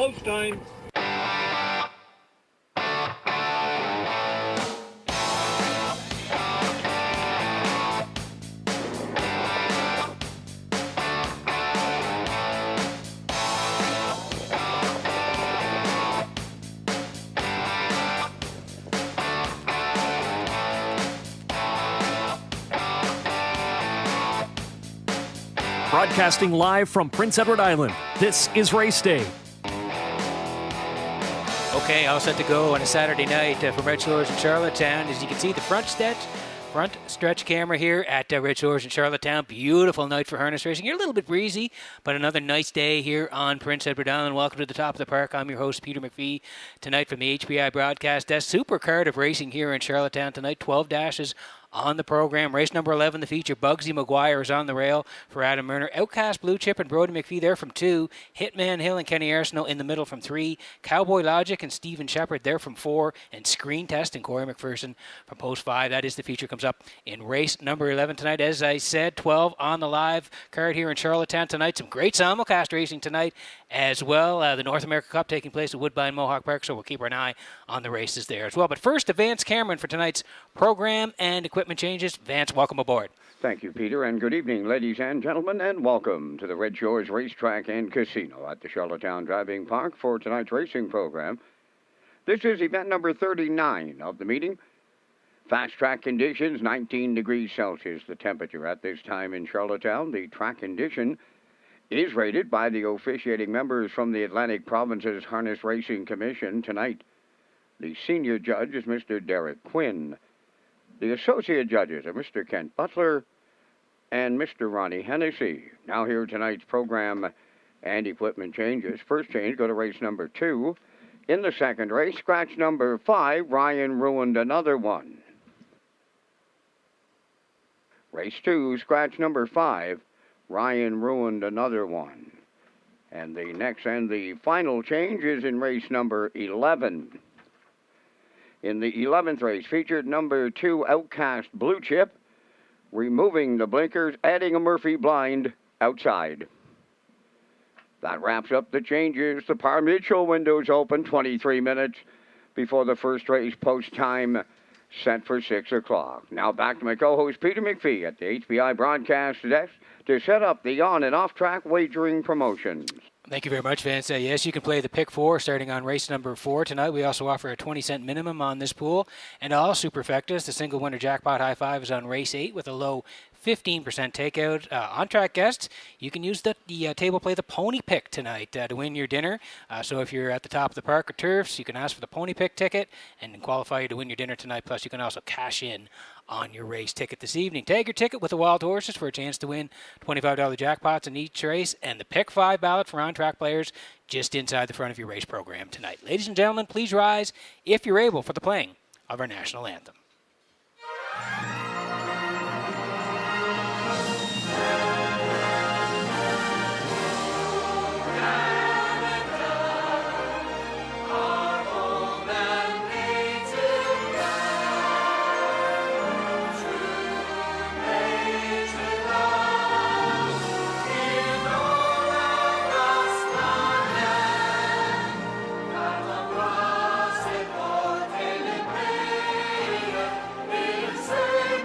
post time. Broadcasting live from Prince Edward Island, this is Race Day. Okay, all set to go on a Saturday night from Redshores in Charlottetown. As you can see, the front stretch camera here at Redshores in Charlottetown. Beautiful night for harness racing. You're a little bit breezy, but another nice day here on Prince Edward Island. Welcome to the top of the park. I'm your host, Peter McPhee. Tonight from the HPI broadcast desk, super card of racing here in Charlottetown tonight. 12 dashes on the program. Race number 11, the feature. Bugsy McGuire is on the rail for Adam Murner. Outcast Blue Chip and Brody McPhee there from 2. Hitman Hill and Kenny Arsenault in the middle from 3. Cowboy Logic and Stephen Shepard there from 4. And Screen Test and Corey McPherson from post 5. That is the feature. Comes up in race number 11 tonight. As I said, 12 on the live card here in Charlottetown tonight. Some great simulcast racing tonight as well. The North America Cup taking place at Woodbine Mohawk Park, so we'll keep an eye on the races there as well. But first, to Vance Cameron for tonight's program and equipment changes. Vance, welcome aboard. Thank you, Peter, and good evening, ladies and gentlemen, and welcome to the Redshores Racetrack and Casino at the Charlottetown Driving Park for tonight's racing program. This is event number 39 of the meeting. Fast track conditions, 19 degrees Celsius, the temperature at this time in Charlottetown. The track condition is rated by the officiating members from the Atlantic Province's Harness Racing Commission tonight. The senior judge is Mr. Derek Quinn. The associate judges are Mr. Kent Butler and Mr. Ronnie Hennessy. Now here tonight's program and equipment changes. First change, go to race number 2. In the second race, scratch number 5, Ryan ruined another one. Race 2, scratch number 5, Ryan ruined another one. And the next and the final change is in race number 11. In the 11th race, featured number 2, Outcast Blue Chip, removing the blinkers, adding a Murphy blind outside. That wraps up the changes. The Par Mutual windows open 23 minutes before the first race post time set for 6 o'clock. Now back to my co-host Peter McPhee at the HBI broadcast desk to set up the on and off-track wagering promotions. Thank you very much, Vance. Yes, you can play the Pick 4 starting on race number 4 tonight. We also offer a 20-cent minimum on this pool. And all Superfectas, the single winner jackpot high five is on race 8 with a low 15% takeout. On-track guests, you can use the table play the Pony Pick tonight to win your dinner. So if you're at the top of the park or turfs, you can ask for the Pony Pick ticket and qualify you to win your dinner tonight. Plus, you can also cash in on your race ticket this evening. Tag your ticket with the Wild Horses for a chance to win $25 jackpots in each race, and the Pick 5 ballot for on-track players just inside the front of your race program tonight. Ladies and gentlemen, please rise, if you're able, for the playing of our national anthem. Say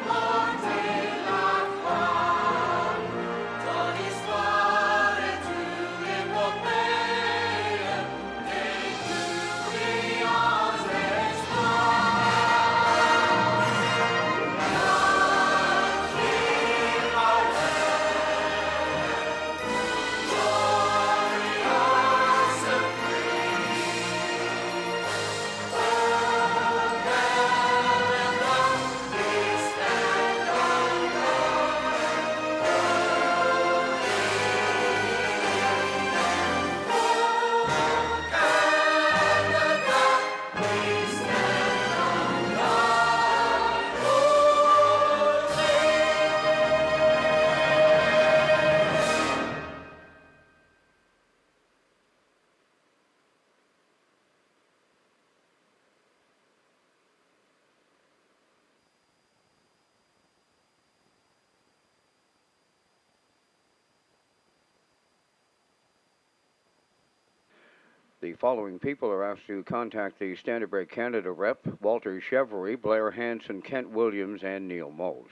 The following people are asked to contact the Standard Brake Canada rep: Walter Chevrolet, Blair Hanson, Kent Williams, and Neil Mose.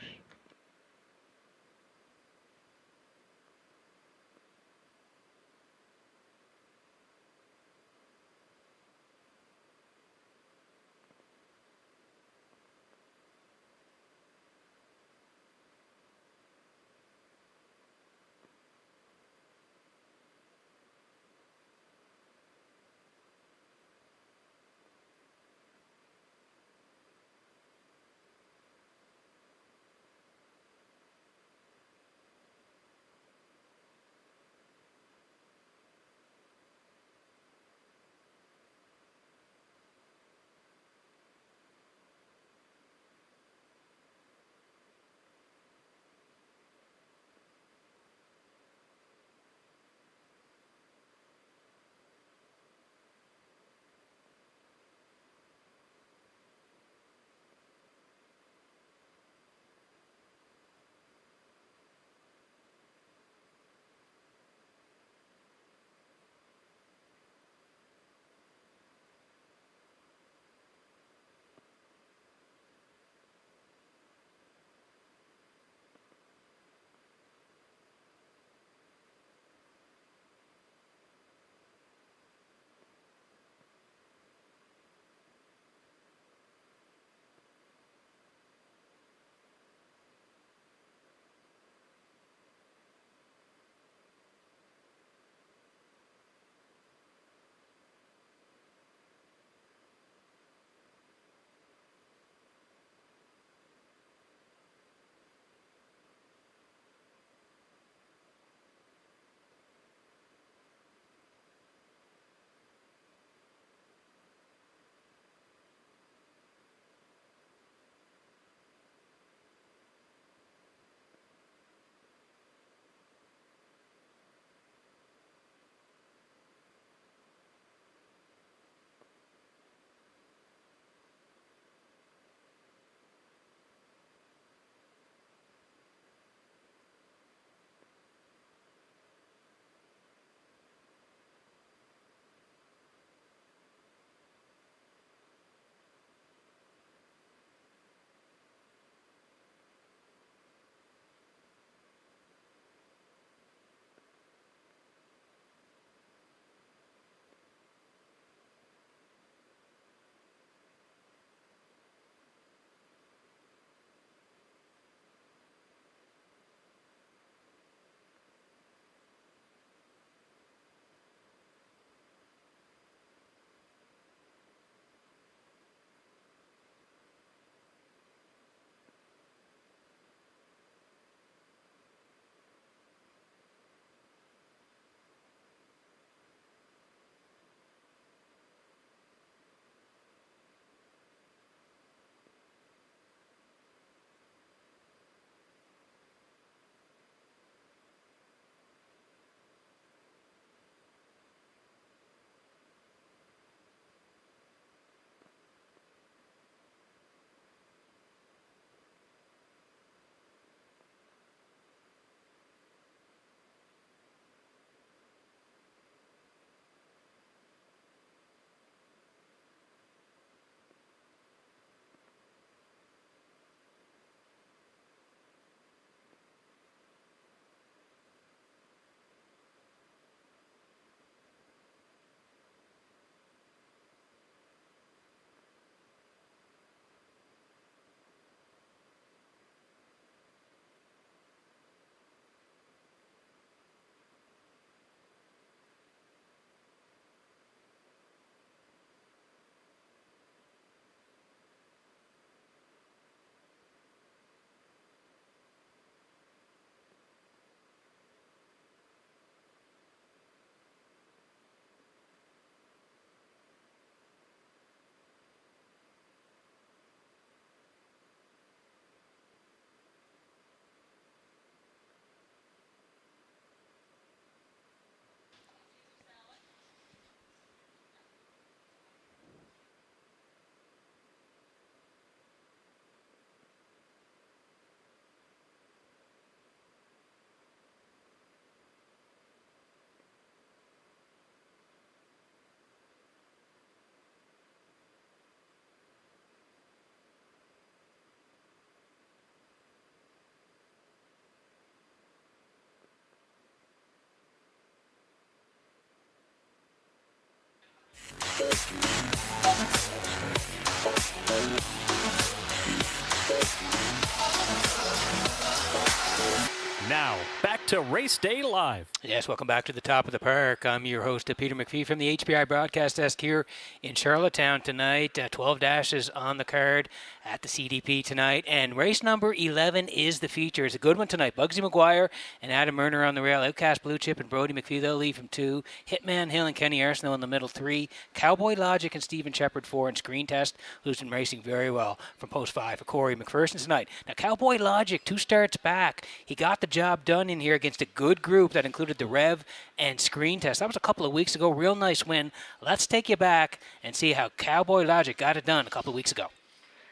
Now, back to Race Day Live. Yes, welcome back to the top of the park. I'm your host, Peter McPhee from the HBI broadcast desk here in Charlottetown tonight. 12 dashes on the card at the CDP tonight. And race number 11 is the feature. It's a good one tonight. Bugsy McGuire and Adam Murner on the rail. Outcast Blue Chip and Brody McPhee, they'll lead from 2. Hitman Hill and Kenny Arsenault in the middle 3. Cowboy Logic and Stephen Shepard 4. And Screen Test, who's been racing very well from post 5 for Corey McPherson tonight. Now, Cowboy Logic, 2 starts back. He got the job done in here against a good group that included the Rev and Screen Test. That was a couple of weeks ago. Real nice win. Let's take you back and see how Cowboy Logic got it done a couple of weeks ago.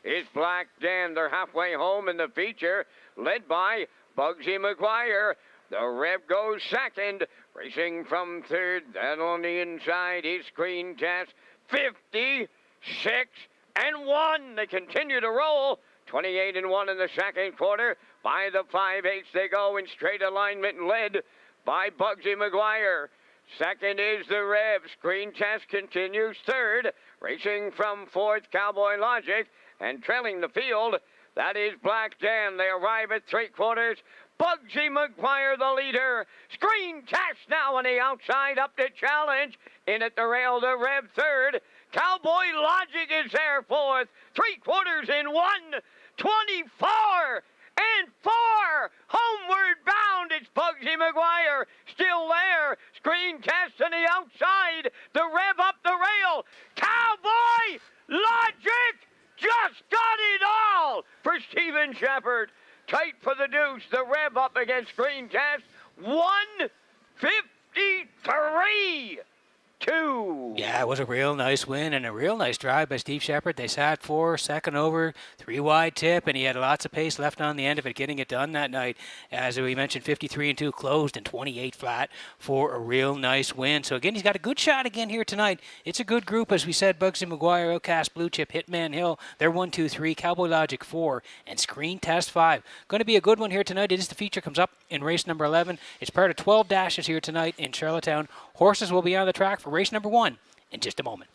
It's Black Dan. They're halfway home in the feature, led by Bugsy McGuire. The Rev goes second, racing from third. Then on the inside is Screen Test. 56 and 1. They continue to roll. 28 and 1 in the second quarter. By the 5/8 they go in straight alignment, led by Bugsy McGuire. Second is the Rev. Screen Test continues third. Racing from fourth, Cowboy Logic. And trailing the field, that is Black Dan. They arrive at 3/4. Bugsy McGuire, the leader. Screen Test now on the outside, up to challenge. In at the rail, the Rev third. Cowboy Logic is there fourth. 3/4 in 1. 24 and 4. Homeward bound. It's Bugsy McGuire. Still there. Screen Test on the outside. The Rev up the rail. Cowboy Logic just got it all for Stephen Shepard. Tight for the deuce. The Rev up against Screen Test. 153. 2. Yeah, it was a real nice win and a real nice drive by Steve Shepard. They sat 4, second over, 3 wide tip, and he had lots of pace left on the end of it, getting it done that night. As we mentioned, 53 and 2 closed and 28 flat for a real nice win. So again, he's got a good shot again here tonight. It's a good group, as we said. Bugsy McGuire, Outcast Blue Chip, Hitman Hill, they're 1, 2, 3, Cowboy Logic 4, and Screen Test 5. Going to be a good one here tonight. It is the feature, comes up in race number 11. It's part of 12 dashes here tonight in Charlottetown. Horses will be on the track for race number 1 in just a moment.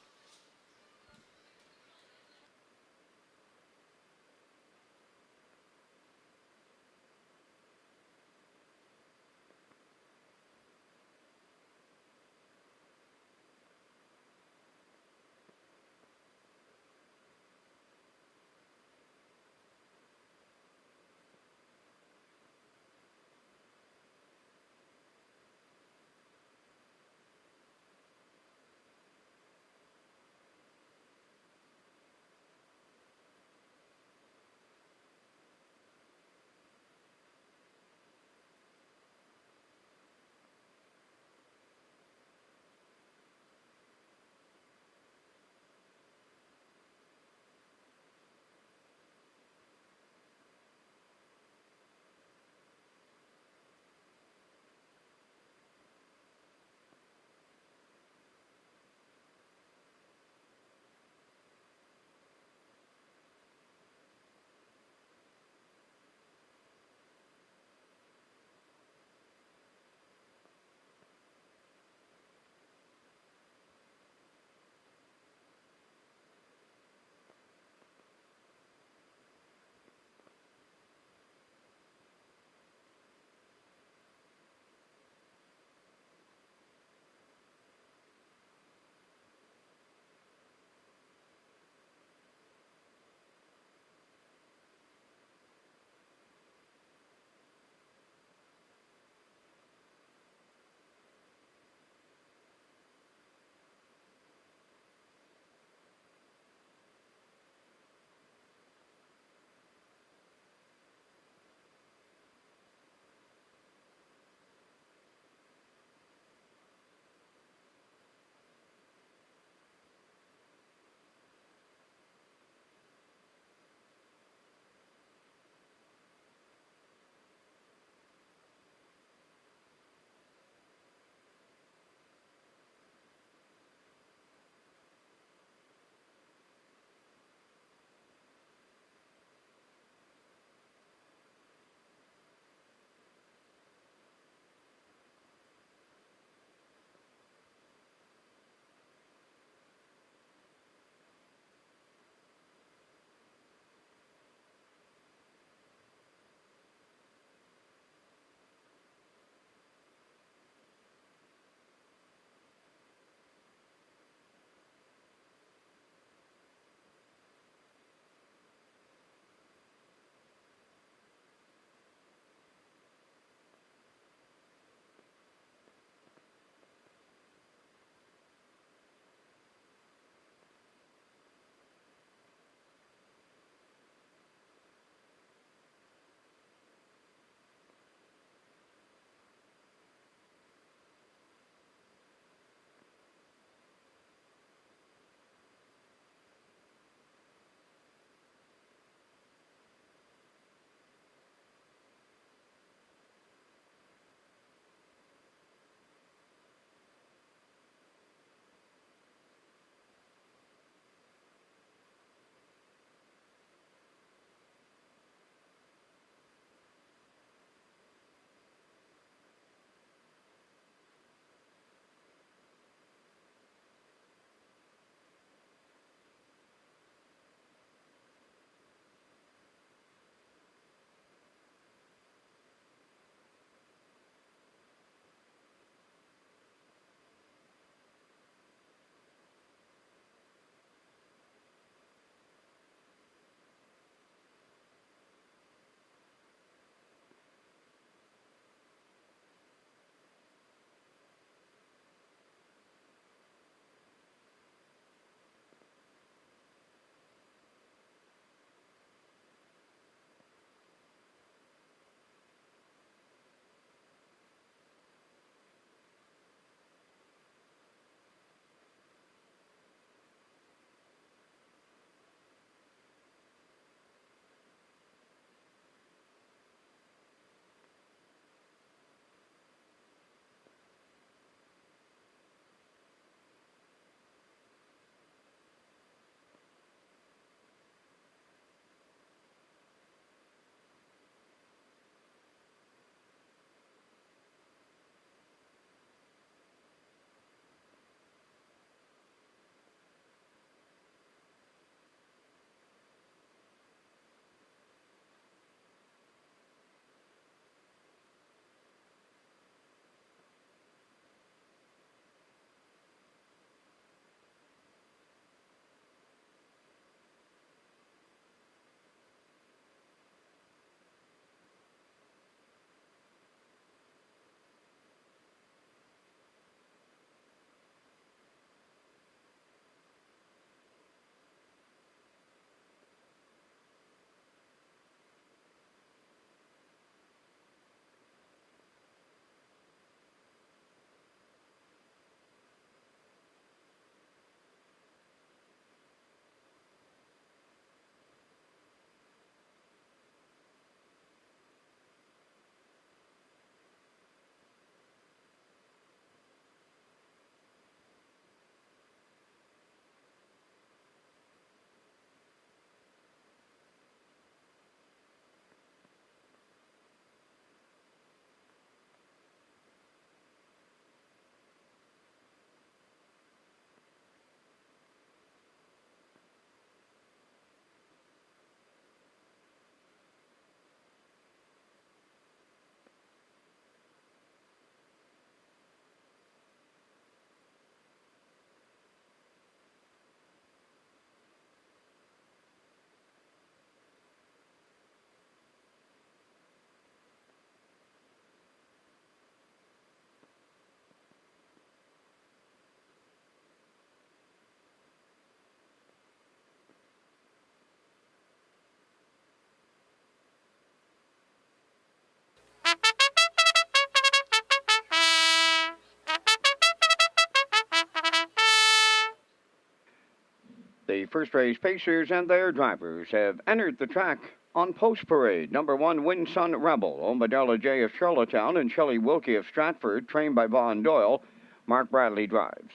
The first race pacers and their drivers have entered the track on post parade. Number 1, Wind Sun Rebel, owned by Della J. of Charlottetown and Shelley Wilkie of Stratford, trained by Vaughn Doyle. Mark Bradley drives.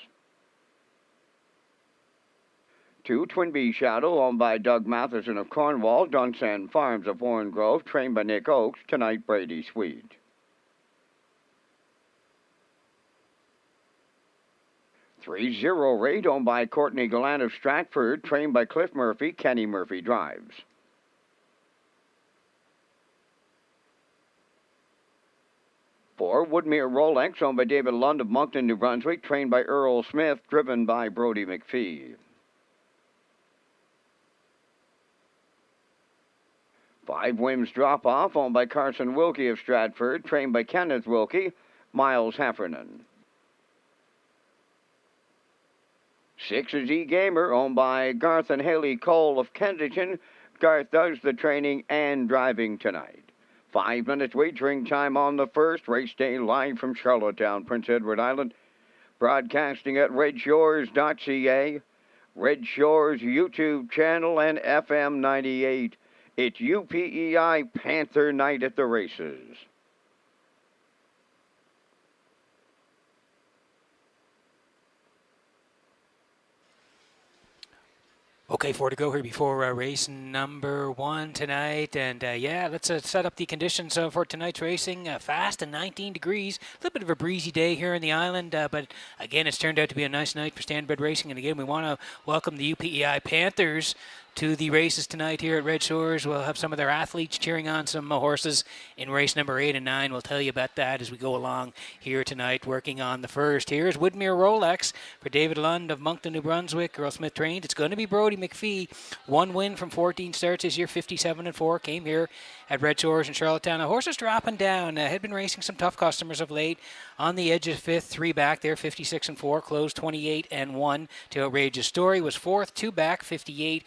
2, Twin Bee Shadow, owned by Doug Matheson of Cornwall, Dunsand Farms of Warren Grove, trained by Nick Oakes. Tonight, Brady Swede. 3, Zero Rate, owned by Courtney Gallant of Stratford, trained by Cliff Murphy. Kenny Murphy drives. 4, Woodmere Rolex, owned by David Lund of Moncton, New Brunswick, trained by Earl Smith, driven by Brody McPhee. 5, Wims Drop Off, owned by Carson Wilkie of Stratford, trained by Kenneth Wilkie. Miles Heffernan. 6 is E-Gamer, owned by Garth and Haley Cole of Kensington. Garth does the training and driving tonight. 5 minutes wagering time on the first. Race day live from Charlottetown, Prince Edward Island. Broadcasting at Redshores.ca, Red Shores YouTube channel, and FM 98. It's UPEI Panther Night at the races. Okay, 4 to go here before race number 1 tonight. And yeah, let's set up the conditions for tonight's racing. Fast and 19 degrees. A little bit of a breezy day here in the island. But again, it's turned out to be a nice night for standard racing. And again, we want to welcome the UPEI Panthers to the races tonight here at Red Shores. We'll have some of their athletes cheering on some horses in race number 8 and 9. We'll tell you about that as we go along here tonight, working on the first. Here's Woodmere Rolex for David Lund of Moncton, New Brunswick. Earl Smith trained. It's going to be Brody McPhee. 1 win from 14 starts this year, 57-4. Came here at Red Shores in Charlottetown. The horse is dropping down. Had been racing some tough customers of late. On the edge of 5th, 3 back there, 56-4. Closed 28-1 to Outrageous Story. Was 4th, 2 back, 58-1.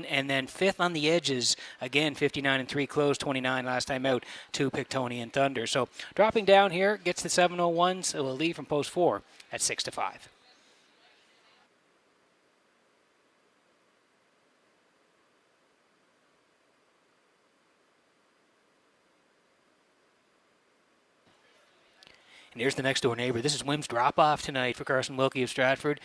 And then 5th on the edges, again 59-3, closed 29 last time out to Pictonian Thunder. So dropping down here, gets the 701s. It will leave from post 4 at 6-5. And here's the next door neighbor. This is Wim's drop-off tonight for Carson Wilkie of Stratford.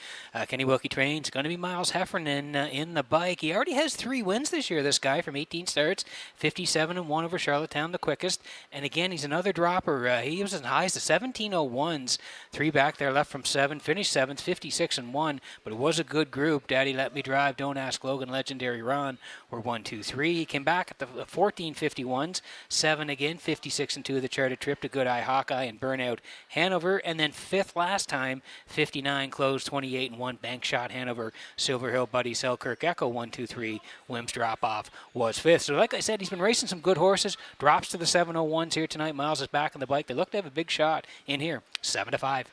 Kenny Wilkie trains. It's going to be Miles Heffernan in the bike. He already has 3 wins this year, this guy, from 18 starts. 57-1 over Charlottetown, the quickest. And again, he's another dropper. He was as high as the 17-01s. 3 back there, left from 7. Finished 7th, 56-1. But it was a good group. Daddy Let Me Drive, Don't Ask Logan, Legendary Ron were 1, 2, 3. He came back at the 14-51s. 7 again, 56-2. The Charted Trip to Good Eye Hawkeye and Burnout Hanover, and then 5th last time, 59, closed 28-1, bank shot Hanover, Silver Hill, Buddy Selkirk, Echo 1, 2, 3, Wim's drop off was 5th. So like I said, he's been racing some good horses, drops to the 701s here tonight. Miles is back on the bike. They look to have a big shot in here, 7-5.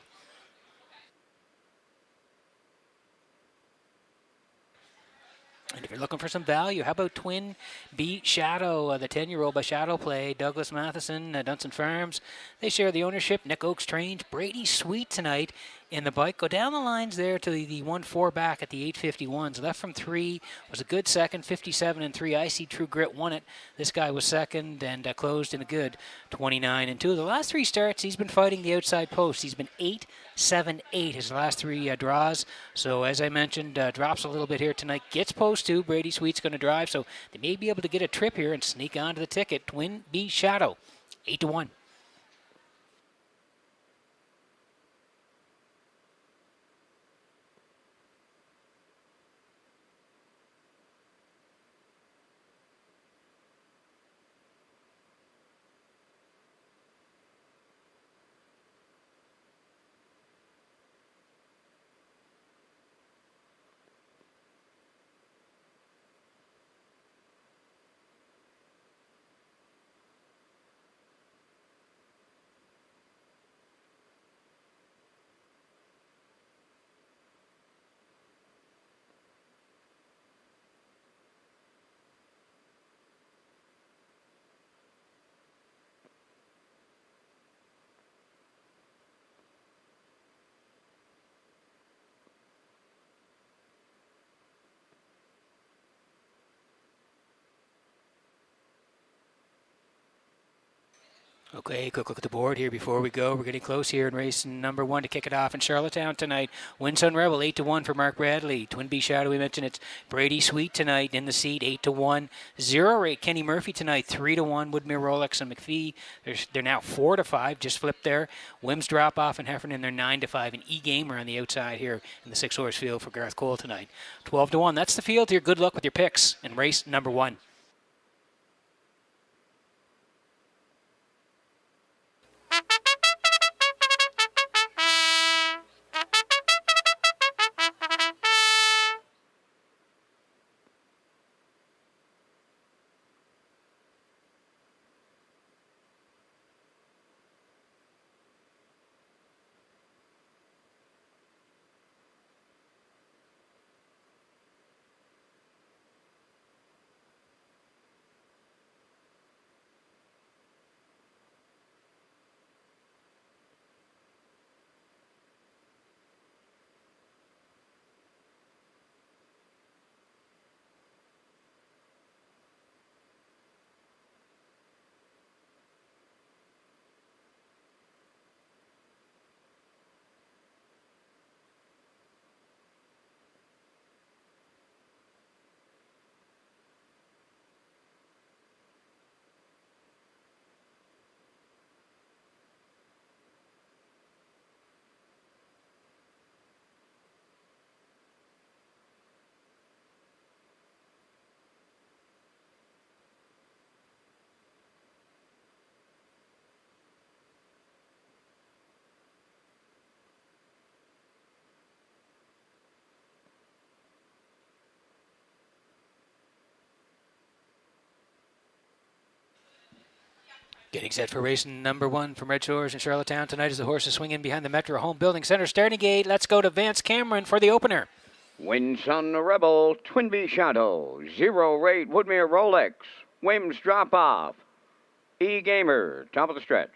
And if you're looking for some value, how about Twin Bee Shadow, the 10-year-old by Shadow Play, Douglas Matheson, Dunson Farms. They share the ownership. Nick Oakes trains. Brady Sweet tonight in the bike. Go down the lines there to the 1-4 back at the 851s. Left from 3, was a good second, 57-3. I See True Grit won it. This guy was second and closed in a good 29-2. The last 3 starts, he's been fighting the outside post. He's been 8-7-8 his last 3 draws. So as I mentioned, drops a little bit here tonight. Gets post 2. Brady Sweet's going to drive, so they may be able to get a trip here and sneak onto the ticket. Twin Bee Shadow, 8-1. Okay, quick look at the board here before we go. We're getting close here in race number 1 to kick it off in Charlottetown tonight. Winsun Rebel 8-1 for Mark Bradley. Twin B Shadow, we mentioned it's Brady Sweet tonight in the seat 8-1. 0 rate Kenny Murphy tonight 3-1. Woodmere Rolex and McPhee. They're now 4-5. Just flipped there. Wims Drop Off and Heffernan they're 9-5. And E Gamer on the outside here in the 6-horse field for Garth Cole tonight. 12-1. That's the field here. Good luck with your picks in race number 1. Getting set for race number 1 from Redshores in Charlottetown tonight as the horses swing in behind the Metro Home Building Center starting gate. Let's go to Vance Cameron for the opener. Winsun Rebel, Twin B Shadow, 0 rate Woodmere Rolex, Wims Drop Off, E Gamer, top of the stretch.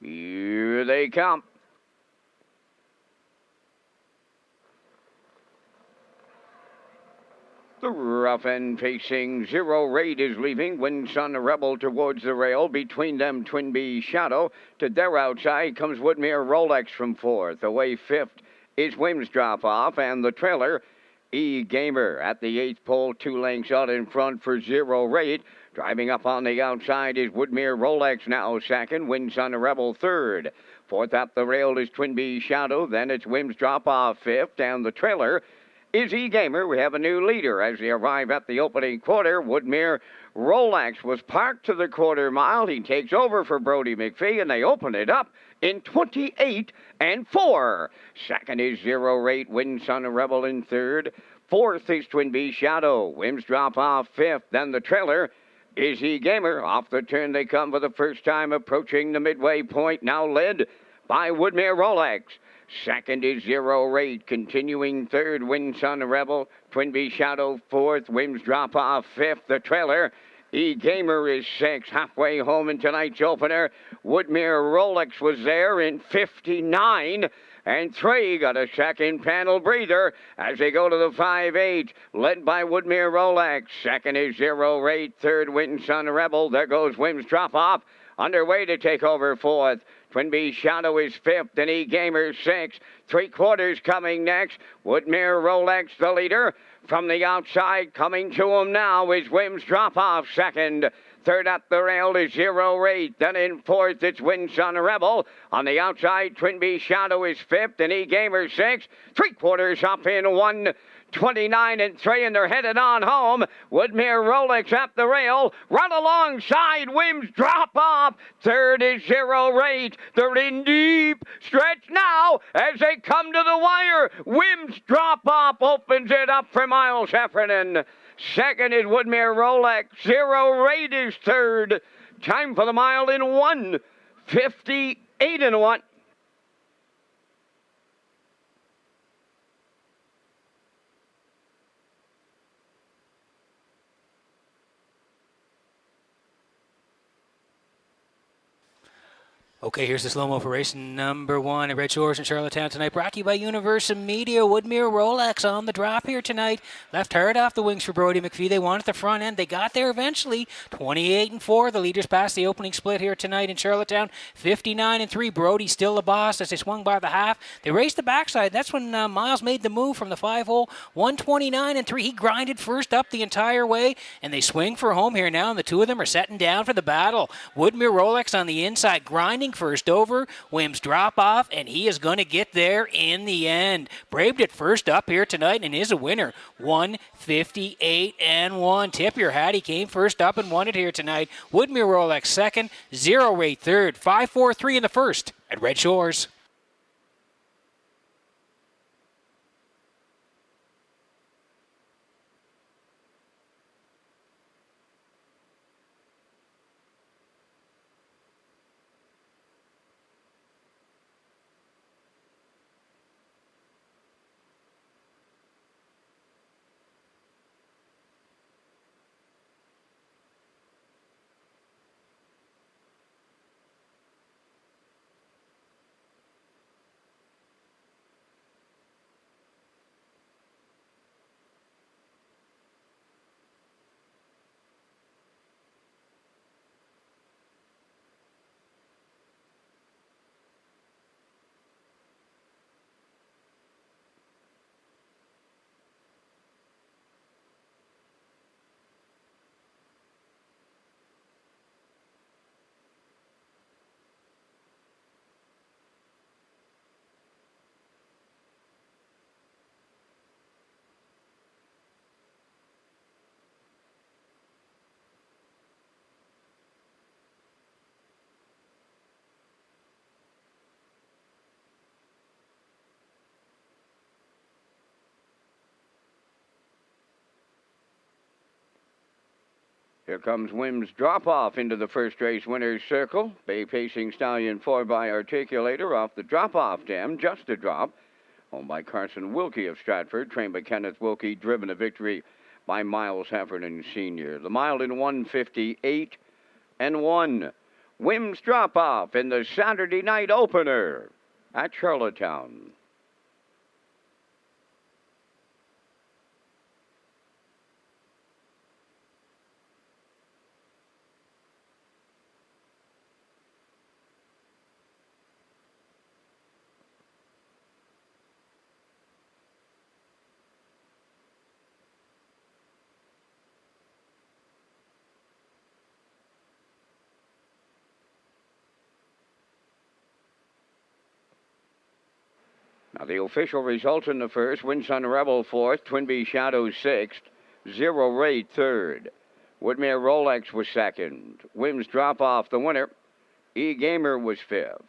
Here they come. The rough end facing 0 rate is leaving. Winsun Rebel towards the rail. Between them, Twin B Shadow. To their outside comes Woodmere Rolex from 4th. Away 5th is Wims Drop Off. And the trailer, E Gamer at the 8th pole, 2 lengths out in front for 0 rate. Driving up on the outside is Woodmere Rolex now 2nd. Winsun Rebel 3rd. 4th up the rail is Twin B Shadow. Then it's Wims Drop Off 5th. And the trailer is E-Gamer. We have a new leader as they arrive at the opening quarter. Woodmere Rolex was parked to the quarter mile. He takes over for Brody McPhee, and they open it up in 28-4. Second is 0 rate Winsun Rebel in 3rd. 4th is Twin B Shadow. Wims Drop Off 5th. Then the trailer is E-Gamer. Off the turn they come for the first time, approaching the midway point, now led by Woodmere Rolex. Second is 0 rate, continuing 3rd, Winsun Rebel. Twin B Shadow 4th, Wims Drop Off 5th. The trailer, E Gamer is 6th. Halfway home in tonight's opener, Woodmere Rolex was there in 59. And 3 got a second panel breather as they go to the 5-8, led by Woodmere Rolex. Second is 0 rate, 3rd, Winsun Rebel. There goes Wims Drop Off, underway to take over 4th. Twin B Shadow is 5th, and E Gamer 6th. 3/4 coming next. Woodmere Rolex, the leader. From the outside, coming to him now is Wims Drop Off 2nd. 3rd up the rail is 0 rate. Then in 4th, it's Winsun Rebel. On the outside, Twin B Shadow is 5th, and E Gamer 6th. 3/4 up in 1:29-3, and they're headed on home. Woodmere Rolex up the rail. Run alongside Wims Drop Off. 3rd is 0 rate. They're in deep stretch now as they come to the wire. Wims Drop Off opens it up for Miles Heffernan. 2nd is Woodmere Rolex. 0 rate is 3rd. Time for the mile in 1:58-1. Okay, here's the slow-mo for race number 1 at Red Shores in Charlottetown tonight. Brought to you by Universal Media. Woodmere Rolex on the drop here tonight. Left hard off the wings for Brody McPhee. They wanted the front end. They got there eventually. 28-4. The leaders passed the opening split here tonight in Charlottetown. 59-3. Brody still the boss as they swung by the half. They raced the backside. That's when Miles made the move from the 5-hole. 129-3. He grinded first up the entire way, and they swing for home here now, and the two of them are setting down for the battle. Woodmere Rolex on the inside, grinding first over. Wims drop off, and he is going to get there in the end. Braved it first up here tonight and is a winner. 158-1. Tip your hat. He came first up and won it here tonight. Woodmere Rolex second, Zero Rate third, 5-4-3 in the first at Red Shores. Here comes Wims drop-off into the first race winner's circle. Bay Pacing Stallion 4x Articulator off the drop-off dam, just a drop. Owned by Carson Wilkie of Stratford, trained by Kenneth Wilkie, driven to victory by Miles Heffernan Sr. The mile in 158-1. Wims drop-off in the Saturday night opener at Charlottetown. Now the official results in the first: Winsun Rebel fourth, Twinbee Shadow sixth, Zero Rate third. Woodmere Rolex was second. Wims drop off the winner. E-Gamer was fifth.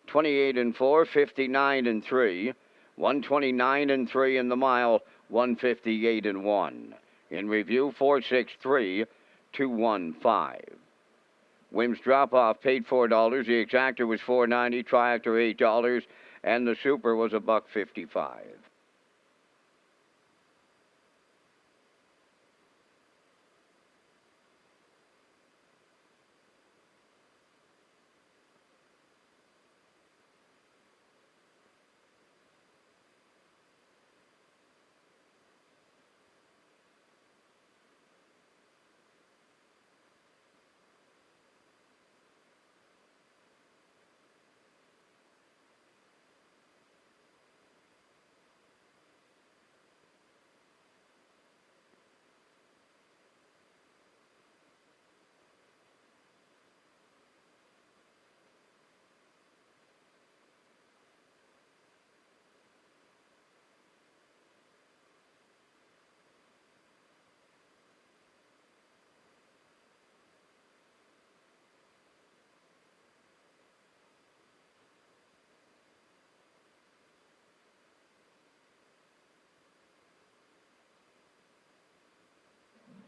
28-4, 59-3, 129-3 in the mile, 158-1. In review, 463, 215. Wims drop off paid $4. The exactor was $4.90, triactor $8. And the super was $1.55.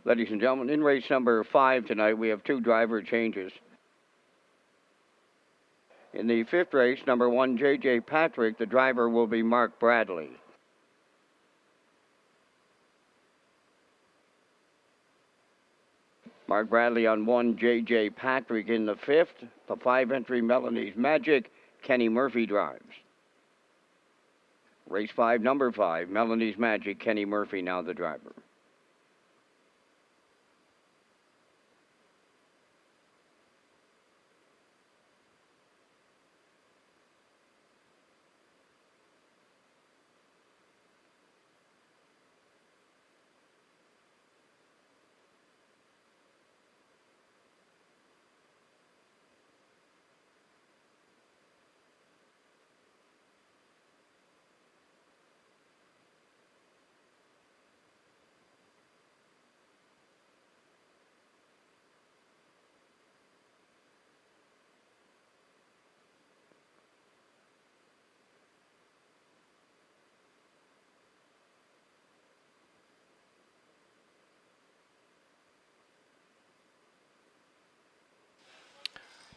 Ladies and gentlemen, in race number 5 tonight, we have two driver changes. In the fifth race, number 1, J.J. Patrick, the driver will be Mark Bradley. Mark Bradley on 1, J.J. Patrick in the 5th. The 5-entry Melanie's Magic, Kenny Murphy drives. Race 5, number 5, Melanie's Magic, Kenny Murphy now the driver.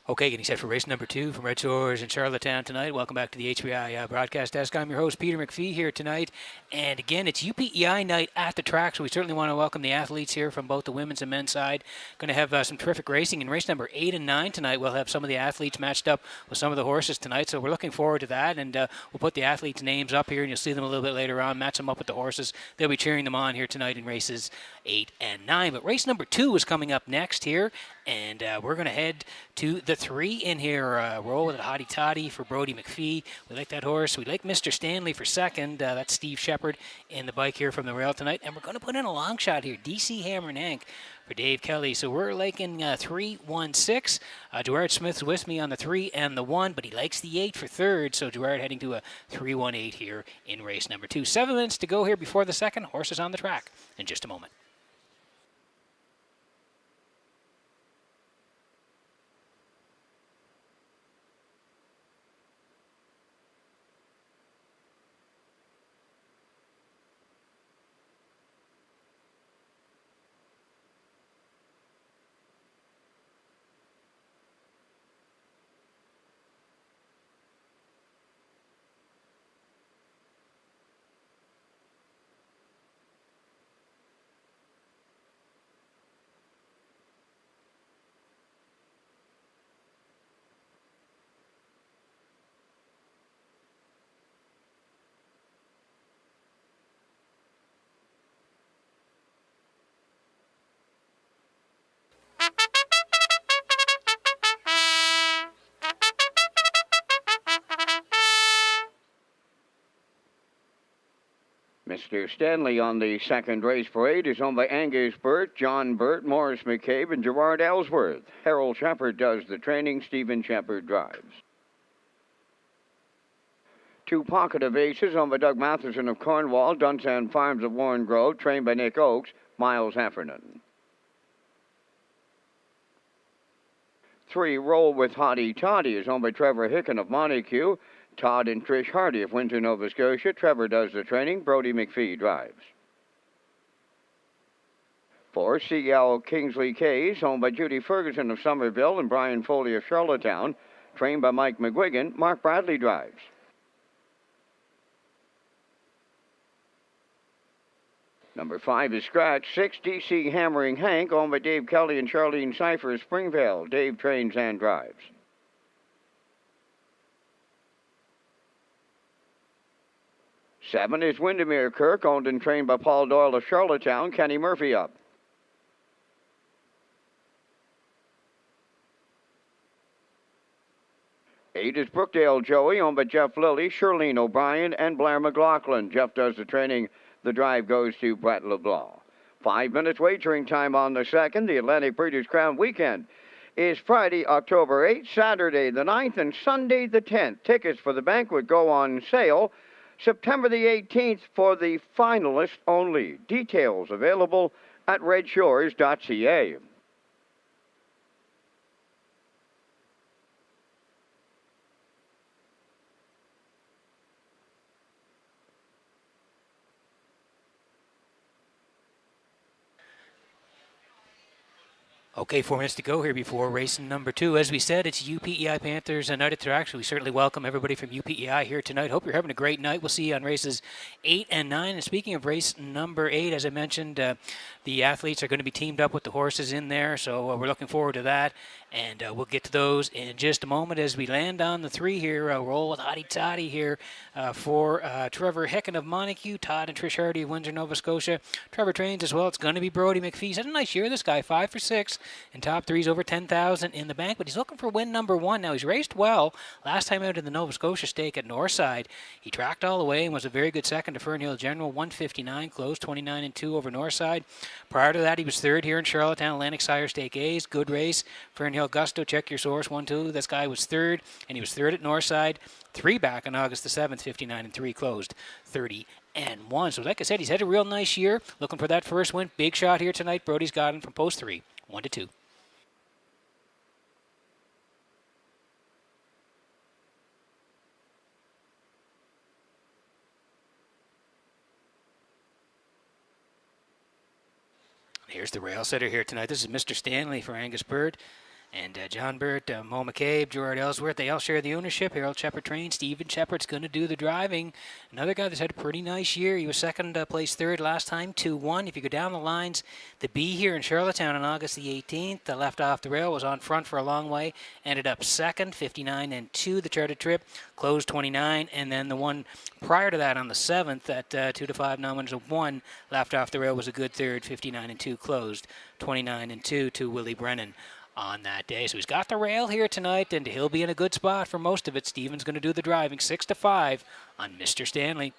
Okay, getting set for race number 2 from Red Shores in Charlottetown tonight. Welcome back to the HBI broadcast desk. I'm your host, Peter McPhee, here tonight. And again, it's UPEI night at the track, so we certainly want to welcome the athletes here from both the women's and men's side. Going to have some terrific racing. In race number 8 and 9 tonight, we'll have some of the athletes matched up with some of the horses tonight, so we're looking forward to that. And we'll put the athletes' names up here, and you'll see them a little bit later on, match them up with the horses. They'll be cheering them on here tonight in races 8 and 9. But race number 2 is coming up next here, and we're going to head to the 3 in here. Roll with a Hottie Toddy for Brody McPhee. We like that horse. We like Mr. Stanley for second. That's Steve Shepard in the bike here from the rail tonight. And we're going to put in a long shot here. DC Hammer and Hank for Dave Kelly. So we're liking 3-1-6. Gerard Smith's with me on the 3 and the 1, but he likes the 8 for third. So Gerard heading to a 3-1-8 here in race number 2. 7 minutes to go here before the second. Horses on the track in just a moment. Mr. Stanley on the second race parade is owned by Angus Burt, John Burt, Morris McCabe, and Gerard Ellsworth. Harold Shepard does the training. Stephen Shepard drives. 2 Pocket of Aces owned by Doug Matheson of Cornwall, Dunsan Farms of Warren Grove, trained by Nick Oakes, Miles Heffernan. 3 Roll with Hottie Toddy is owned by Trevor Hicken of Montague, Todd and Trish Hardy of Windsor, Nova Scotia. Trevor does the training. Brody McPhee drives. 4 CL Kingsley Kays, owned by Judy Ferguson of Somerville and Brian Foley of Charlottetown, trained by Mike McGuigan. Mark Bradley drives. Number 5 is Scratch. 6 DC Hammering Hank, owned by Dave Kelly and Charlene Cipher of Springvale. Dave trains and drives. 7 is Windermere Kirk, owned and trained by Paul Doyle of Charlottetown. Kenny Murphy up. 8 is Brookdale Joey, owned by Jeff Lilly, Shirlene O'Brien, and Blair McLaughlin. Jeff does the training. The drive goes to Brett LeBlanc. 5 minutes wagering time on the second. The Atlantic Breeders' Crown weekend is Friday, October 8th, Saturday the 9th, and Sunday the 10th. Tickets for the banquet go on sale September the 18th for the finalists only. Details available at Redshores.ca. Okay, 4 minutes to go here before race number 2. As we said, it's UPEI Panthers and Night at Track, so we certainly welcome everybody from UPEI here tonight. Hope you're having a great night. We'll see you on races 8 and 9. And speaking of race number 8, as I mentioned, the athletes are going to be teamed up with the horses in there, so we're looking forward to that. And we'll get to those in just a moment as we land on the 3 here. Roll with Hottie Toddy here for Trevor Hecken of Montague, Todd and Trish Hardy of Windsor, Nova Scotia. Trevor trains as well. It's going to be Brody McPhee. He's had a nice year, this guy, 5 for 6. And top 3's over 10,000 in the bank, but he's looking for win number 1. Now, he's raced well. Last time out in the Nova Scotia stake at Northside, he tracked all the way and was a very good second to Fernhill General, 159, closed 29 and 2 over Northside. Prior to that, he was third here in Charlottetown, Atlantic Sire Stake A's. Good race. Fernhill Gusto, check your source, 1-2. This guy was third, and he was third at Northside. 3 back on August the 7th, 59 and 3, closed 30 and 1. So like I said, he's had a real nice year. Looking for that first win. Big shot here tonight. Brody's got him from post 3, 1-2. Here's the rail setter here tonight. This is Mr. Stanley for Angus Bird. And John Burt, Mo McCabe, Gerard Ellsworth, they all share the ownership. Harold Shepard trains. Stephen Shepard's going to do the driving. Another guy that's had a pretty nice year. He was second place third last time, 2-1. If you go down the lines, the B here in Charlottetown on August the 18th, left off the rail, was on front for a long way. Ended up second, 59 and 2, the charted trip. Closed 29. And then the one prior to that on the 7th at 2-5 non-winners of 1, left off the rail, was a good third, 59 and 2, closed 29 and 2 to Willie Brennan on that day. So he's got the rail here tonight, and he'll be in a good spot for most of it. Steven's going to do the driving, 6-5 on Mr. Stanley.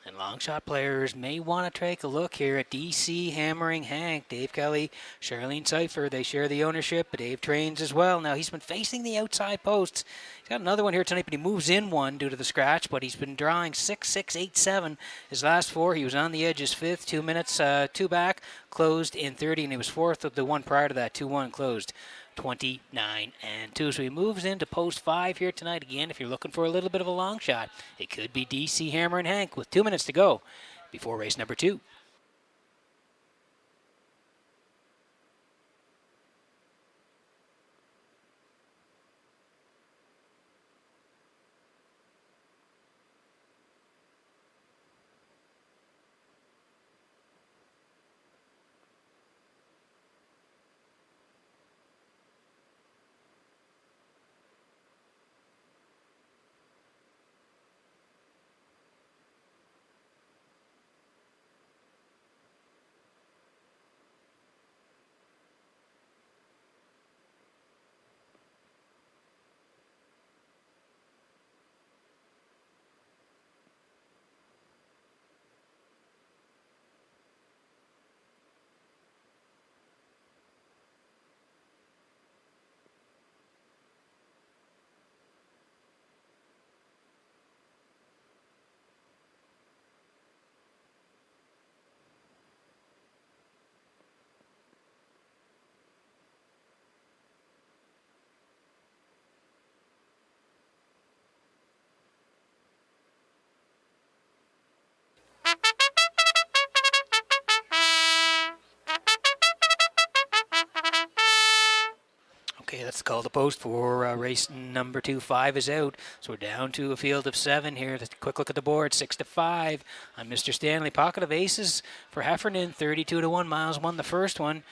And long shot players may want to take a look here at DC Hammering Hank. Dave Kelly, Charlene Cipher, they share the ownership, but Dave trains as well. Now, he's been facing the outside posts. He's got another one here tonight, but he moves in one due to the scratch, but he's been drawing 6-6-8-7 his last 4. He was on the edges 5th, 2 minutes, 2 back, closed in 30, and he was 4th of the one prior to that, 2-1, closed 29 and 2. So he moves into post 5 here tonight. Again, if you're looking for a little bit of a long shot, it could be DC Hammer and Hank with 2 minutes to go before race number 2. Okay, that's the call to post for race number 2. 5 is out, so we're down to a field of 7 here. Let's quick look at the board. 6-5 on Mr. Stanley. Pocket of aces for Heffernan. 32-1. Miles won the first one.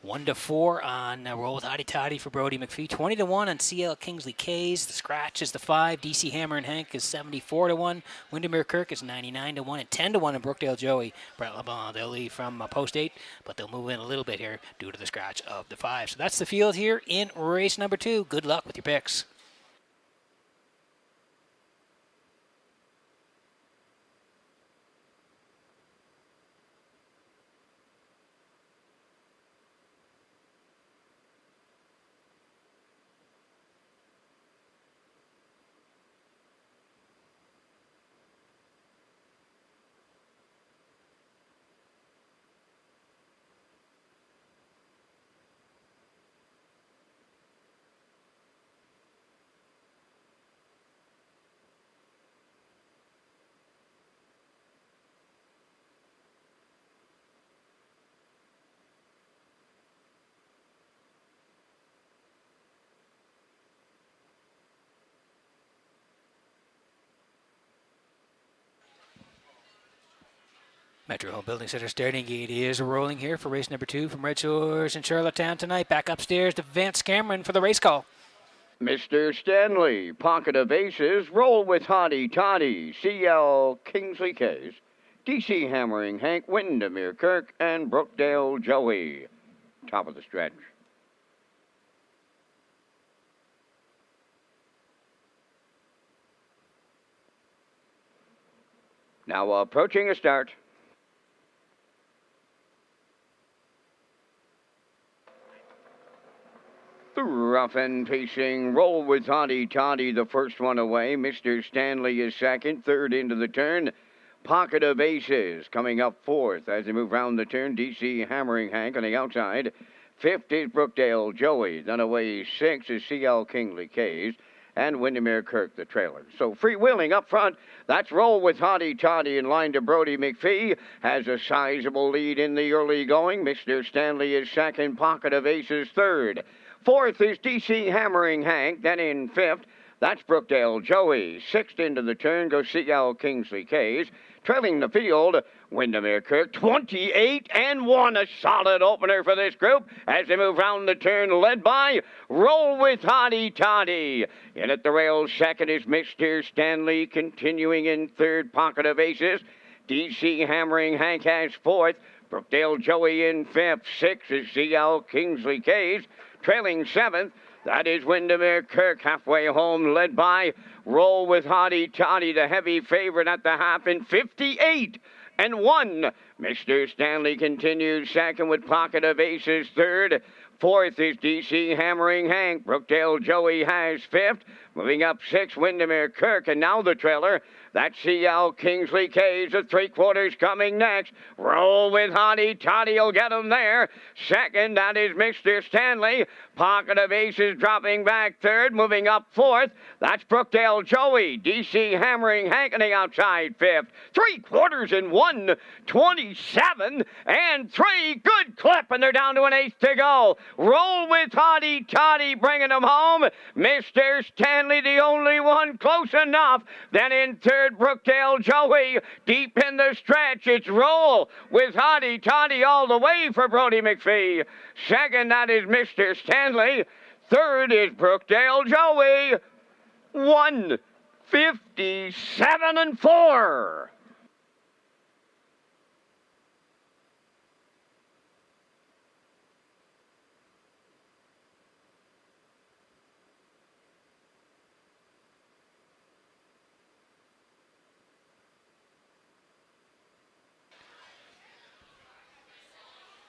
1-4 on Roll with Hottie Toddy for Brody McPhee. 20-1 on CL Kingsley K's. The scratch is the 5. DC Hammer and Hank is 74-1. Windermere Kirk is 99-1. And 10-1 on Brookdale Joey. Brett LeBon, they'll leave from post 8, but they'll move in a little bit here due to the scratch of the 5. So that's the field here in race number 2. Good luck with your picks. Metro Home Building Center starting gate is rolling here for race number 2 from Red Shores in Charlottetown tonight. Back upstairs to Vance Cameron for the race call. Mr. Stanley, Pocket of Aces, Roll with Hottie Toddy, CL Kingsley Case, DC Hammering Hank, Windermere Kirk, and Brookdale Joey. Top of the stretch. Now approaching a start. The rough and pacing Roll with Hottie Toddy, the first one away. Mr. Stanley is second, third into the turn. Pocket of Aces coming up fourth as they move round the turn. DC Hammering Hank on the outside. Fifth is Brookdale Joey. Then away sixth is CL Kingsley Case. And Windermere Kirk, the trailer. So freewheeling up front, that's Roll with Hottie Toddy in line to Brody McPhee. Has a sizable lead in the early going. Mr. Stanley is second, Pocket of Aces third. Fourth is DC Hammering Hank. Then in fifth, that's Brookdale Joey. Sixth into the turn goes CL Kingsley Case. Trailing the field, Windermere Kirk, 28-1. A solid opener for this group as they move round the turn, led by Roll with Hottie Toddy. In at the rails, second is Mr. Stanley, continuing in third, Pocket of Aces. DC Hammering Hank has fourth. Brookdale Joey in fifth. Sixth is CL Kingsley Case. Trailing seventh, that is Windermere Kirk, halfway home, led by Roll with Hottie Toddy, the heavy favorite at the half in 58-1. Mr. Stanley continues second with Pocket of Aces third. Fourth is DC Hammering Hank. Brookdale Joey has fifth. Moving up sixth, Windermere Kirk. And now the trailer. That's CL Kingsley Case. The three-quarters coming next. Roll with Hottie Toddy will get him there. Second, that is Mr. Stanley. Pocket of Aces dropping back third. Moving up fourth. That's Brookdale Joey. DC Hammering Hank on the outside fifth. 3/4 27-3. Good clip, and they're down to an eighth to go. Roll with Hottie Toddy bringing them home. Mr. Stanley, the only one close enough. Then in third, Brookdale Joey. Deep in the stretch, it's Roll with Hottie Toddy all the way for Brody McPhee. Second, that is Mr. Stanley. Third is Brookdale Joey. 1:57-4.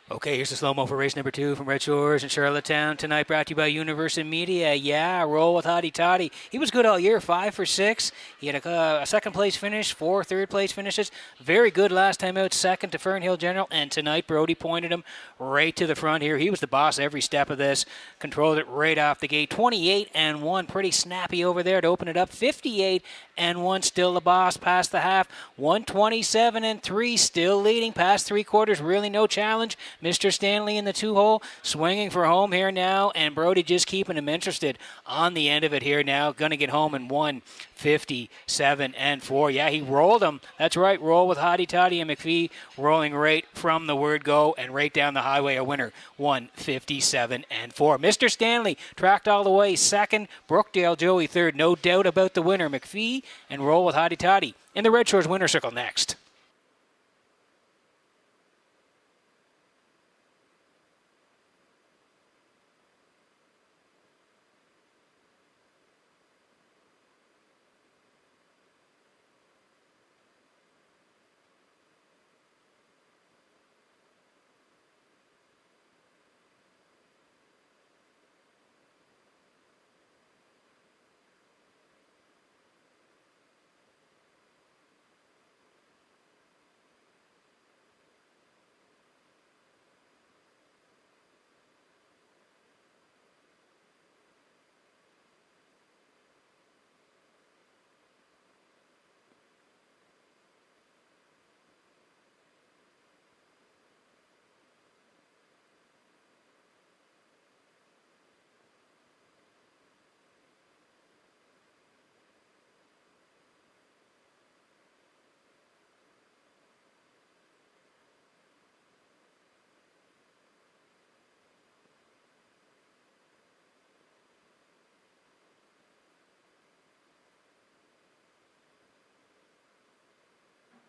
Okay, here's the slow-mo for race number 2 from Red Shores in Charlottetown tonight, brought to you by Universal Media. Yeah, Roll with Hottie Toddy. He was good all year, 5 for 6. He had a second-place finish, 4 third-place finishes. Very good last time out, second to Fernhill General. And tonight, Brody pointed him right to the front here. He was the boss every step of this. Controlled it right off the gate. 28-1, pretty snappy over there to open it up. 58-1, still the boss past the half. 127-3, still leading past three-quarters. Really no challenge. Mr. Stanley in the 2-hole, swinging for home here now, and Brody just keeping him interested on the end of it here now. Going to get home in 1:57-4. Yeah, he rolled him. That's right, Roll with Hottie Toddy and McPhee rolling right from the word go and right down the highway, a winner, 1:57-4. Mr. Stanley tracked all the way, second. Brookdale Joey third. No doubt about the winner, McPhee and Roll with Hottie Toddy in the Red Shores winner circle next.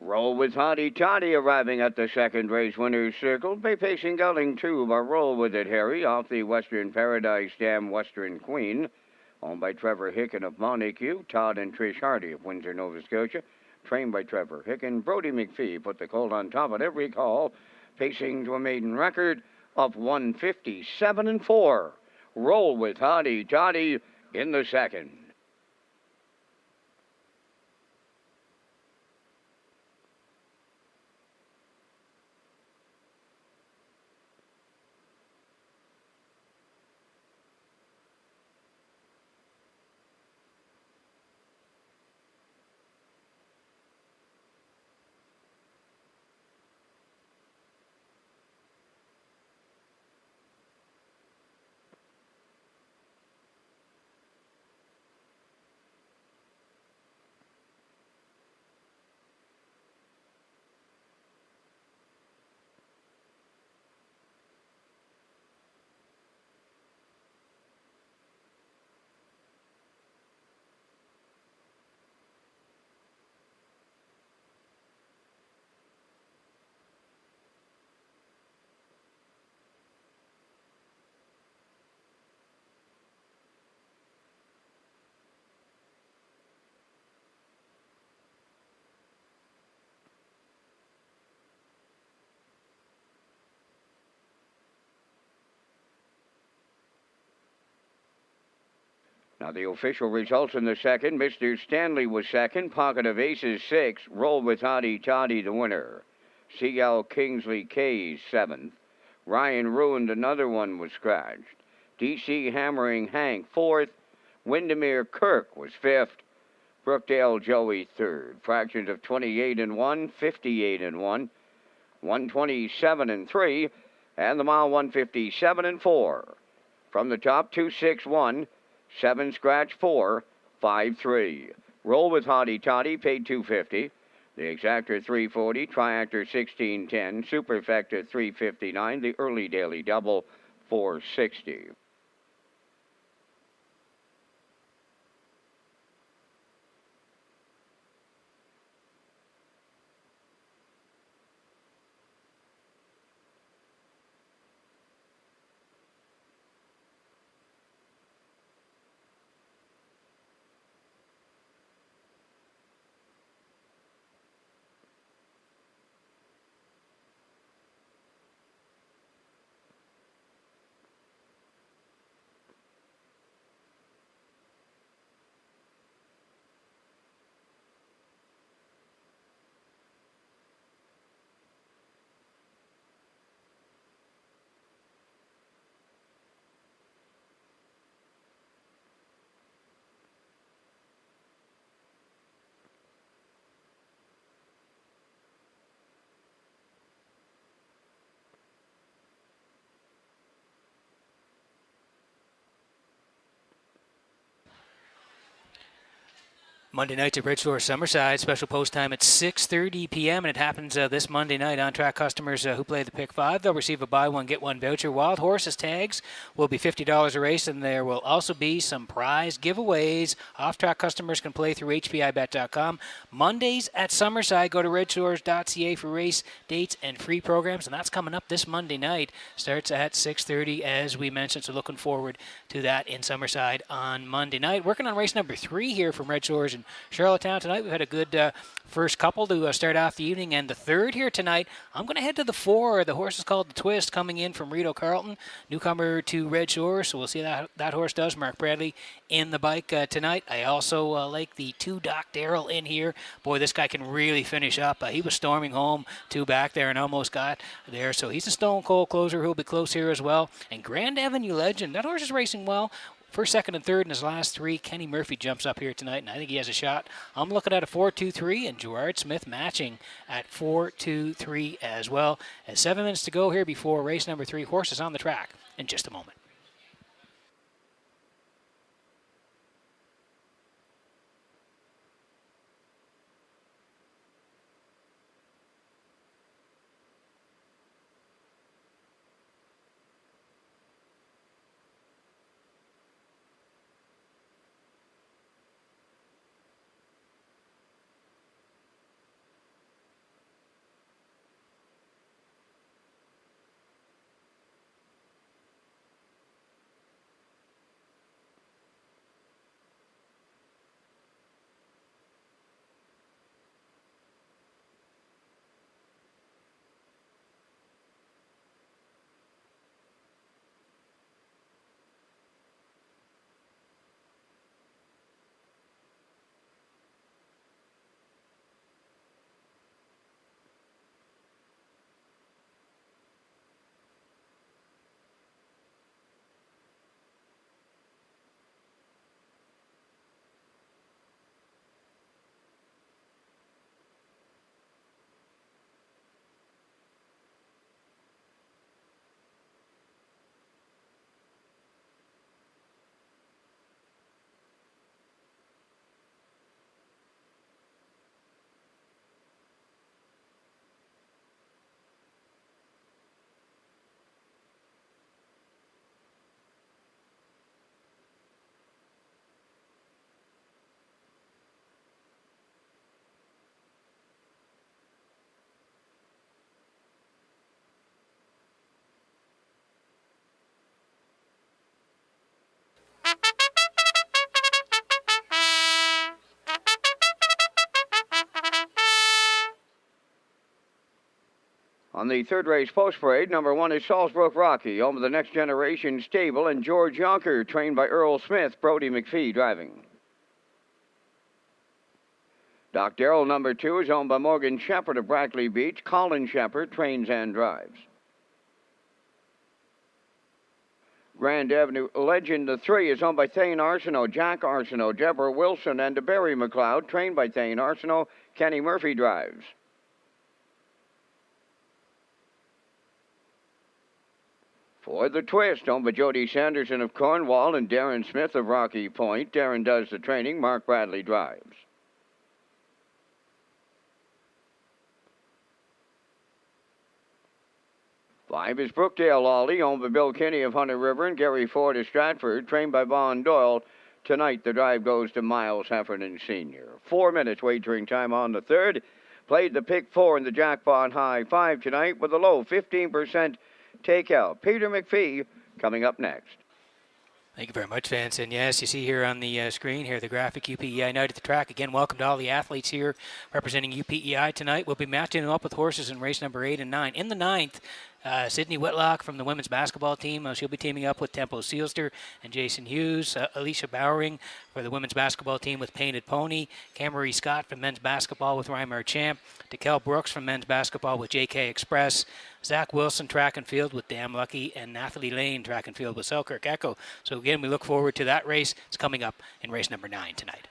Roll with Hottie Toddy arriving at the second race winner's circle. Bay facing Gelding 2 by Roll with It Harry off the Western Paradise Dam Western Queen. Owned by Trevor Hicken of Montague, Todd and Trish Hardy of Windsor, Nova Scotia. Trained by Trevor Hicken. Brody McPhee put the colt on top at every call, pacing to a maiden record of 157-4. Roll with Hottie Toddy in the second. Now the official results in the second. Mr. Stanley was second. Pocket of Aces 6. Roll with Hottie Toddy the winner. Seagull Kingsley K's 7th. Ryan Ruined Another One was scratched. DC Hammering Hank 4th. Windermere Kirk was 5th. Brookdale Joey 3rd. Fractions of 28-1, 58-1, 127-3, and the mile 157-4. From the top, 261. 7 scratch 4, 5-3. Roll with Hottie Toddy paid $250. The Exactor $340, Triactor $1610, Superfecta $359, the Early Daily Double $460. Monday nights at Redshores Summerside. Special post time at 6:30 p.m. and it happens this Monday night. On-track customers who play the Pick 5, they'll receive a buy one, get one voucher. Wild Horses tags will be $50 a race, and there will also be some prize giveaways. Off-track customers can play through hpibet.com. Mondays at Summerside, go to Redshores.ca for race dates and free programs, and that's coming up this Monday night. Starts at 6:30, as we mentioned, so looking forward to that in Summerside on Monday night. Working on race number 3 here from Redshores in Charlottetown tonight. We've had a good first couple to start off the evening, and the third here tonight, I'm going to head to the 4. The horse is called The Twist, coming in from Rito Carlton, newcomer to Redshores, so we'll see how that horse does. Mark Bradley in the bike tonight. I also like the 2 Doc Darrell in here. Boy, this guy can really finish up. He was storming home 2 back there and almost got there, so he's a stone cold closer who'll be close here as well. And Grand Avenue Legend, that horse is racing well. First, second, and third in his last 3. Kenny Murphy jumps up here tonight, and I think he has a shot. I'm looking at a 4-2-3, and Gerard Smith matching at 4-2-3 as well. As 7 minutes to go here before race number 3. Horses on the track in just a moment. On the third race post-parade, number 1 is Salisbrook Rocky, home of the Next Generation Stable, and George Yonker, trained by Earl Smith, Brody McPhee driving. Doc Darrell, number 2, is owned by Morgan Shepherd of Brackley Beach. Colin Shepherd trains and drives. Grand Avenue Legend, the 3, is owned by Thane Arsenault, Jack Arsenault, Deborah Wilson, and Barry McLeod, trained by Thane Arsenault. Kenny Murphy drives. For the Twist, owned by Jody Sanderson of Cornwall and Darren Smith of Rocky Point. Darren does the training. Mark Bradley drives. Five is Brookdale Ollie, owned by Bill Kinney of Hunter River and Gary Ford of Stratford, trained by Vaughn Doyle. Tonight, the drive goes to Miles Heffernan Sr. 4 minutes wagering time on the third. Played the pick 4 in the jackpot high 5 tonight with a low 15% takeout. Peter McPhee coming up next. Thank you very much, Vince. And yes, you see here on the screen here the graphic UPEI night at the track. Again, welcome to all the athletes here representing UPEI tonight. We'll be matching them up with horses in race number 8 and 9. In the 9th, Sydney Whitlock from the women's basketball team. She'll be teaming up with Tempo Sealster and Jason Hughes. Alicia Bowering for the women's basketball team with Painted Pony. Cameron Scott from men's basketball with Reimer Champ. DeKel Brooks from men's basketball with JK Express. Zach Wilson, track and field with Damn Lucky. And Nathalie Lane, track and field with Selkirk Echo. So again, we look forward to that race. It's coming up in race number 9 tonight.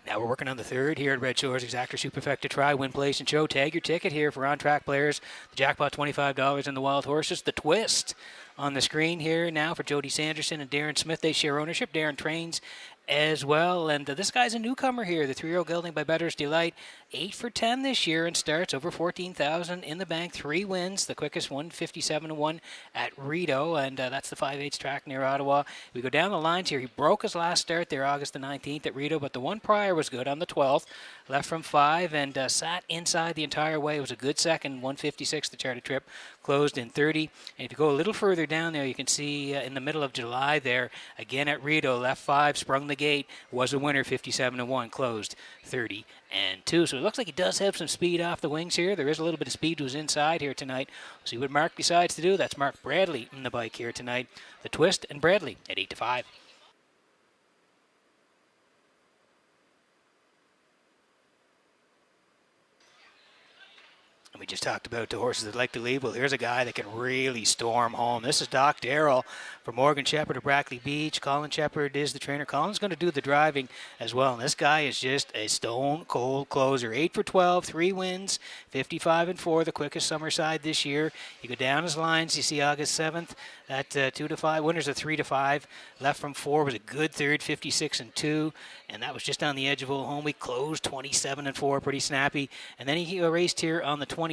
Now we're working on the third here at Red Shores Exactor Superfecta Try, Win, Place, and Show. Tag your ticket here for on-track players. The jackpot, $25 in the Wild Horses. The Twist on the screen here now for Jody Sanderson and Darren Smith. They share ownership. Darren trains as well. And this guy's a newcomer here, the 3-year-old gelding by Bettor's Delight. 8 for 10 this year and starts over $14,000 in the bank. 3 wins, the quickest 157-1 at Rideau, and that's the 5/8 track near Ottawa. We go down the lines here. He broke his last start there August the 19th at Rideau, but the one prior was good on the 12th. Left from 5 and sat inside the entire way. It was a good second, 156 the charter trip. Closed in 30. And if you go a little further down there, you can see in the middle of July there, again at Rideau, left 5, sprung the gate, was a winner, 57-1, closed 30-2. So it looks like he does have some speed off the wings here. There is a little bit of speed to his inside here tonight. We'll see what Mark decides to do. That's Mark Bradley in the bike here tonight. The Twist and Bradley at 8-5. We just talked about the horses that like to lead. Well, here's a guy that can really storm home. This is Doc Darrell for Morgan Shepherd of Brackley Beach. Colin Shepherd is the trainer. Colin's going to do the driving as well. And this guy is just a stone-cold closer. 8 for 12, 3 wins, 55-4, the quickest Summerside this year. You go down his lines. You see August 7th at 2-5. Winners of 3-5. Left from 4 was a good third, 56-2. And that was just on the edge of Old Home Week. Closed 27-4, pretty snappy. And then he raced here on the 28th.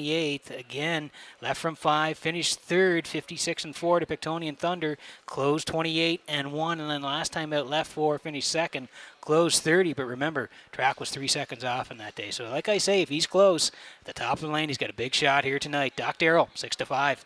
Again, left from 5, finished third, 56-4 to Pictonian Thunder. Closed 28-1. And then last time out, left 4, finished second. Closed 30. But remember, track was 3 seconds off in that day. So like I say, if he's close at the top of the lane, he's got a big shot here tonight. Doc Darrell, 6-5.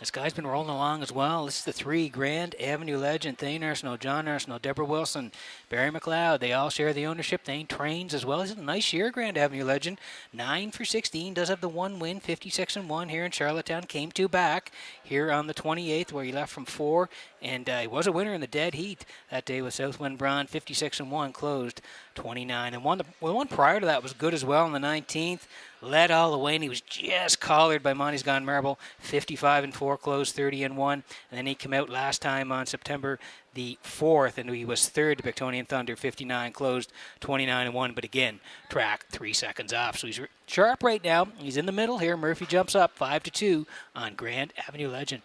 This guy's been rolling along as well. This is the 3 Grand Avenue Legend. Thane Arsenault, John Arsenault, Deborah Wilson, Barry McLeod. They all share the ownership. Thane trains as well. He's a nice year, Grand Avenue Legend. 9 for 16. Does have the 1 win, 56-1 here in Charlottetown. Came 2 back here on the 28th where he left from 4. And he was a winner in the dead heat that day with Southwind Braun. 56-1, closed 29-1. The one prior to that was good as well on the 19th. Led all the way, and he was just collared by Monty's Gone Marble. 55-4, closed 30-1. And then he came out last time on September the 4th, and he was third to Pictonian Thunder. 59, closed 29-1. But again, track 3 seconds off. So he's sharp right now. He's in the middle here. Murphy jumps up 5-2 on Grand Avenue Legend.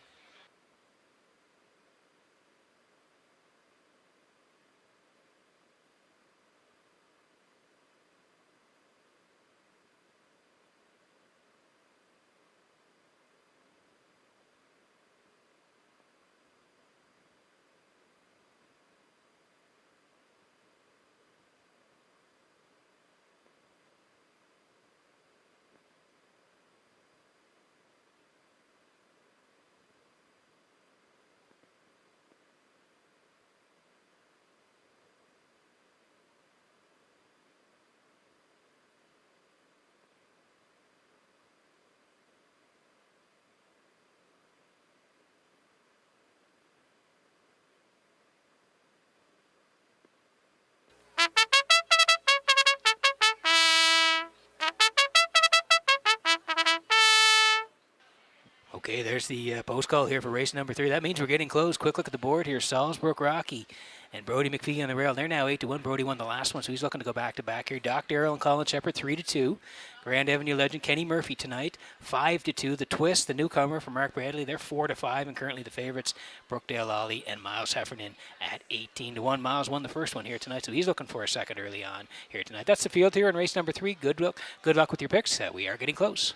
Okay, there's the post call here for race number 3. That means we're getting close. Quick look at the board here. Salisbury Rocky and Brody McPhee on the rail. They're now 8-1. Brody won the last one, so he's looking to go back-to-back here. Doc Darrell and Colin Shepard, 3-2. Grand Avenue legend Kenny Murphy tonight, 5-2. The Twist, the newcomer from Mark Bradley, they're 4-5, and currently the favorites, Brookdale Ollie and Miles Heffernan at 18-1. Miles won the first one here tonight, so he's looking for a second early on here tonight. That's the field here in race number 3. Good luck with your picks. We are getting close.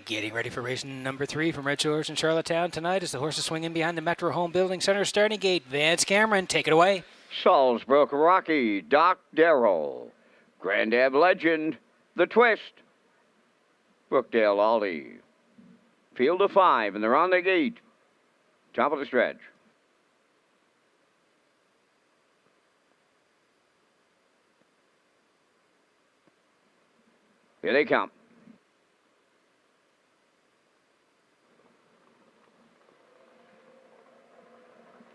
Getting ready for race number 3 from Redshores in Charlottetown tonight as the horses swing in behind the Metro Home Building Center starting gate. Vance Cameron, take it away. Salisbury Rocky, Doc Darrell, Grand Ab Legend, The Twist, Brookdale Ollie. Field of 5, and they're on the gate. Top of the stretch. Here they come.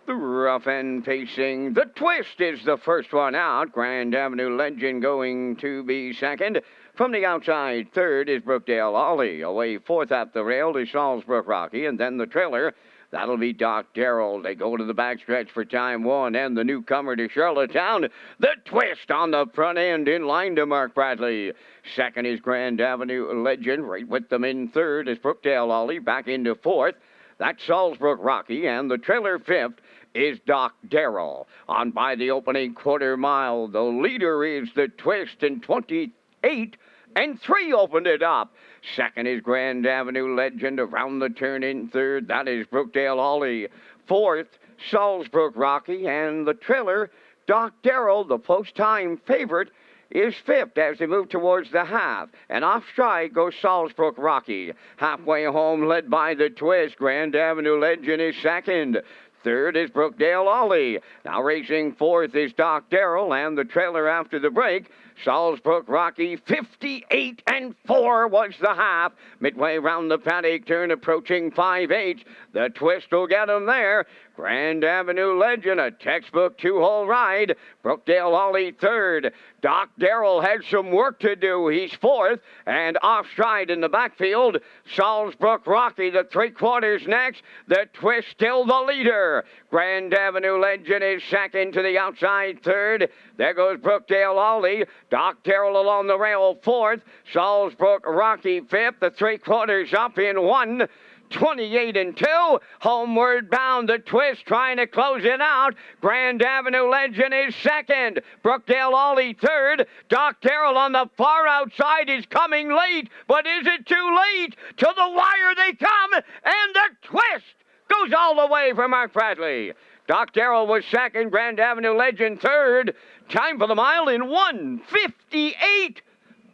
The rough end pacing. The Twist is the first one out. Grand Avenue Legend going to be second. From the outside, third is Brookdale Ollie. Away fourth at the rail is Salisbury Rocky. And then the trailer, that'll be Doc Darrell. They go to the backstretch for time 1. And the newcomer to Charlottetown, The Twist on the front end in line to Mark Bradley. Second is Grand Avenue Legend. Right with them in third is Brookdale Ollie. Back into fourth. That's Salisbury Rocky. And the trailer fifth is Doc Darrell. On by the opening quarter mile, the leader is The Twist in 28 and 3 opened it up. Second is Grand Avenue Legend around the turn in third. That is Brookdale Ollie. Fourth, Salisbury Rocky, and the trailer, Doc Darrell, the post-time favorite, is fifth as they move towards the half. And off stride goes Salisbury Rocky. Halfway home, led by The Twist. Grand Avenue Legend is second. Third is Brookdale Ollie. Now racing fourth is Doc Darrell, and the trailer after the break, Salisbury Rocky. 58 and 4 was the half. Midway round the paddock turn, approaching 5/8. The Twist will get him there. Grand Avenue Legend, a textbook 2-hole ride. Brookdale Ollie third. Doc Darrell had some work to do. He's fourth. And off stride in the backfield, Salisbury Rocky, the 3/4 next. The Twist still the leader. Grand Avenue Legend is second to the outside third. There goes Brookdale Ollie. Doc Darrell along the rail fourth. Salisbury Rocky fifth. The 3/4 up in 1. 28 and 2. Homeward bound, The Twist trying to close it out. Grand Avenue Legend is second. Brookdale Ollie third. Doc Darrell on the far outside is coming late. But is it too late? To the wire they come. And The Twist goes all the way for Mark Bradley. Doc Darrell was second. Grand Avenue Legend third. Time for the mile in 1:58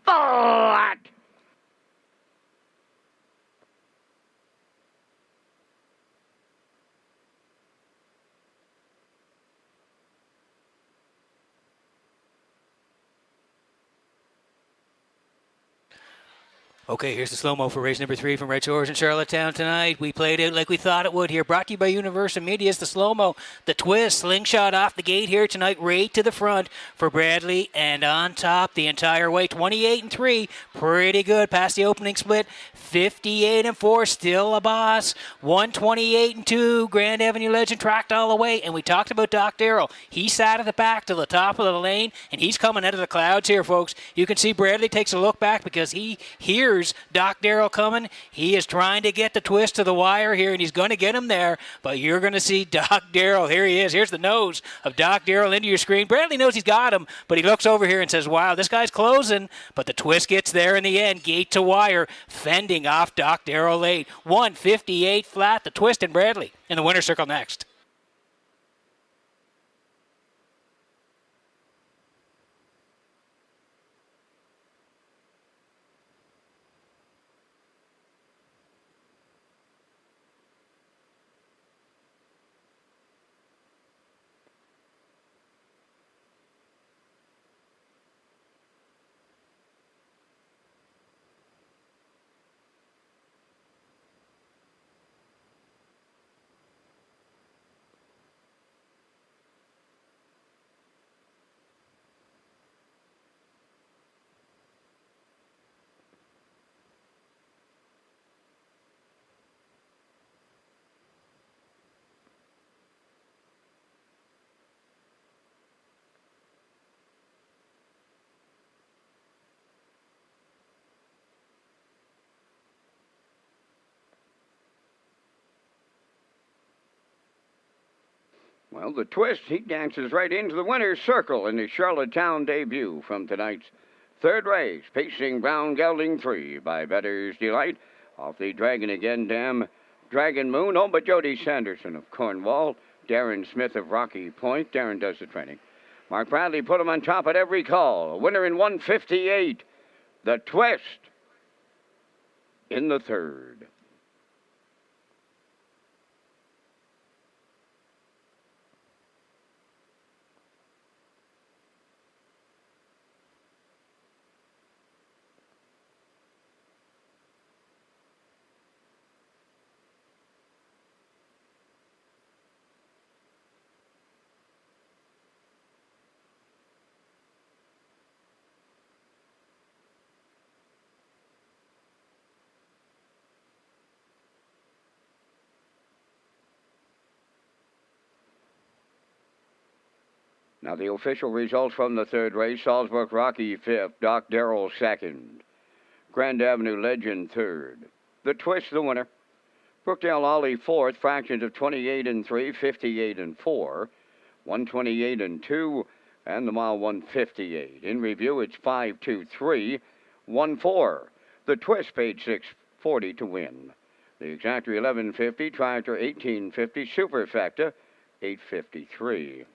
flat. Okay, here's the slow-mo for race number 3 from Redshores in Charlottetown tonight. We played it like we thought it would here. Brought to you by Universal Media. It's the slow-mo, the twist, slingshot off the gate here tonight, right to the front for Bradley, and on top the entire way. 28-3, pretty good past the opening split. 58-4, still a boss. 128-2, Grand Avenue Legend tracked all the way. And we talked about Doc Darrell. He sat at the back to the top of the lane, and he's coming out of the clouds here, folks. You can see Bradley takes a look back because he hears Doc Darrell coming. He is trying to get the twist to the wire here, and he's going to get him there. But you're going to see Doc Darrell. Here he is. Here's the nose of Doc Darrell into your screen. Bradley knows he's got him, but he looks over here and says, wow, this guy's closing. But the twist gets there in the end. Gate to wire, fending off Doc Darrell late. 158 flat, the twist and Bradley in the winner's circle next. Well, the twist, he dances right into the winner's circle in his Charlottetown debut from tonight's third race. Pacing Brown Gelding 3 by Better's Delight. Off the Dragon Again Dam, Dragon Moon. Oh, but Jody Sanderson of Cornwall. Darren Smith of Rocky Point. Darren does the training. Mark Bradley put him on top at every call. A winner in 158. The twist in the third. Now the official results from the third race. Salzburg Rocky 5th, Doc Darrell 2nd, Grand Avenue Legend 3rd. The twist, the winner. Brookdale Ollie 4th, fractions of 28-3, 58-4, 128-2, and the mile 158. In review, it's 5-2-3, 1-4. The twist paid $640 to win. The exactor 1150, tractor 1850, superfecta 853.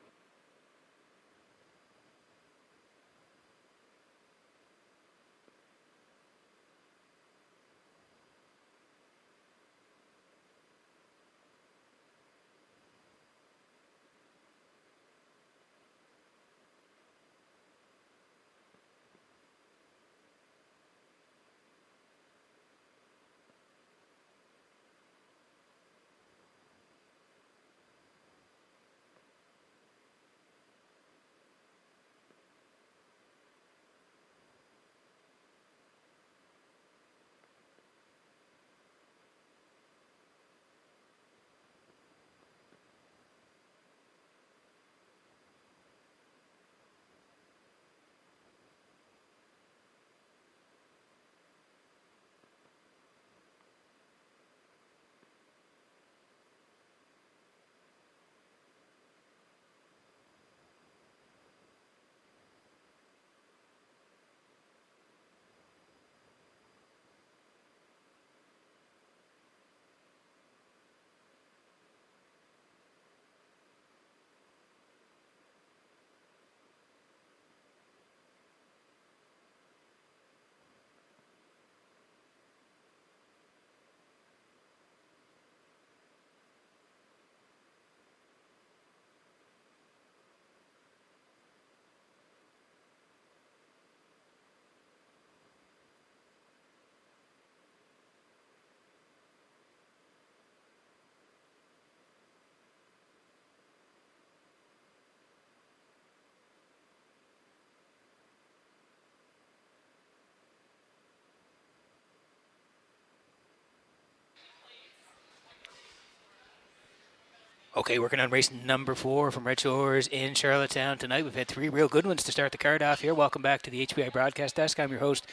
Okay, working on race number 4 from Red Shores in Charlottetown tonight. We've had 3 real good ones to start the card off here. Welcome back to the HPI broadcast desk. I'm your host,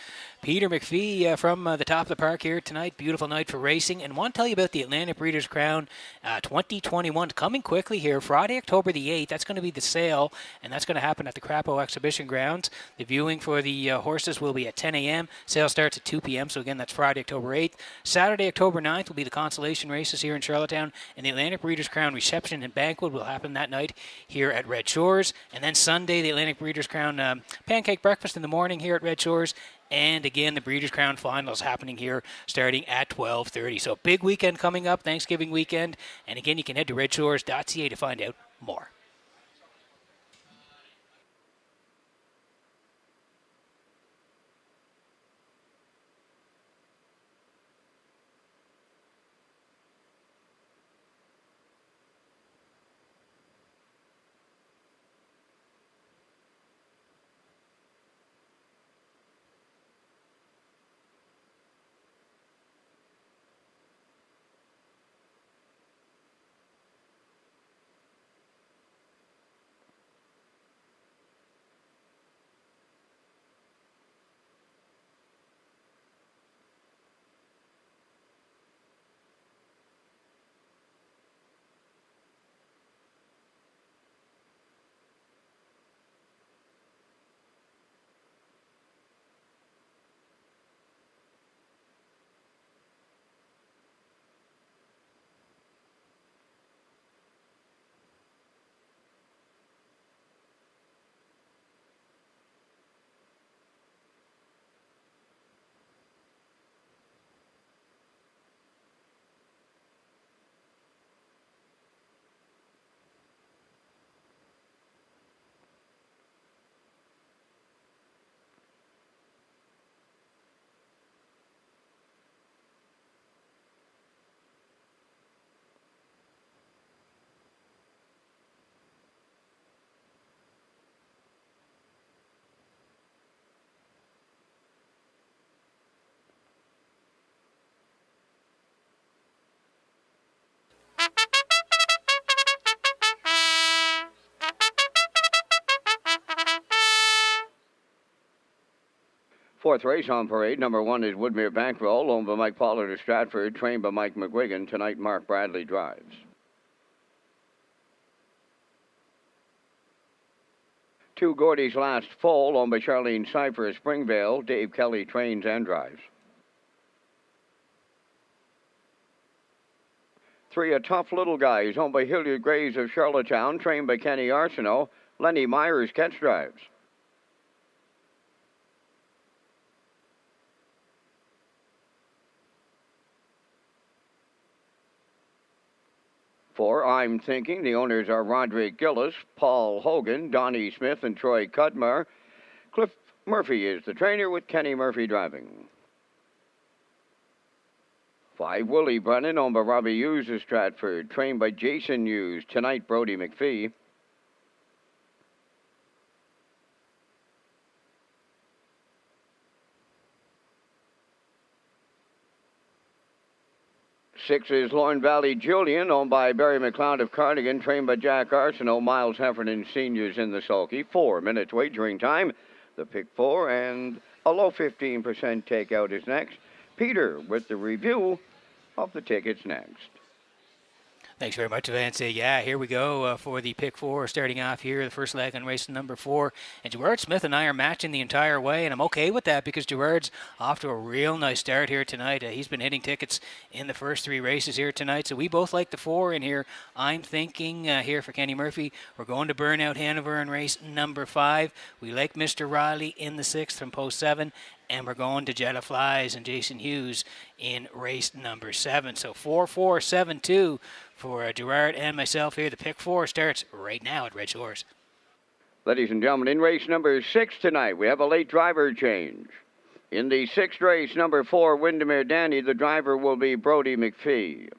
Peter McPhee, from the top of the park here tonight. Beautiful night for racing. And want to tell you about the Atlantic Breeders' Crown 2021 coming quickly here. Friday, October the 8th. That's going to be the sale, and that's going to happen at the Crapo Exhibition Grounds. The viewing for the horses will be at 10 a.m. Sale starts at 2 p.m. So again, that's Friday, October 8th. Saturday, October 9th will be the consolation races here in Charlottetown, and the Atlantic Breeders' Crown reception and banquet will happen that night here at Red Shores. And then Sunday, the Atlantic Breeders' Crown pancake breakfast in the morning here at Red Shores. And again, the Breeders' Crown finals happening here starting at 12:30. So big weekend coming up, Thanksgiving weekend. And again, you can head to Redshores.ca to find out more. Fourth race on parade. Number 1 is Woodmere Bankroll, owned by Mike Pollard of Stratford, trained by Mike McGuigan. Tonight, Mark Bradley drives. Two Gordy's Last Foal, owned by Charlene Cypher of Springvale. Dave Kelly trains and drives. 3 A Tough Little Guys, owned by Hilliard Graves of Charlottetown, trained by Kenny Arsenault. Lenny Myers catch drives. 4 I'm Thinking. The owners are Roderick Gillis, Paul Hogan, Donnie Smith, and Troy Cudmar. Cliff Murphy is the trainer with Kenny Murphy driving. 5 Willie Brennan, owned by Robbie Hughes of Stratford, trained by Jason Hughes. Tonight, Brody McPhee. 6 is Lorne Valley Julian, owned by Barry McLeod of Cardigan, trained by Jack Arsenault. Miles Heffernan Seniors in the sulky. 4 minutes wagering time. The pick 4 and a low 15% takeout is next. Peter with the review of the tickets next. Thanks very much, Vance. Yeah, here we go for the pick 4, starting off here, the first leg on race number 4. And Gerard Smith and I are matching the entire way, and I'm okay with that because Gerard's off to a real nice start here tonight. He's been hitting tickets in the first 3 races here tonight, so we both like the 4 in here. I'm Thinking here for Kenny Murphy. We're going to Burnout Hanover in race number 5. We like Mr. Riley in the 6th from post 7. And we're going to Jetta Flies and Jason Hughes in race number 7. So 4-4-7-2 for Gerard and myself here. The pick 4 starts right now at Red Shores. Ladies and gentlemen, in race number 6 tonight, we have a late driver change. In the 6th race, number 4, Windermere Danny, the driver will be Brody McPhee.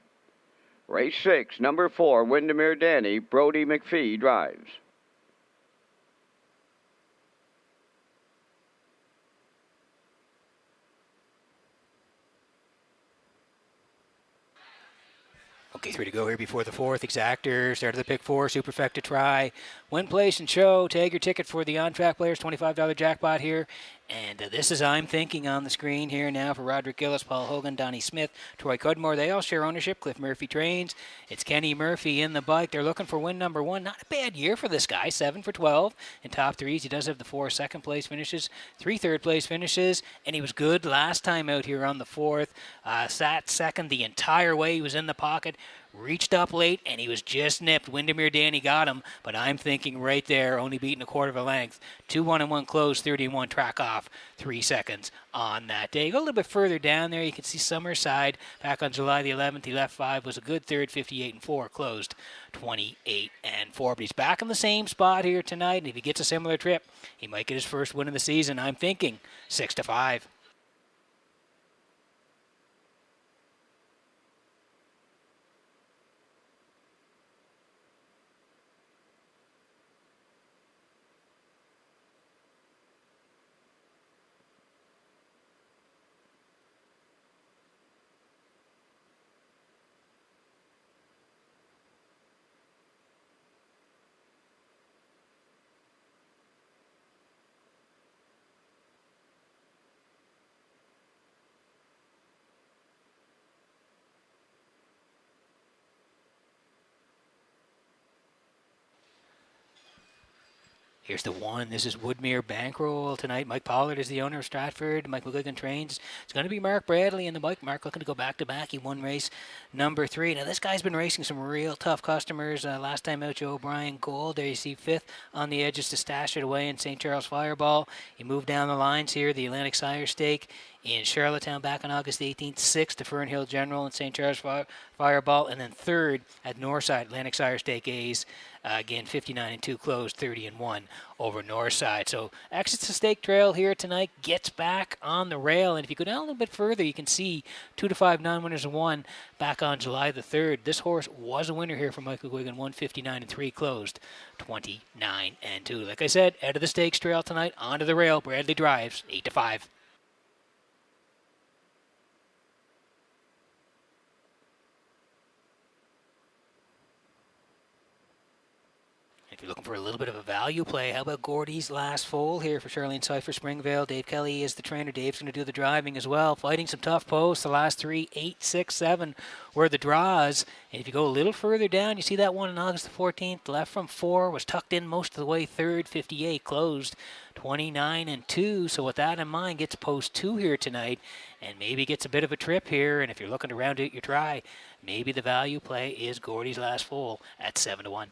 Race 6, number 4, Windermere Danny, Brody McPhee drives. Okay, 3 to go here before the 4th. Exactor, start of the pick 4, Superfecta try. Win, place, and show. Tag your ticket for the on-track players, $25 jackpot here. And this is I'm Thinking on the screen here now for Roderick Gillis, Paul Hogan, Donnie Smith, Troy Cudmore. They all share ownership. Cliff Murphy trains. It's Kenny Murphy in the bike. They're looking for win number 1. Not a bad year for this guy. 7 for 12 in top threes. He does have the 4 second-place finishes, 3 third-place finishes, and he was good last time out here on the 4th. Sat second the entire way. He was in the pocket. Reached up late, and he was just nipped. Windermere Danny got him, but I'm Thinking right there, only beating a quarter of a length. 2-1-1 close, 30-1 track off, 3 seconds on that day. Go a little bit further down there, you can see Summerside back on July the 11th. He left 5, was a good third, 58-4, closed 28-4. But he's back in the same spot here tonight, and if he gets a similar trip, he might get his first win of the season. I'm Thinking 6-5. Here's the 1. This is Woodmere Bankroll tonight. Mike Pollard is the owner of Stratford. Mike McGuigan trains. It's going to be Mark Bradley in the bike. Mark looking to go back-to-back. He won race number 3. Now, this guy's been racing some real tough customers. Last time out, Joe O'Brien Gold. There you see 5th on the edges to stash it away in St. Charles Fireball. He moved down the lines here. The Atlantic Sire Stake in Charlottetown back on August 18th. 6th to Fernhill General in St. Charles Fireball. And then 3rd at Northside Atlantic Sire Stake A's. Again, 59-2 closed, 30-1 over Northside. So exits the stake trail here tonight, gets back on the rail. And if you go down a little bit further, you can see 2-5 non-winners and 1 back on July the 3rd. This horse was a winner here for Michael Guigan, 159-3, closed 29-2. Like I said, out of the stakes trail tonight, onto the rail. Bradley drives 8-5. If you're looking for a little bit of a value play, how about Gordy's Last Foal here for Charlene Cypher Springvale? Dave Kelly is the trainer. Dave's going to do the driving as well. Fighting some tough posts. The last 3, 8, 6, 7 were the draws. And if you go a little further down, you see that one on August the 14th. Left from 4, was tucked in most of the way. 3rd, 58, closed 29-2. So with that in mind, gets post 2 here tonight. And maybe gets a bit of a trip here. And if you're looking to round out your try, maybe the value play is Gordy's Last Foal at 7-1.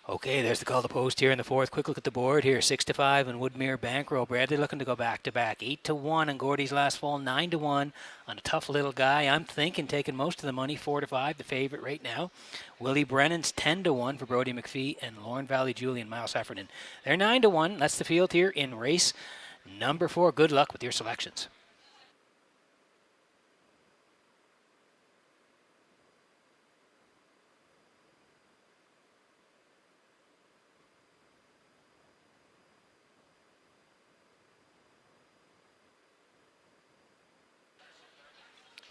Okay, there's the call to post here in the 4th. Quick look at the board here. 6-5 and Woodmere Bankroll. Bradley looking to go back-to-back. 8-1 and Gordy's Last Fall. 9-1 on a tough little guy. I'm Thinking taking most of the money. 4-5, the favorite right now. Willie Brennan's 10-1 for Brody McPhee and Lauren Valley Julian Miles Heffernan. They're 9-1. That's the field here in race number 4. Good luck with your selections.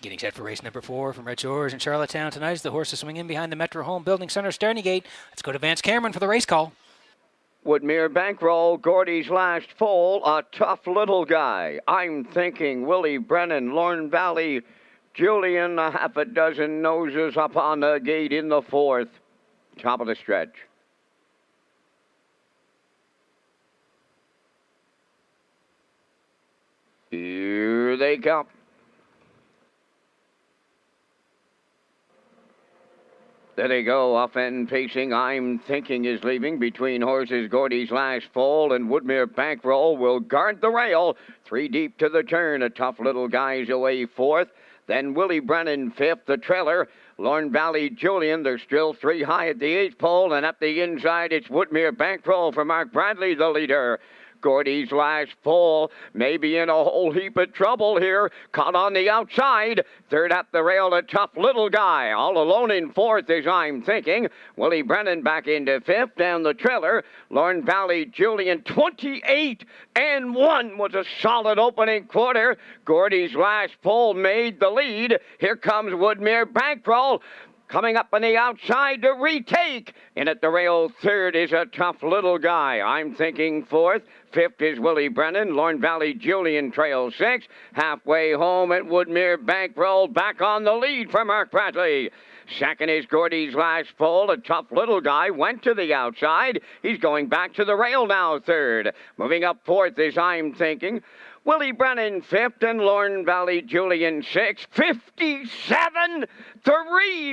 Getting set for race number 4 from Red Shores in Charlottetown tonight as the horses swing in behind the Metro Home Building Center starting gate. Let's go to Vance Cameron for the race call. Woodmere Bankroll, Gordy's last foal, a tough little guy. I'm thinking Willie Brennan, Lorne Valley, Julian, a half a dozen noses up on the gate in the 4th. Top of the stretch. Here they come. There they go, off and pacing. I'm thinking is leaving between horses. Gordy's last foal and Woodmere Bankroll will guard the rail. 3 deep to the turn. A tough little guy's away 4th. Then Willie Brennan 5th. The trailer, Lorne Valley Julian. They're still 3 high at the 8th pole. And up the inside, it's Woodmere Bankroll for Mark Bradley, the leader. Gordy's last foal may be in a whole heap of trouble here. Caught on the outside. 3rd up the rail, a tough little guy. All alone in 4th is I'm thinking. Willie Brennan back into 5th. Down the trailer, Lorne Valley Julian 28-1 was a solid opening quarter. Gordy's last foal made the lead. Here comes Woodmere Bankroll. Coming up on the outside to retake. In at the rail, 3rd is a tough little guy. I'm thinking 4th. 5th is Willie Brennan. Lorne Valley Julian trails 6th. Halfway home at Woodmere Bankroll. Back on the lead for Mark Bradley. 2nd is Gordy's last foal. A tough little guy went to the outside. He's going back to the rail now, 3rd. Moving up 4th is I'm thinking. Willie Brennan 5th and Lorne Valley Julian 6th. 57-3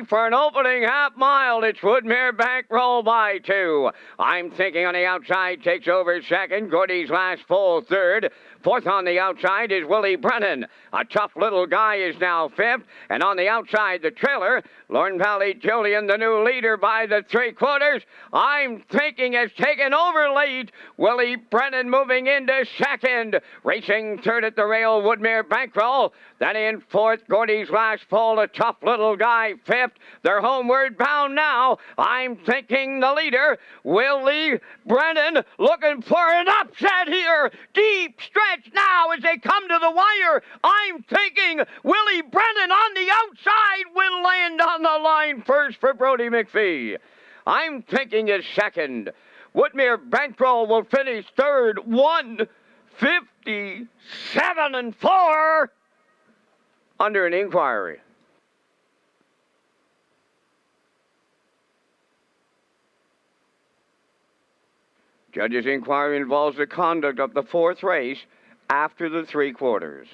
for an opening half mile. It's Woodmere Bankroll by 2. I'm thinking on the outside takes over 2nd. Gordy's last foal 3rd. 4th on the outside is Willie Brennan. A tough little guy is now 5th. And on the outside, the trailer, Lorne Valley Julian, the new leader by the 3/4. I'm thinking has taken over late. Willie Brennan moving into 2nd. Racing 3rd at the rail, Woodmere Bankroll. Then in 4th, Gordy's last foal, a tough little guy 5th. They're homeward bound now. I'm thinking the leader, Willie Brennan, looking for an upset here. Deep stretch now as they come to the wire. I'm thinking Willie Brennan on the outside will land on the line first for Brody McPhee. I'm thinking is 2nd. Woodmere Bankroll will finish 3rd. 1:57-4 under an inquiry. Judge's inquiry involves the conduct of the 4th race after the 3/4.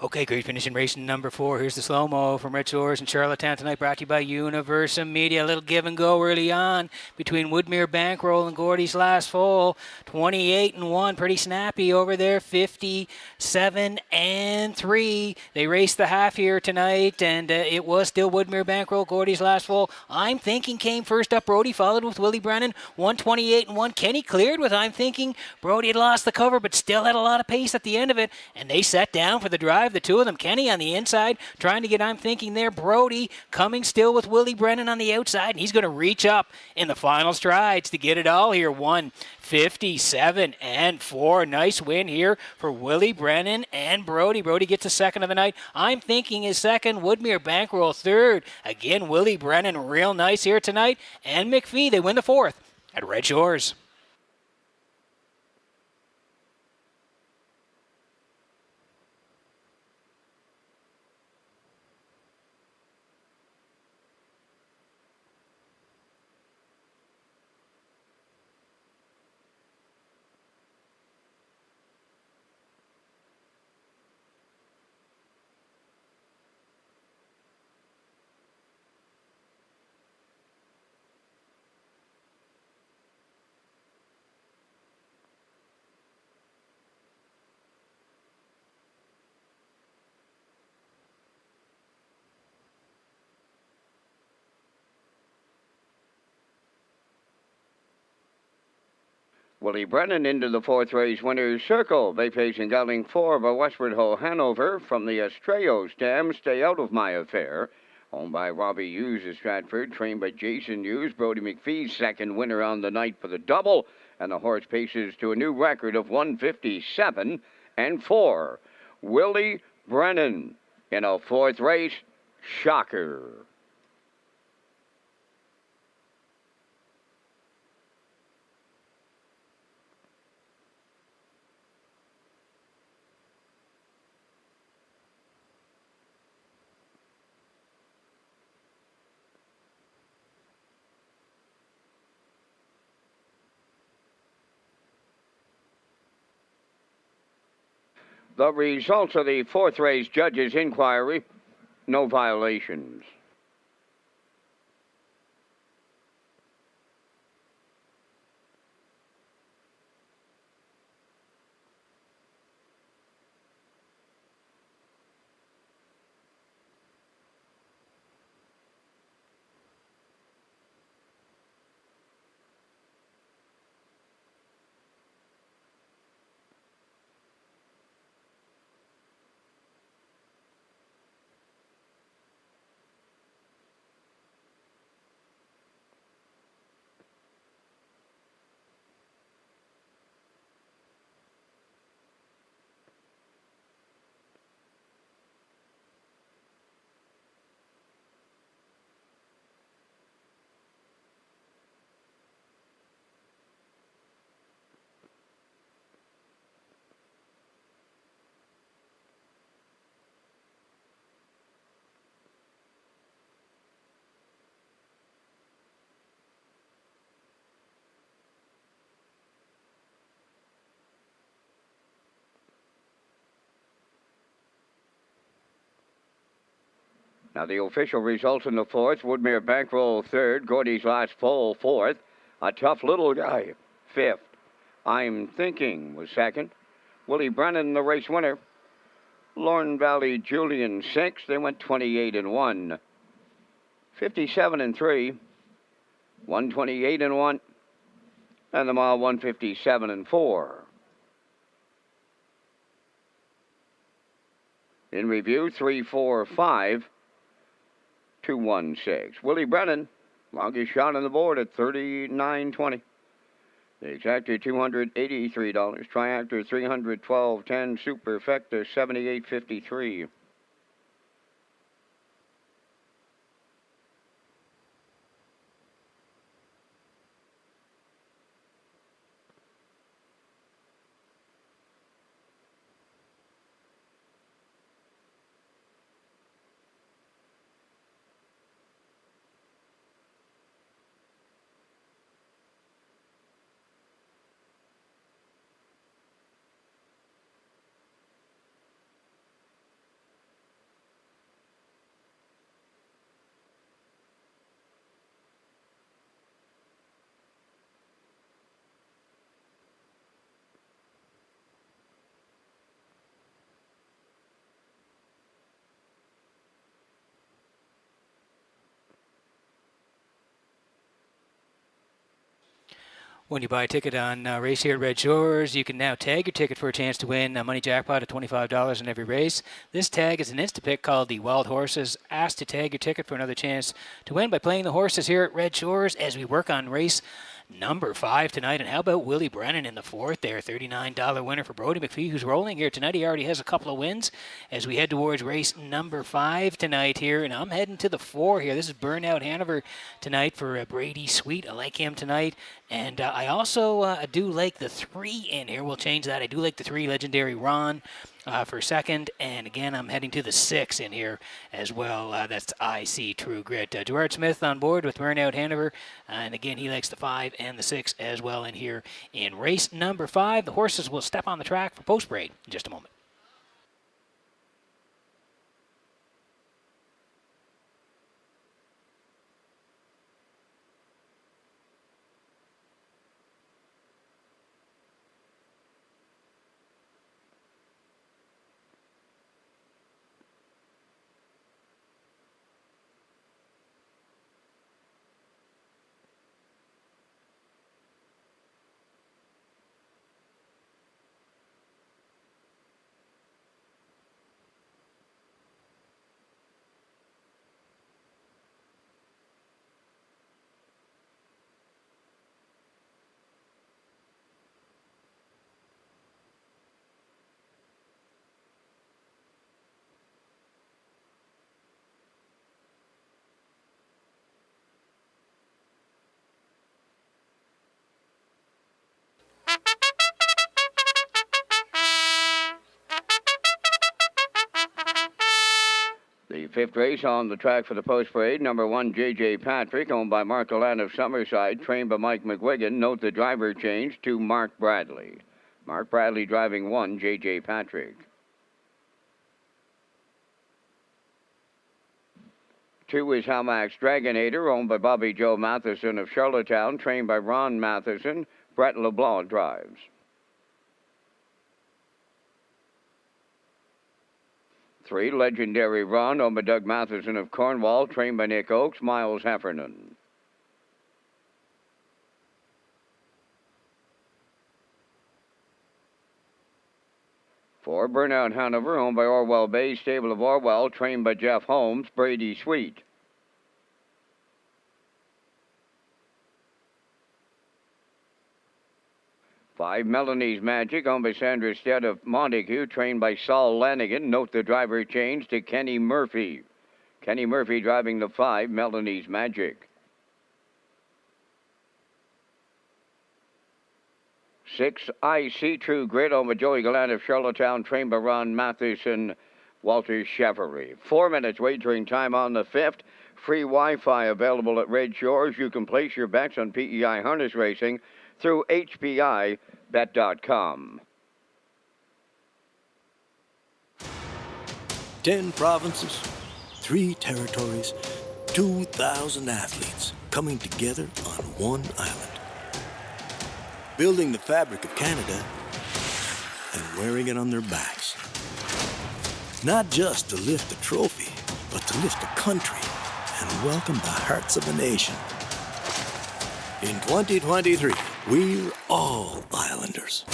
Okay, great finish in race number 4. Here's the slow-mo from Red Shores in Charlottetown tonight, brought to you by Universum Media. A little give and go early on between Woodmere Bankroll and Gordy's last foal. 28-1, pretty snappy over there. 57-3. They raced the half here tonight, and it was still Woodmere Bankroll, Gordy's last foal. I'm thinking came first up. Brody followed with Willie Brennan. 128-1. Kenny cleared with I'm thinking. Brody had lost the cover, but still had a lot of pace at the end of it, and they sat down for the drive. The two of them, Kenny on the inside, trying to get I'm thinking there. Brody coming still with Willie Brennan on the outside, and he's going to reach up in the final strides to get it all here. 1:57-4. Nice win here for Willie Brennan and Brody. Brody gets a 2nd of the night. I'm thinking is 2nd. Woodmere Bankroll 3rd. Again, Willie Brennan real nice here tonight. And McPhee, they win the 4th at Red Shores. Willie Brennan into the 4th race winner's circle. They face in gelding 4 by Westward Ho Hanover from the Estrellas dam. Stay Out of My Affair. Owned by Robbie Hughes of Stratford. Trained by Jason Hughes. Brody McPhee, 2nd winner on the night for the double. And the horse paces to a new record of 157-4. Willie Brennan in a fourth race. Shocker. The results of the fourth race judges' inquiry, no violations. Now the official results in the fourth. Woodmere Bankroll third. Gordy's Last Pole fourth. A Tough Little Guy fifth. I'm Thinking was second. Willie Brennan, the race winner. Lorne Valley Julian sixth. They went 28-1. 57-3. 128-1. And the mile 157-4. In review, 3-4-5. 2-1-6. Willie Brennan, longest shot on the board at $39.20. The exactor $283. Triactor $312.10. Superfecta $78.53. When you buy a ticket on race here at Red Shores, you can now tag your ticket for a chance to win a money jackpot of $25 in every race. This tag is an Instapick called the Wild Horses. Ask to tag your ticket for another chance to win by playing the horses here at Red Shores as we work on race number 5 tonight. And how about Willie Brennan in the fourth there? $39 winner for Brody McPhee, who's rolling here tonight. He already has a couple of wins as we head towards race number 5 tonight here. And I'm heading to the 4 here. This is Burnout Hanover tonight for Brady Sweet. I like him tonight. And I also do like the 3 in here. We'll change that. I do like the 3, Legendary Ron, for second. And again, I'm heading to the 6 in here as well. That's IC True Grit. Gerard Smith on board with Burnout Hanover. And again, he likes the 5 and the 6 as well in here in race number 5. The horses will step on the track for post-parade in just a moment. The fifth race on the track for the post parade, number 1, J.J. Patrick, owned by Mark Gallant of Summerside, trained by Mike McGuigan. Note the driver change to Mark Bradley. Mark Bradley driving 1, J.J. Patrick. 2 is Halmax Dragonator, owned by Bobby Joe Matheson of Charlottetown, trained by Ron Matheson. Brett LeBlanc drives. 3, Legendary Run, owned by Doug Matheson of Cornwall, trained by Nick Oakes, Miles Heffernan. 4, Burnout Hanover, owned by Orwell Bay, stable of Orwell, trained by Jeff Holmes, Brady Sweet. 5, Melanie's Magic, owned by Sandra Stead of Montague, trained by Saul Lanigan. Note the driver change to Kenny Murphy. Kenny Murphy driving the 5, Melanie's Magic. 6, IC True Grit, owned by Joey Gallant of Charlottetown, trained by Ron Matheson, Walter Chevery. 4 minutes wagering time on the 5th. Free Wi-Fi available at Red Shores. You can place your bets on PEI harness racing through HPIBet.com. 10 provinces, 3 territories, 2,000 athletes coming together on one island. Building the fabric of Canada and wearing it on their backs. Not just to lift a trophy, but to lift a country and welcome the hearts of a nation. In 2023, we're all Islanders.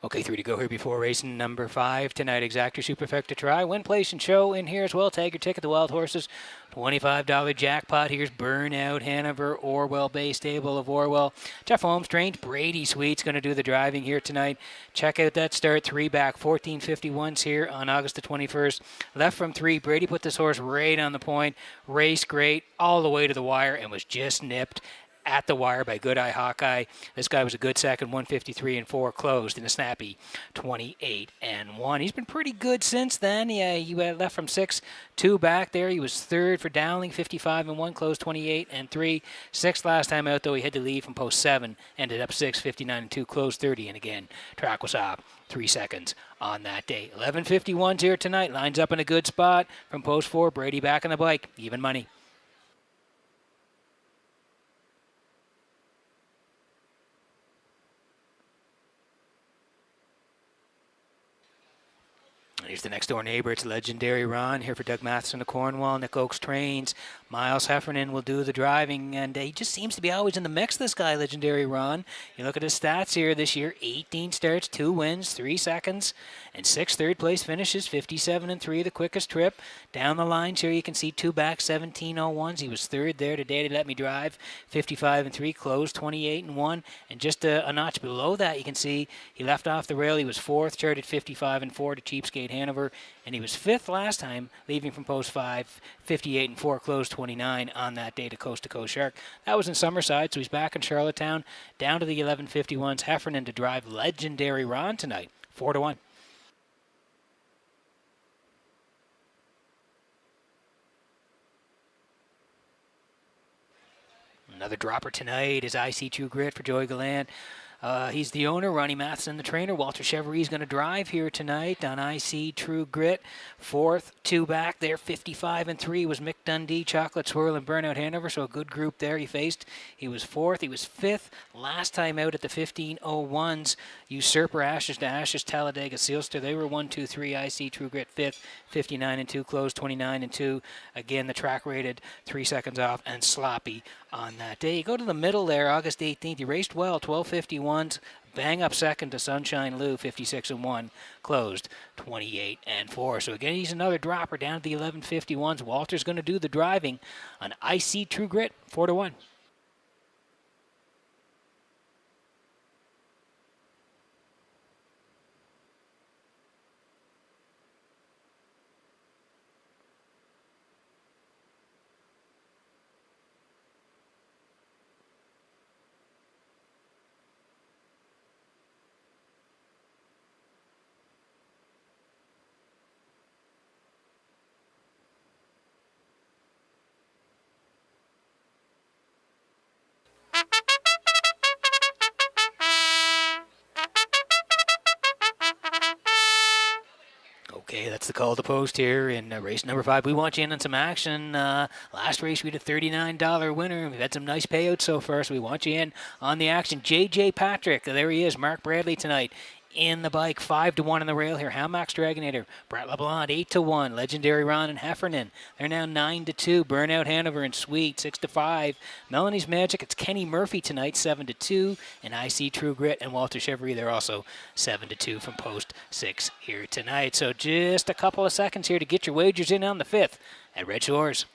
Okay, 3 to go here before racing number 5 tonight. Exactor Superfecta try. Win, place, and show in here as well. Tag your ticket. The Wild Horses. $25 jackpot. Here's Burnout Hanover, Orwell Bay stable of Orwell. Jeff Holmes trained. Brady Sweet's going to do the driving here tonight. Check out that start. 3 back. 14:51s here on August the 21st. Left from 3. Brady put this horse right on the point. Raced great all the way to the wire and was just nipped at the wire by Good Eye Hawkeye. This guy was a good second, 153-4, closed in a snappy 28-1. He's been pretty good since then. He left from 6, 2 back there. He was third for Dowling, 55-1, closed 28-3. 6th last time out, though, he had to lead from post 7, ended up 6, 59-2, closed 30, and again, track was up 3 seconds on that day. 11:51s here tonight, lines up in a good spot from post 4. Brady back on the bike, even money. Here's the next door neighbor. It's Legendary Ron here for Doug Matheson of Cornwall. Nick Oakes trains. Miles Heffernan will do the driving, and he just seems to be always in the mix, this guy, Legendary Ron. You look at his stats here this year, 18 starts, 2 wins, 3 seconds, and 6 third-place finishes, 57-3, the quickest trip. Down the lines here, you can see 2 back, 17:01s. He was third there today to Let Me Drive, 55-3, closed 28-1, and just a notch below that, you can see he left off the rail. He was 4th, charted 55-4 to Cheapskate Hanover, and he was 5th last time, leaving from post 5, 58-4, closed 29 on that day to Coast Shark. That was in Summerside, so he's back in Charlottetown. Down to the 11:51s. Heffernan to drive. Legendary Ron tonight, 4-1. Another dropper tonight is IC True Grit for Joey Gallant. He's the owner, Ronnie Matheson, the trainer. Walter Chevery is going to drive here tonight on IC True Grit. 4th, 2 back there, 55-3 was Mick Dundee, Chocolate Swirl, and Burnout Hanover, so a good group there he faced. He was 4th, he was 5th last time out at the 15:01s. Usurper, Ashes to Ashes, Talladega, Sealster, they were 1, 2, 3. IC True Grit 5th, 59-2, closed 29-2. Again, the track rated 3 seconds off and sloppy on that day. You go to the middle there, August 18th. He raced well, 12:51s. Bang up second to Sunshine Lou, 56-1, closed 28-4. So again, he's another dropper down to the 11:51s. Walter's going to do the driving on IC True Grit, 4-1. Okay, that's the call to post here in race number 5. We want you in on some action. Last race we had a $39 winner. We've had some nice payouts so far, so we want you in on the action. J.J. Patrick, there he is. Mark Bradley tonight in the bike, 5-1 in the rail here. Hamax Dragonator, Brett LeBlanc, 8-1. Legendary Ron and Heffernan, they're now 9-2. Burnout Hanover and Sweet, 6-5. Melanie's Magic, it's Kenny Murphy tonight, 7-2. And IC True Grit and Walter Chevry, they're also 7-2 from post 6 here tonight. So just a couple of seconds here to get your wagers in on the 5th at Red Shores.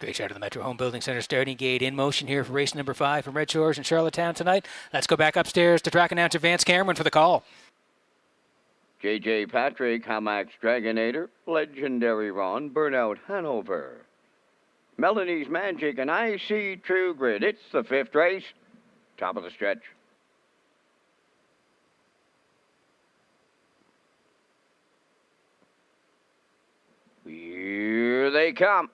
Great shot of the Metro Home Building Center starting gate in motion here for race number 5 from Red Shores in Charlottetown tonight. Let's go back upstairs to track announcer Vance Cameron for the call. J.J. Patrick, Hamax Dragonator, Legendary Ron, Burnout Hanover, Melanie's Magic, and IC True Grit. It's the 5th race, top of the stretch. Here they come.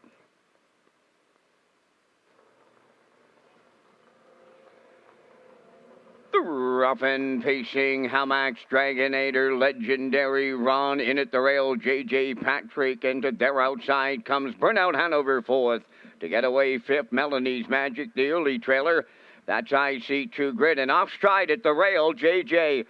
The rough and pacing Hamax Dragonator, Legendary Ron, in at the rail, J.J. Patrick, and to their outside comes Burnout Hanover 4th. To get away 5th, Melanie's Magic, the early trailer. That's IC True Grit, and off stride at the rail, J.J.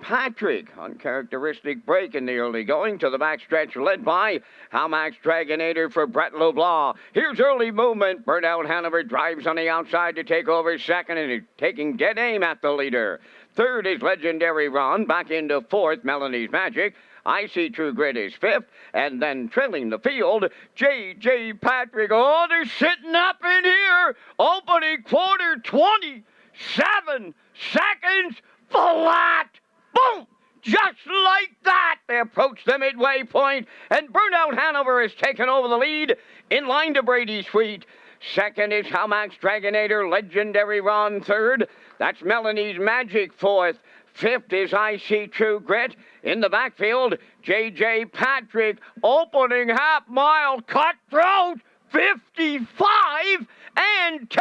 Patrick. Uncharacteristic break in the early going to the backstretch, led by Hamax Dragonator for Brett LeBlanc. Here's early movement. Burnout Hanover drives on the outside to take over second and taking dead aim at the leader. Third is Legendary Ron. Back into 4th, Melanie's Magic. IC True Grit is 5th, and then trailing the field, J.J. Patrick. Oh, they're sitting up in here. Opening quarter, 27 seconds flat. Boom! Just like that, they approach the midway point, and Burnout Hanover has taken over the lead in line to Brady Sweet. Second is Hamax Dragonator, Legendary Ron. Third, that's Melanie's Magic. 4th. 5th is IC True Grit. In the backfield, J.J. Patrick, opening half mile, cutthroat, 55 and 2.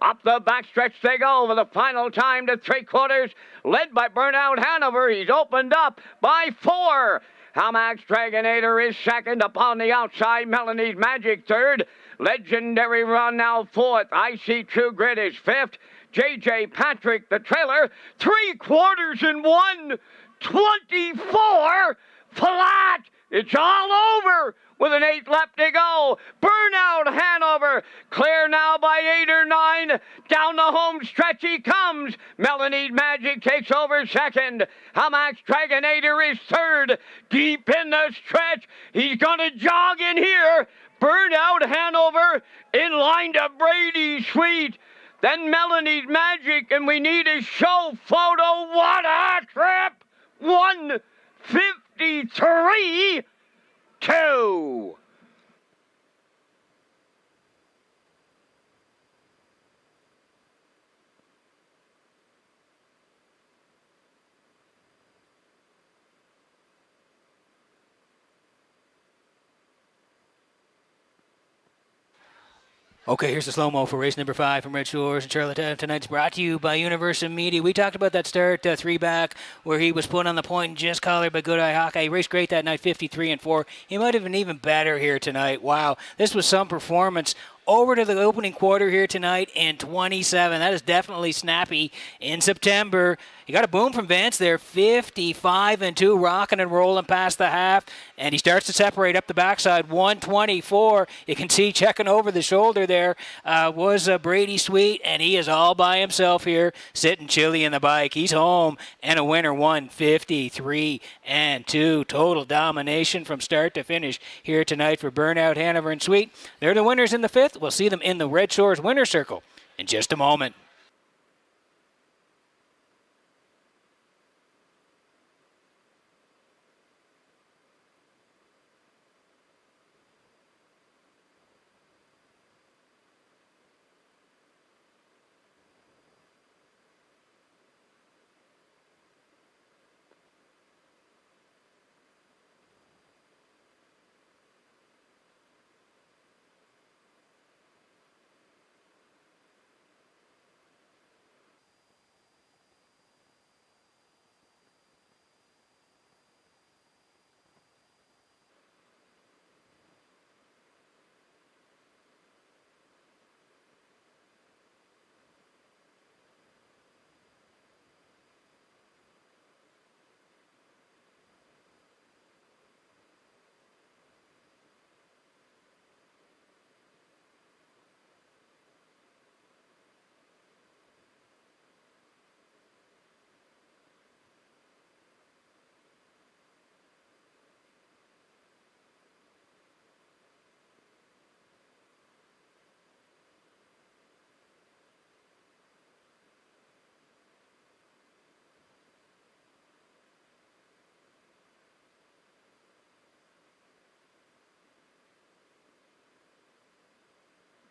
Up the backstretch they go for the final time to 3/4, led by Burnout Hanover. He's opened up by 4. Hamax Dragonator is second. Upon the outside, Melanie's Magic 3rd. Legendary Ron now 4th. IC True Grit is 5th. J.J. Patrick, the trailer, 3/4 and 1, 24 flat. It's all over with an 8 left to go. Burnout Hanover, clear now by 8 or 9. Down the home stretch he comes. Melanie's Magic takes over second. Hamax Dragonator is 3rd. Deep in the stretch. He's going to jog in here. Burnout Hanover in line to Brady Sweet. Then Melanie's Magic, and we need a show photo. What a trip! 1:53.2. Okay, here's the slow-mo for race number 5 from Red Shores in Charlottetown. Tonight's brought to you by Universal Media. We talked about that start 3 back where he was put on the point and just collared by Good Eye Hawkeye. He raced great that night, 53 and 4. He might have been even better here tonight. Wow, this was some performance over to the opening quarter here tonight in 27. That is definitely snappy in September. You got a boom from Vance there, 55-2, rocking and rolling past the half, and he starts to separate up the backside, 124. You can see checking over the shoulder there was Brady Sweet, and he is all by himself here, sitting chilly in the bike. He's home and a winner, 153-2. Total domination from start to finish here tonight for Burnout, Hanover, and Sweet. They're the winners in the fifth. We'll see them in the Red Shores winner circle in just a moment.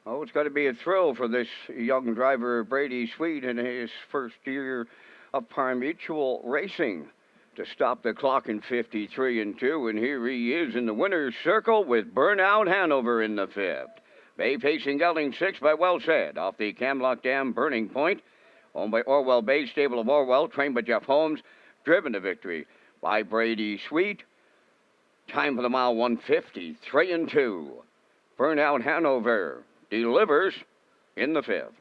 Oh, it's got to be a thrill for this young driver, Brady Sweet, in his first year of Par Mutual racing to stop the clock in 53-2. And here he is in the winner's circle with Burnout Hanover in the fifth. Bay facing Gelding 6 by Well Said off the Camlock Dam Burning Point. Owned by Orwell Bay Stable of Orwell, trained by Jeff Holmes, driven to victory by Brady Sweet. Time for the mile, 153-2. Burnout Hanover delivers in the fifth.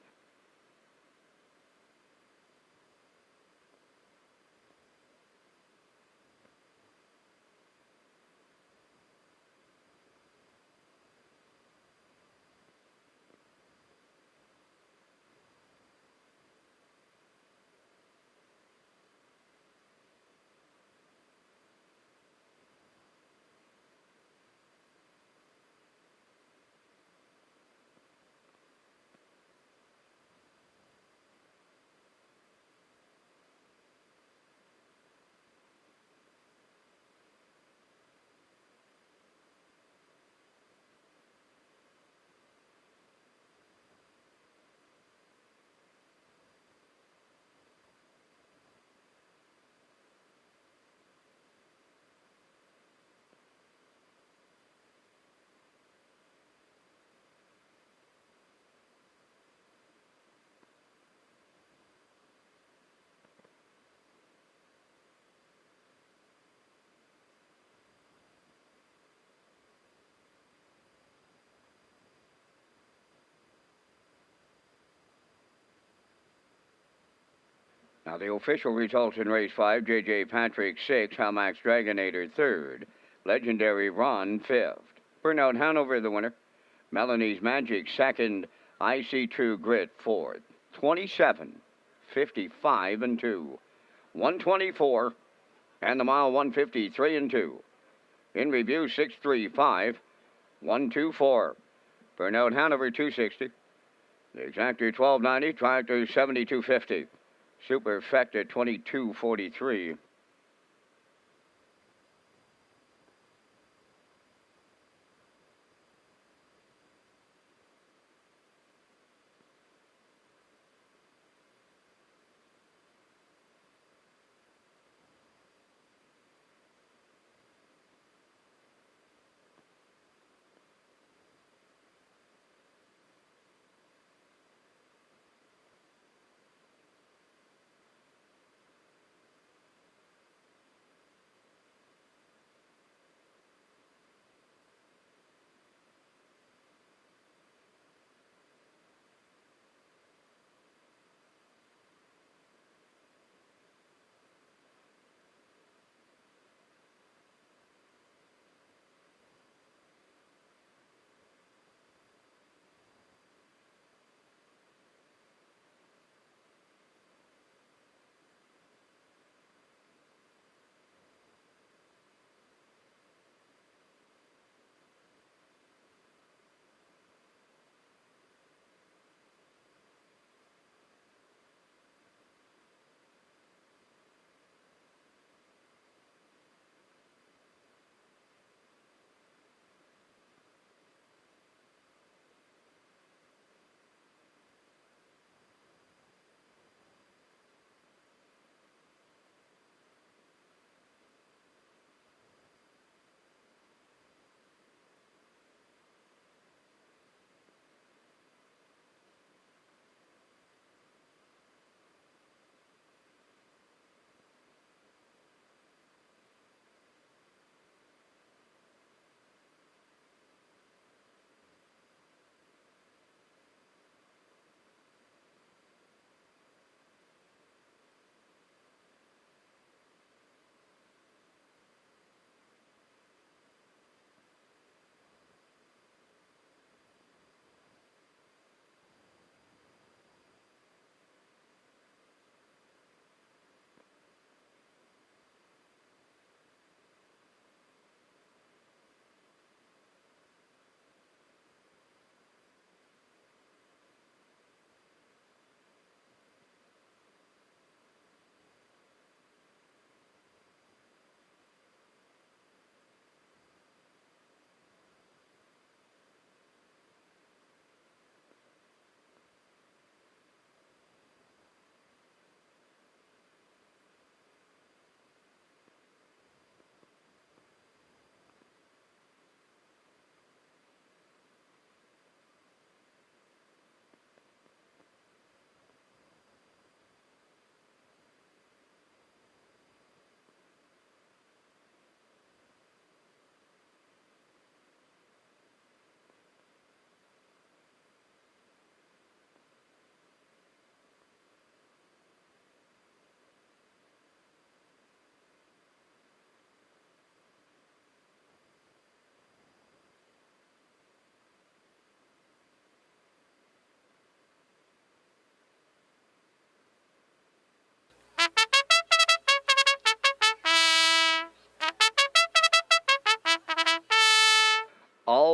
Now, the official results in race 5, J.J. Patrick 6, Hamax Dragonator 3rd, Legendary Ron 5th. Burnout Hanover the winner, Melanie's Magic 2nd, I See True Grit 4th. 27, 55-2, 124, and the mile 153-2. In review, 635, 124. Burnout Hanover 260. The exactor 1290, tractor 7250. Superfecta 2243.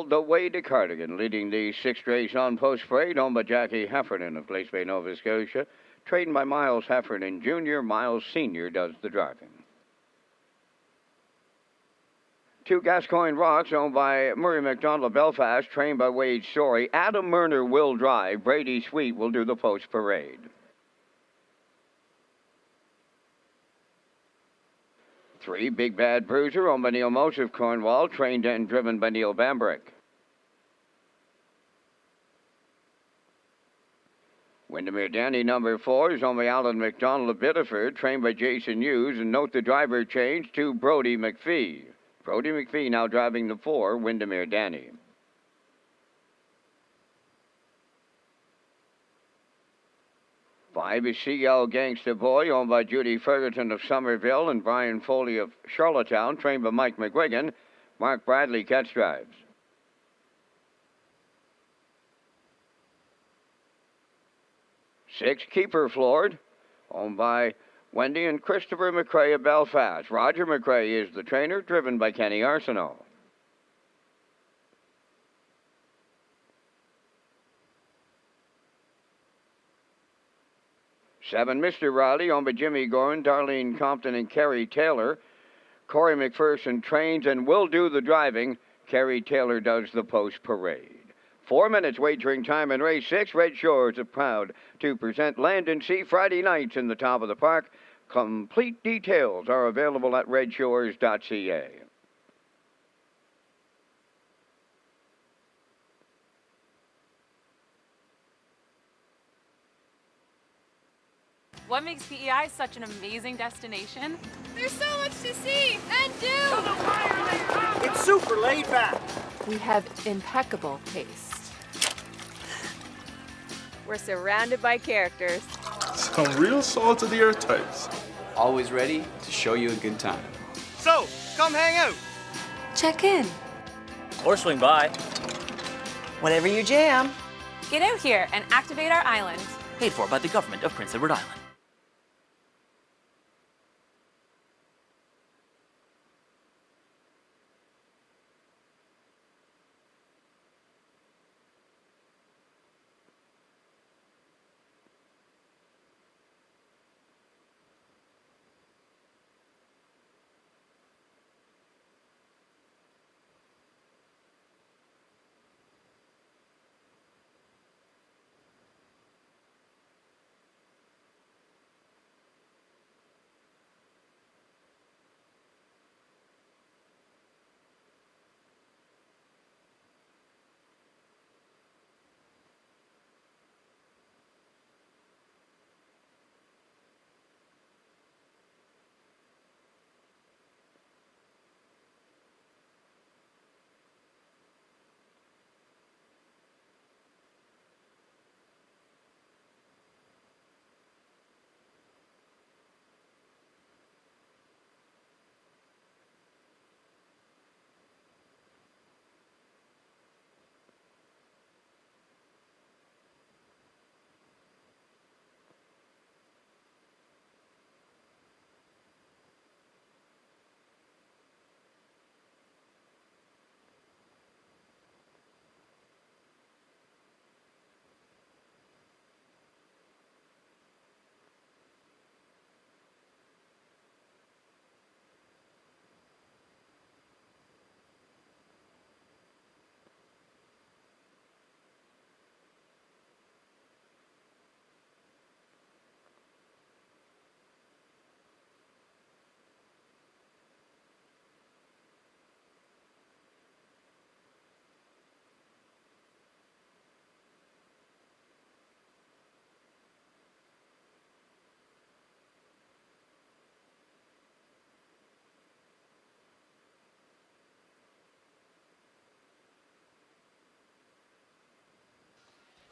All the Way to Cardigan, leading the sixth race on Post Parade, owned by Jackie Heffernan of Glace Bay, Nova Scotia. Trained by Miles Heffernan Jr., Miles Sr. does the driving. 2 Gascoigne Rocks, owned by Murray McDonald of Belfast, trained by Wade Story. Adam Murner will drive. Brady Sweet will do the Post Parade. 3 Big Bad Bruiser, owned by Neil Mose of Cornwall, trained and driven by Neil Bambrick. Windermere Danny number 4 is owned by Alan McDonald of Biddeford, trained by Jason Hughes, and note the driver change to Brody McPhee. Brody McPhee now driving the 4, Windermere Danny. 5 is CL Gangsta Boy, owned by Judy Ferguson of Somerville and Brian Foley of Charlottetown, trained by Mike McGuigan. Mark Bradley catch drives. 6 Keeper Floored, owned by Wendy and Christopher McRae of Belfast. Roger McRae is the trainer, driven by Kenny Arsenault. 7 Mr. Riley, owned by Jimmy Gorin, Darlene Compton, and Kerry Taylor. Corey McPherson trains and will do the driving. Kerry Taylor does the Post Parade. 4 minutes wagering time in race 6. Red Shores are proud to present Land and Sea Friday nights in the top of the park. Complete details are available at Redshores.ca. What makes PEI such an amazing destination? There's so much to see and do! It's super laid back. We have impeccable taste. We're surrounded by characters. Some real salt of the earth types. Always ready to show you a good time. So, come hang out. Check in. Or swing by. Whatever you jam. Get out here and activate our island. Paid for by the government of Prince Edward Island.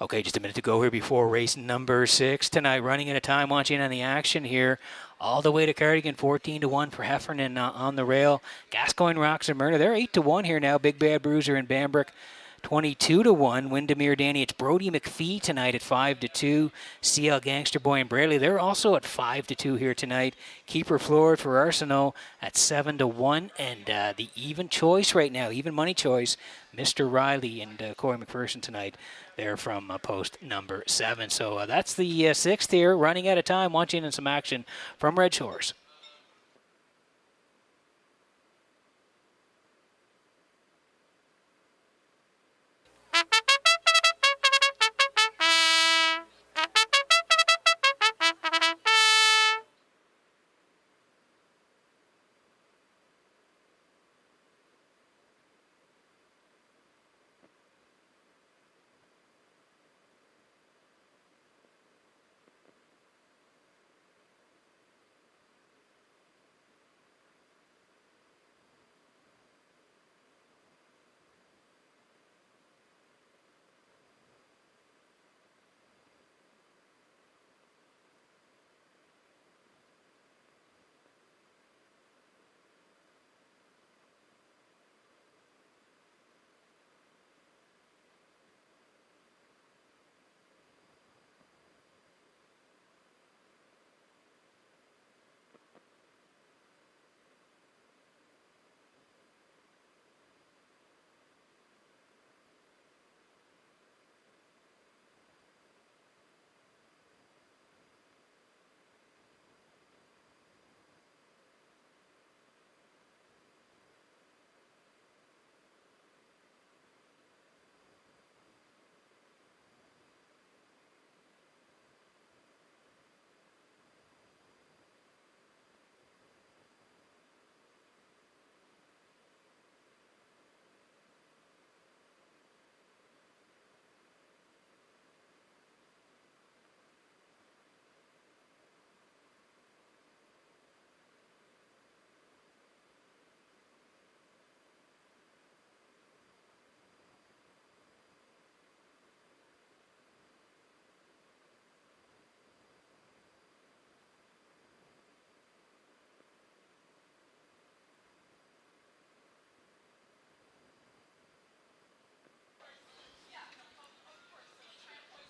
Okay, just a minute to go here before race number 6 tonight. Running at a time, watching on the action here. All the way to Cardigan, 14-1 for Heffernan on the rail. Gascoigne Rocks and Myrna, they're 8-1 here now. Big Bad Bruiser and Bambrick 22-1. Windermere Danny. It's Brody McPhee tonight at 5-2. CL Gangster Boy and Braley, they're also at 5-2 here tonight. Keeper Floored for Arsenault at 7-1. And the even choice right now, even money choice, Mr. Riley and Corey McPherson tonight. They're from post number 7. So that's the sixth here, running out of time. Watching in some action from Red Shores.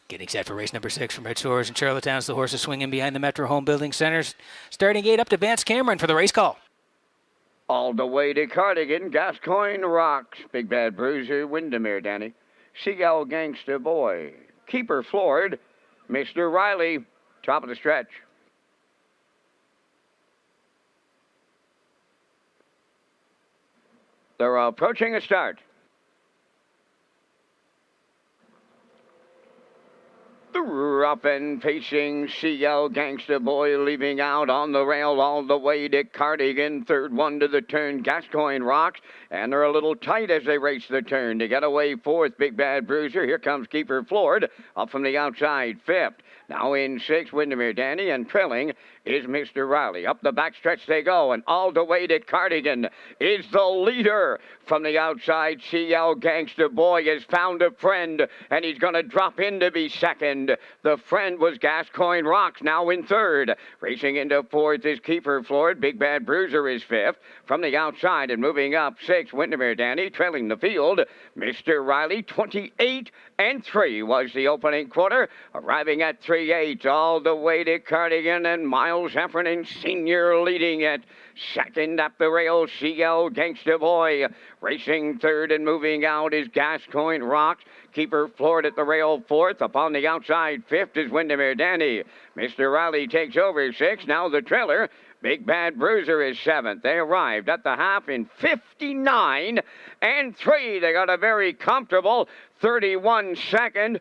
Getting set for race number 6 from Red Shores and Charlottetown as the horses swing in behind the Metro Home Building Center's starting gate up to Vance Cameron for the race call. All the way to Cardigan, Gascoigne Rocks, Big Bad Bruiser, Windermere Danny, Seagull Gangster Boy, Keeper Floored, Mr. Riley, top of the stretch. They're approaching a start. The rough and pacing CL Gangster Boy leaving out on the rail all the way to Cardigan. Third one to the turn, Gascoigne Rocks. And they're a little tight as they race the turn. To get away fourth, Big Bad Bruiser. Here comes Keeper Floored up from the outside, fifth. Now in sixth, Windermere Danny, and trailing is Mr. Riley. Up the backstretch they go, and all the way to Cardigan is the leader. From the outside, CL Gangster Boy has found a friend, and he's going to drop in to be second. The friend was Gascoigne Rocks, now in third. Racing into fourth is Keeper Floored. Big Bad Bruiser is fifth. From the outside and moving up, sixth, Windermere Danny, trailing the field. Mr. Riley, 28-3 was the opening quarter, arriving at 3-8 all the way to Cardigan, and Miles Heffernan Sr. leading it. Second up the rail, CL Gangster Boy. Racing third and moving out is Gascoigne Rocks. Keeper Floored at the rail fourth. Upon the outside fifth is Windermere Danny. Mr. Riley takes over sixth. Now the trailer. Big Bad Bruiser is seventh. They arrived at the half in 59-3. They got a very comfortable 31 second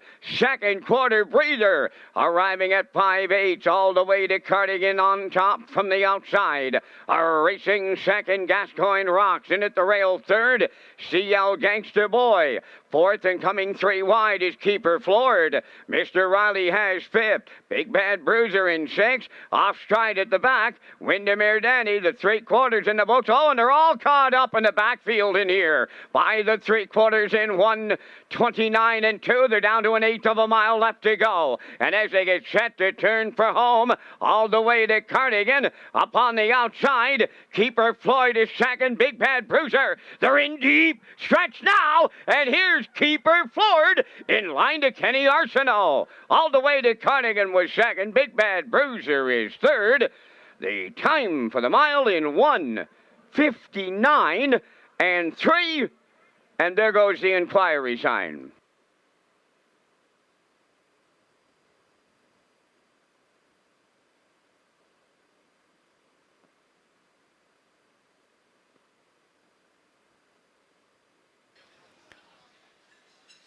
quarter breather, arriving at 5-8 all the way to Cardigan on top from the outside. A racing second, Gascoigne Rocks. In at the rail third, CL Gangster Boy. Fourth and coming three wide is Keeper Floored. Mr. Riley has fifth. Big Bad Bad Bruiser in 6. Off stride at the back. Windermere Danny, the 3/4 in the books. Oh, and they're all caught up in the backfield in here. By the 3/4 in 1:29 and 2. They're down to an 1/8 of a mile left to go. And as they get set to turn for home, all the way to Cardigan, up on the outside, Keeper Floyd is second. Big Bad Bruiser, they're in deep stretch now, and here's Keeper Floyd in line to Kenny Arsenault. All the way to Cardigan was second. Big Bad Bruiser is third. The time for the mile in 1:59 and 3, and there goes the inquiry sign.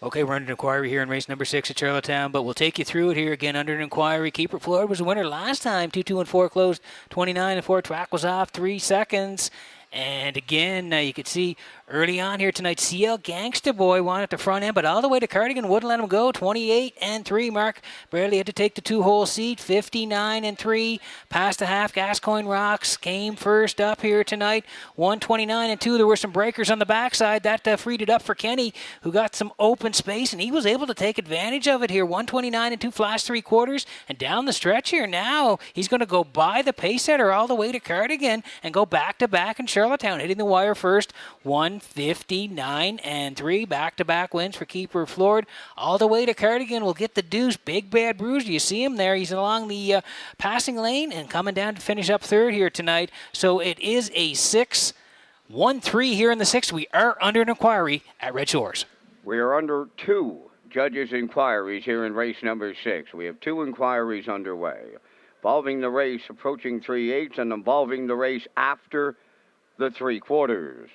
Okay, we're under inquiry here in race number 6 at Charlottetown, but we'll take you through it here again under inquiry. Keeper Floyd was the winner last time. 2-2 and 4 closed 29 and 4. Track was off 3 seconds. And again, you could see early on here tonight, CL Gangster Boy won at the front end, but all the way to Cardigan wouldn't let him go. 28 and 3. Mark barely had to take the 2-hole seat. 59 and 3. Past the half. Gascoigne Rocks came first up here tonight. 129 and 2. There were some breakers on the backside. That freed it up for Kenny, who got some open space, and he was able to take advantage of it here. 129 and 2. Flash 3/4. And down the stretch here now, he's going to go by the pace setter all the way to Cardigan and go back-to-back in Charlottetown, hitting the wire first. 159 and 3. Back-to-back wins for Keeper Floyd. All the way to Cardigan will get the deuce. Big Bad Bruiser. You see him there. He's along the passing lane and coming down to finish up third here tonight. So it is a 6-1-3 here in the 6th. We are under an inquiry at Red Shores. We are under 2 judges' inquiries here in race number 6. We have 2 inquiries underway, involving the race approaching 3/8 and involving the race after the 3/4.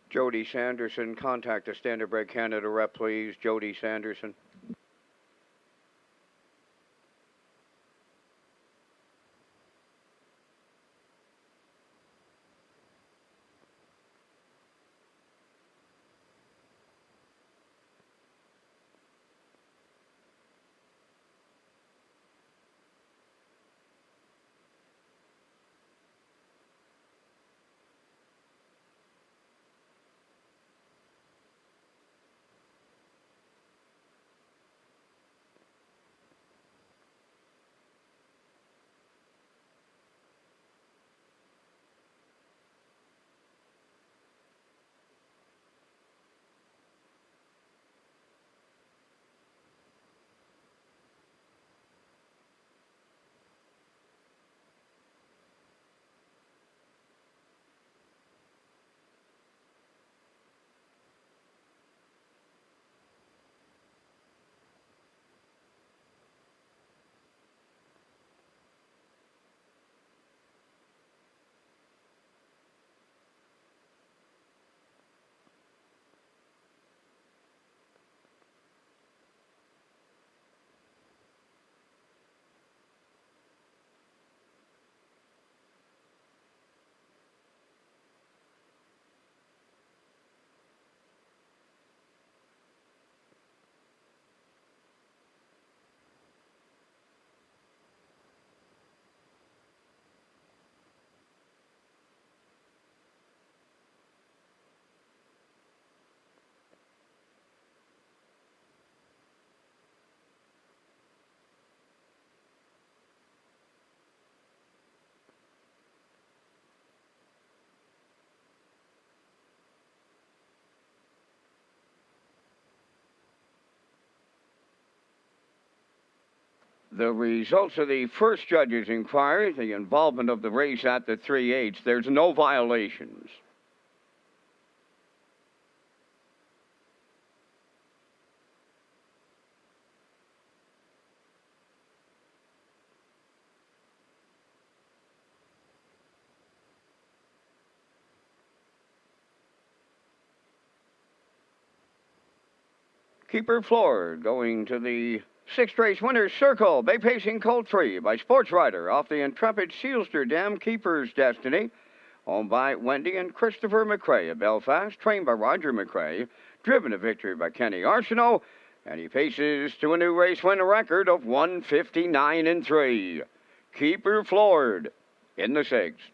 Jody Sanderson, contact the Standard Break Canada rep, please. Jody Sanderson. The results of the first judge's inquiry, the involvement of the race at the 3/8, there's no violations. Keeper Floored going to the sixth race winner's circle. Bay Pacing Colt 3 by Sports Rider off the intrepid Sealster Dam Keeper's Destiny. Owned by Wendy and Christopher McRae of Belfast. Trained by Roger McRae. Driven to victory by Kenny Arsenault. And he paces to a new race win record of 159-3. Keeper Floored in the sixth.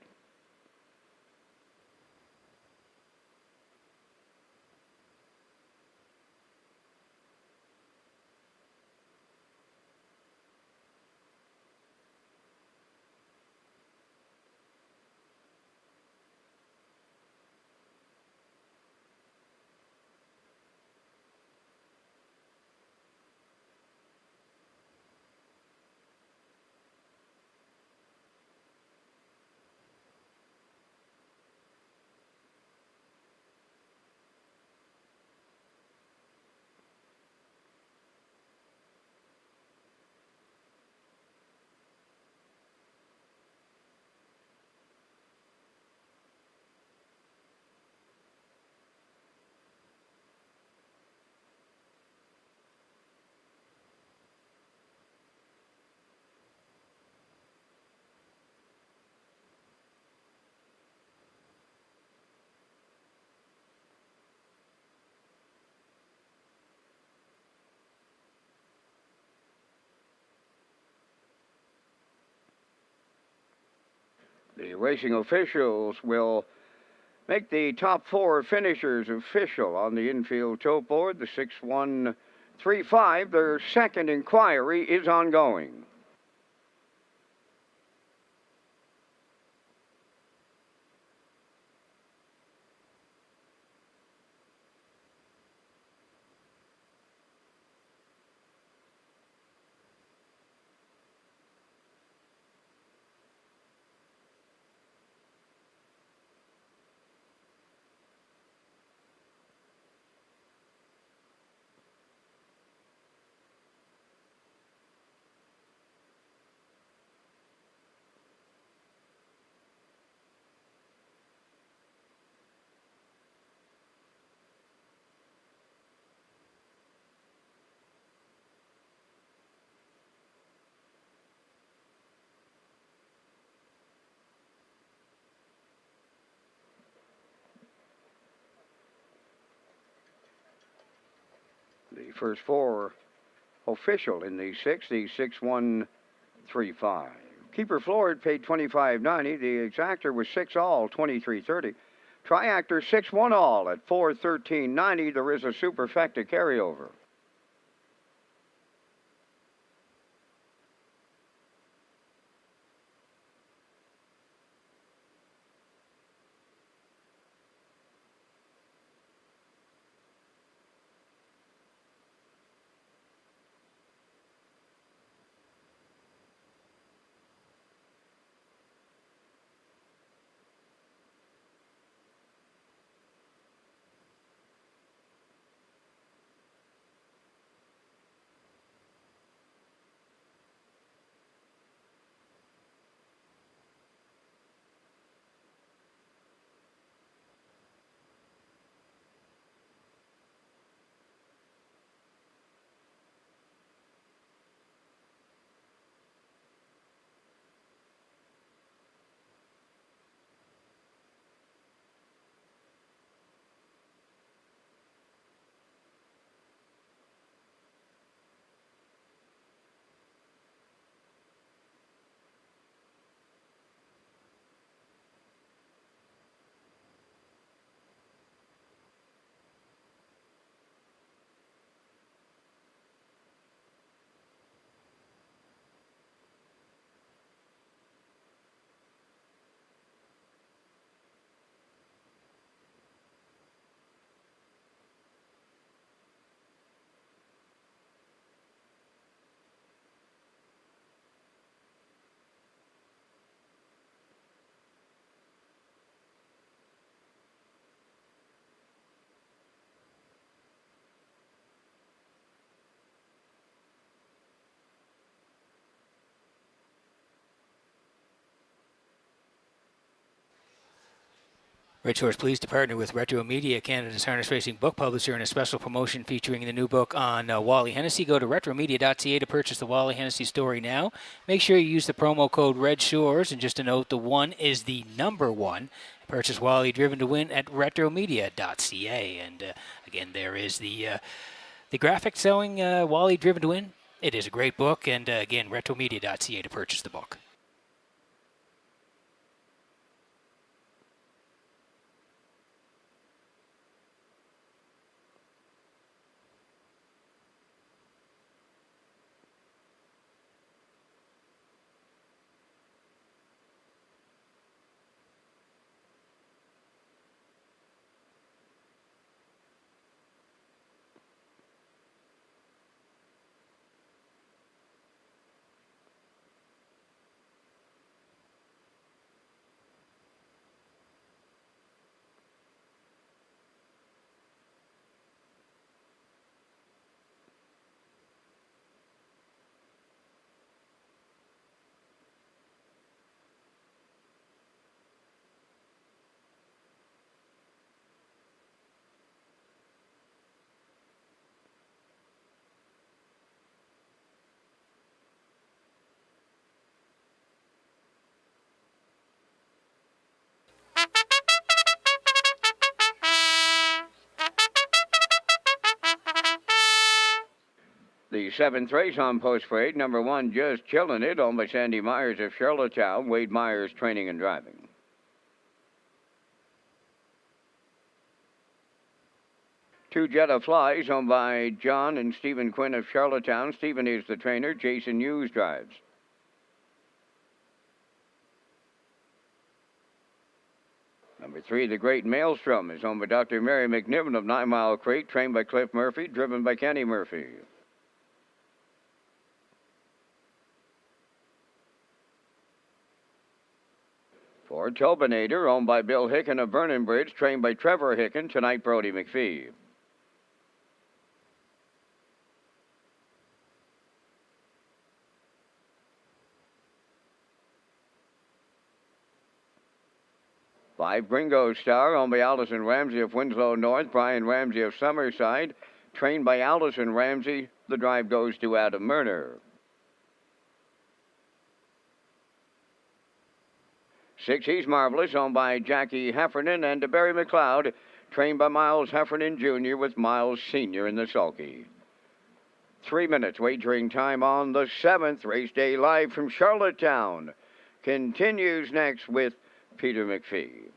The racing officials will make the top four finishers official on the infield tote board. The 6-1-3-5. Their second inquiry is ongoing. The first four official in the sixth, the 6-1-3-5. Keeper Floored paid $25.90. The exactor was 6 all, $23.30. Triactor 6-1 all at $413.90. There is a superfecta carryover. Redshores pleased to partner with Retro Media, Canada's harness racing book publisher, in a special promotion featuring the new book on Wally Hennessy. Go to retromedia.ca to purchase the Wally Hennessy story now. Make sure you use the promo code REDSHORES, and just a note, the 1 is the number 1. Purchase Wally Driven to Win at retromedia.ca. And again, there is the graphic selling Wally Driven to Win. It is a great book, and again, retromedia.ca to purchase the book. The 7th race on Post Parade, number 1, Just Chillin' It, owned by Sandy Myers of Charlottetown, Wade Myers Training and Driving. Two Jetta Flies, owned by John and Stephen Quinn of Charlottetown. Stephen is the trainer. Jason Hughes drives. Number 3, The Great Maelstrom, is owned by Dr. Mary McNiven of 9 Mile Creek, trained by Cliff Murphy, driven by Kenny Murphy. 4, Tobinator, owned by Bill Hicken of Vernon Bridge, trained by Trevor Hicken, tonight Brody McPhee. 5, Gringo Star, owned by Allison Ramsey of Winslow North, Brian Ramsey of Summerside, trained by Allison Ramsey. The drive goes to Adam Murner. 6, He's Marvelous, owned by Jackie Heffernan, and Barry McLeod, trained by Miles Heffernan Jr. with Miles Sr. in the sulky. 3 minutes wagering time on the 7th race day, live from Charlottetown. Continues next with Peter McPhee.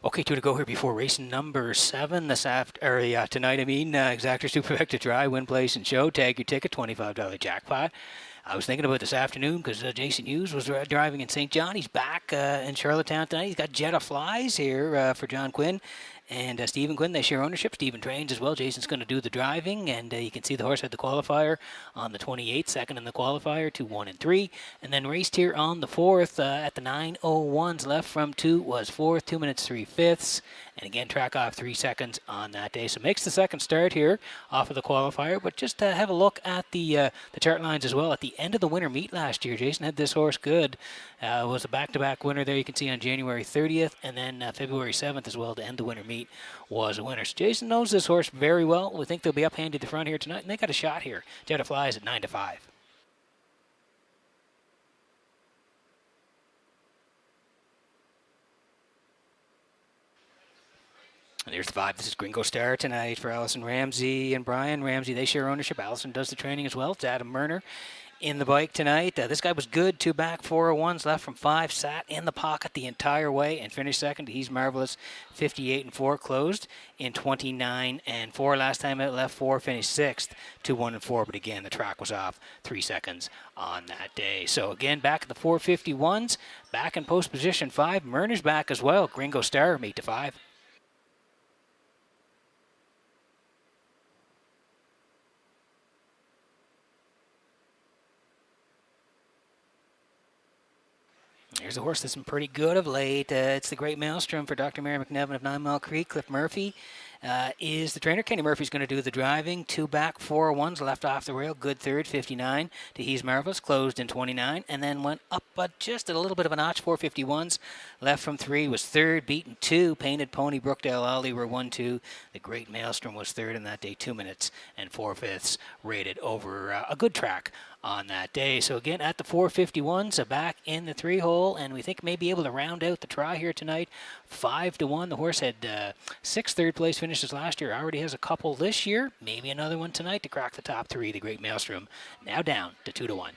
Okay, 2 to go here before race number 7 tonight. Exactor Supervector Try, win, place, and show. Tag your ticket, $25 jackpot. I was thinking about this afternoon because Jason Hughes was driving in St. John. He's back in Charlottetown tonight. He's got Jetta Flies here for John Quinn and Stephen Quinn. They share ownership. Stephen trains as well. Jason's going to do the driving, and you can see the horse had the qualifier on the 28th, second in the qualifier, 2, 1, and 3, and then raced here on the 4th at the 9:01s. Left from 2 was 4th, 2 minutes 3/5, and again track off 3 seconds on that day. So makes the second start here off of the qualifier. But just have a look at the chart lines as well. At the end of the winter meet last year, Jason had this horse good. Was a back-to-back winner there. You can see on January 30th, and then February 7th as well to end the winter meet was a winner. So Jason knows this horse very well. We think they'll be up-handed the front here tonight, and they got a shot here. Jetta Flies at 9-5. There's the 5. This is Gringo Star tonight for Allison Ramsey and Brian Ramsey. They share ownership. Allison does the training as well. It's Adam Murner in the bike tonight. This guy was good. 2 back, 401s left from 5. Sat in the pocket the entire way and finished second. He's marvelous. 58-4. Closed in 29-4. Last time it left 4, finished 6th. 2-1-4. But again, the track was off 3 seconds on that day. So again, back at the 451s. Back in post position 5. Murner's back as well. Gringo Star, 8-5. Here's a horse that's been pretty good of late. It's the Great Maelstrom for Dr. Mary McNevin of 9 Mile Creek. Cliff Murphy is the trainer. Kenny Murphy's going to do the driving. 2 back, 401s left off the rail. Good third, 59 to He's Marvelous. Closed in 29 and then went up just a little bit of a notch. 451s left from 3 was third. Beaten 2. Painted Pony, Brookdale Ollie were 1-2. The Great Maelstrom was third in that day. 2 minutes and 4/5 rated over a good track on that day. So again, at the 451s, back in the 3-hole, and we think may be able to round out the try here tonight. 5-1. The horse had 6 third-place finishes last year. Already has a couple this year. Maybe another one tonight to crack the top 3. The Great Maelstrom now down to 2-1.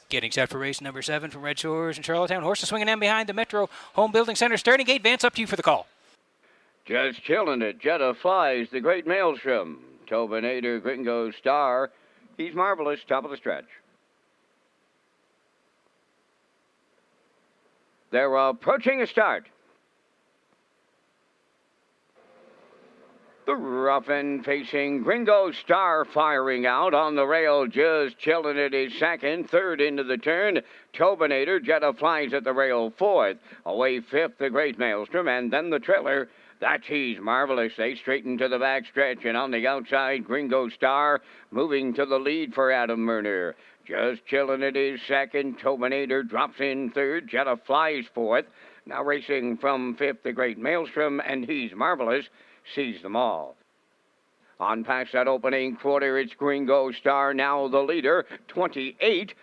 Getting set for race number 7 from Red Shores in Charlottetown. Horses swinging in behind the Metro Home Building Center. Starting gate, Vance, up to you for the call. Just chilling it. Jetta Flies, the Great Maelstrom. Tobinator, Gringo Star. He's Marvelous, top of the stretch. They're approaching a start. The rough-end facing Gringo Star firing out on the rail. Just chilling it is second. Third into the turn. Tobinator, Jetta Flies at the rail. 4th. Away 5th, the Great Maelstrom. And then the trailer. That's He's Marvelous. They straighten to the back stretch. And on the outside, Gringo Star moving to the lead for Adam Murner. Just chilling it is second. Tobinator drops in third. Jetta Flies 4th. Now racing from 5th, the Great Maelstrom. And He's Marvelous sees them all. On past that opening quarter, it's Gringo Star, now the leader. 28-3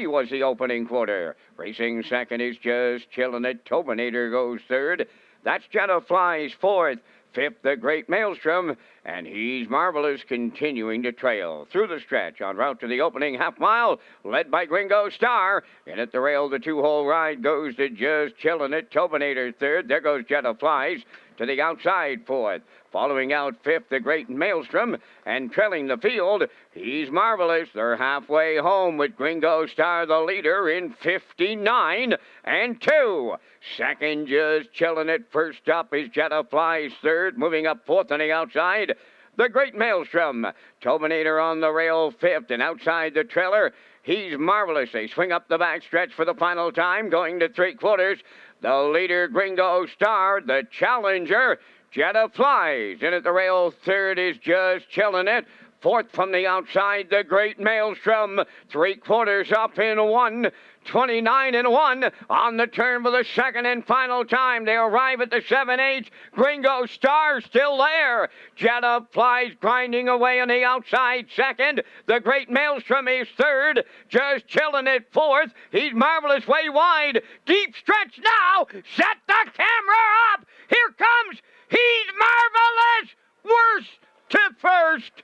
was the opening quarter. Racing second is Just Chillin' It. Tobinator goes third. That's Jetta Flies 4th. 5th, the Great Maelstrom, and He's Marvelous continuing to trail through the stretch en route to the opening half mile, led by Gringo Star. In at the rail, the 2-hole ride goes to Just Chillin' It. Tobinator 3rd. There goes Jetta Flies to the outside 4th. Following out 5th, the Great Maelstrom, and trailing the field, He's Marvelous. They're halfway home with Gringo Star, the leader, in 59-2. Second, Just Chillin' It. First up is Jetta Flies 3rd, moving up 4th on the outside. The Great Maelstrom. Tobinator on the rail 5th, and outside the trailer, He's Marvelous. They swing up the back stretch for the final time, going to 3/4. The leader, Gringo Star. The challenger, Jetta Flies. In at the rail 3rd is Just Chillin' It. 4th from the outside, the Great Maelstrom. 3/4 up in 1. 29-1 on the turn for the second and final time. They arrive at the 7/8. Gringo Star still there. Jetta Flies grinding away on the outside second. The Great Maelstrom is 3rd. Just Chillin' It 4th. He's Marvelous way wide. Deep stretch now. Set the camera up. Here comes He's Marvelous. Worst to first.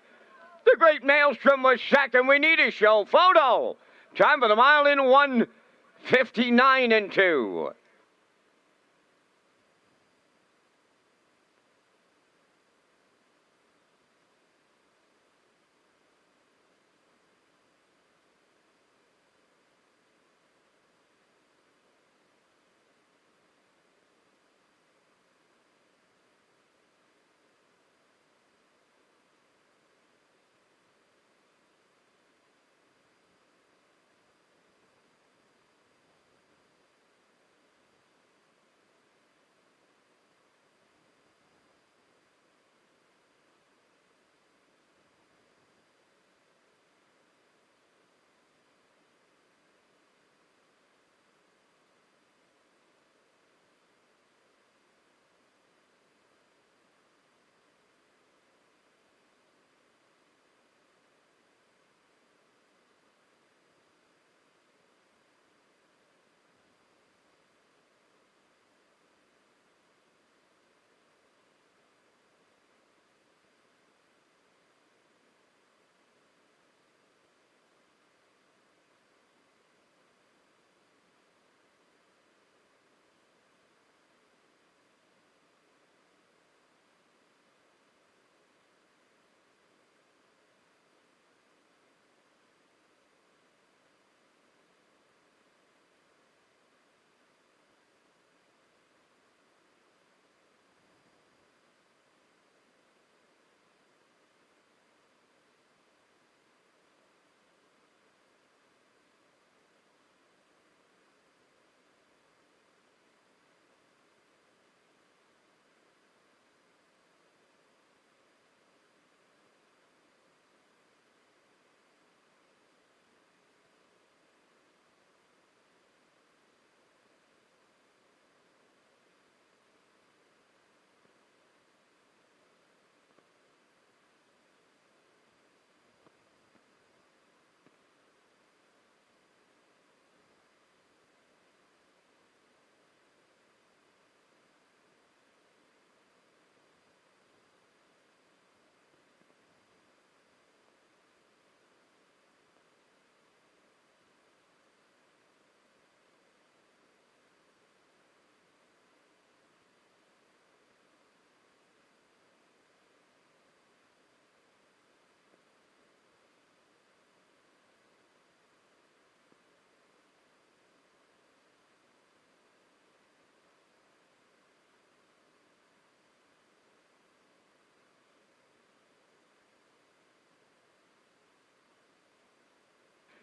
The Great Maelstrom was second. We need a show photo. Time for the mile in 1:59-2.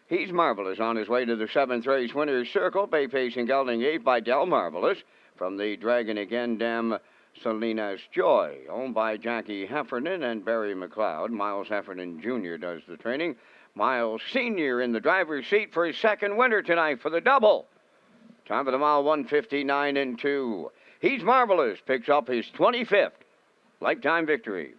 He's Marvelous on his way to the 7th race winner's circle. Bay Pacing gelding 8 by Del Marvelous from the Dragon Again Dam Selena's Joy, owned by Jackie Heffernan and Barry McLeod. Miles Heffernan Jr. does the training. Miles Sr. in the driver's seat for his second winner tonight for the double. Time for the mile 159 and 2. He's Marvelous picks up his 25th lifetime victory.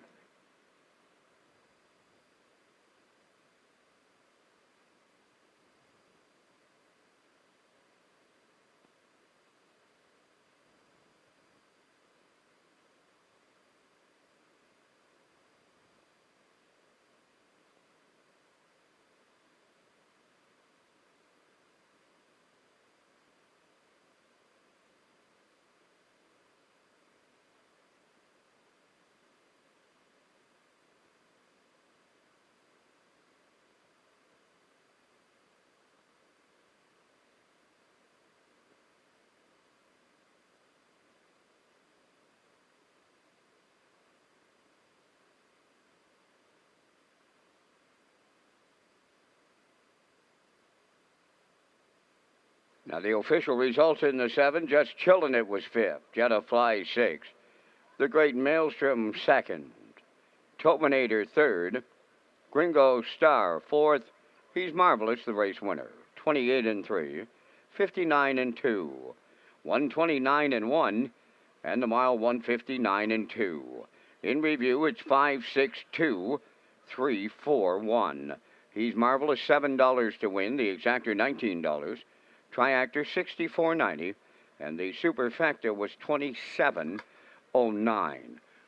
Now, the official results in the 7, Just Chillin' It was 5th. Jetta Fly 6th. The Great Maelstrom 2nd. Tobinator 3rd. Gringo Star 4th. He's Marvelous, the race winner. 28 and 3. 59 and 2. 129 and 1. And the mile 159 and 2. In review, it's 5, 6, 2, 3, 4, 1. He's Marvelous, $7 to win. The exactor, $19. Triactor, $64.90, and the superfecta was $27.09.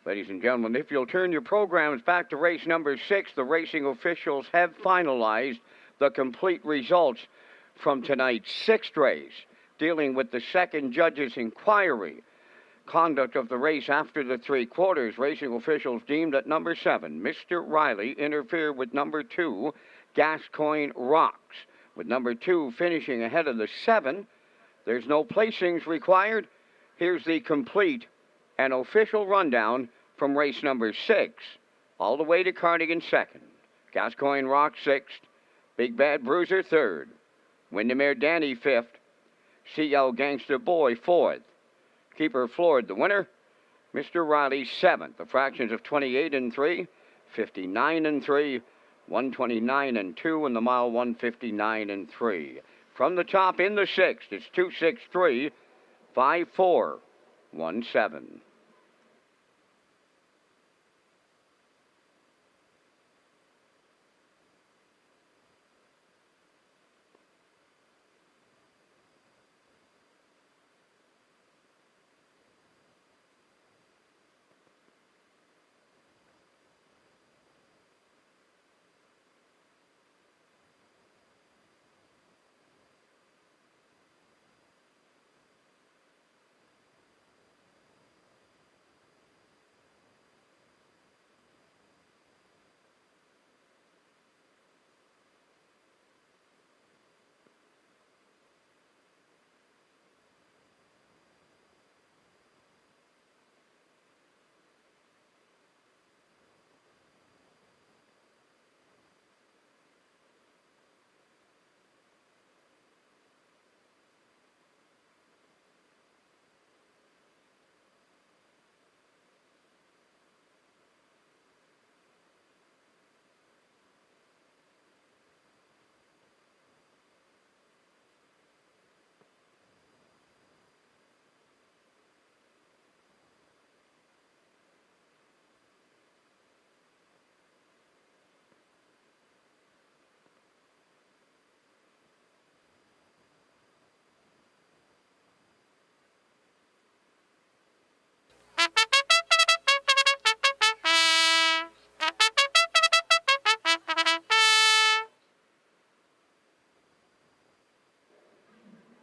Ladies and gentlemen, if you'll turn your programs back to race number 6, the racing officials have finalized the complete results from tonight's 6th race, dealing with the second judge's inquiry. Conduct of the race after the 3 quarters. Racing officials deemed that number 7, Mr. Riley, interfered with number 2, Gascoigne Rocks. With number 2 finishing ahead of the 7, there's no placings required. Here's the complete and official rundown from race number 6, all the way to Cardigan 2nd. Gascoigne Rock 6th, Big Bad Bruiser 3rd, Windermere Danny 5th, CL Gangster Boy 4th, Keeper Floored the winner, Mr. Riley 7th. The fractions of 28 and 3, 59 and 3, 129 and 2, and the mile 159 and 3. From the top in the 6th, it's 263, 5417.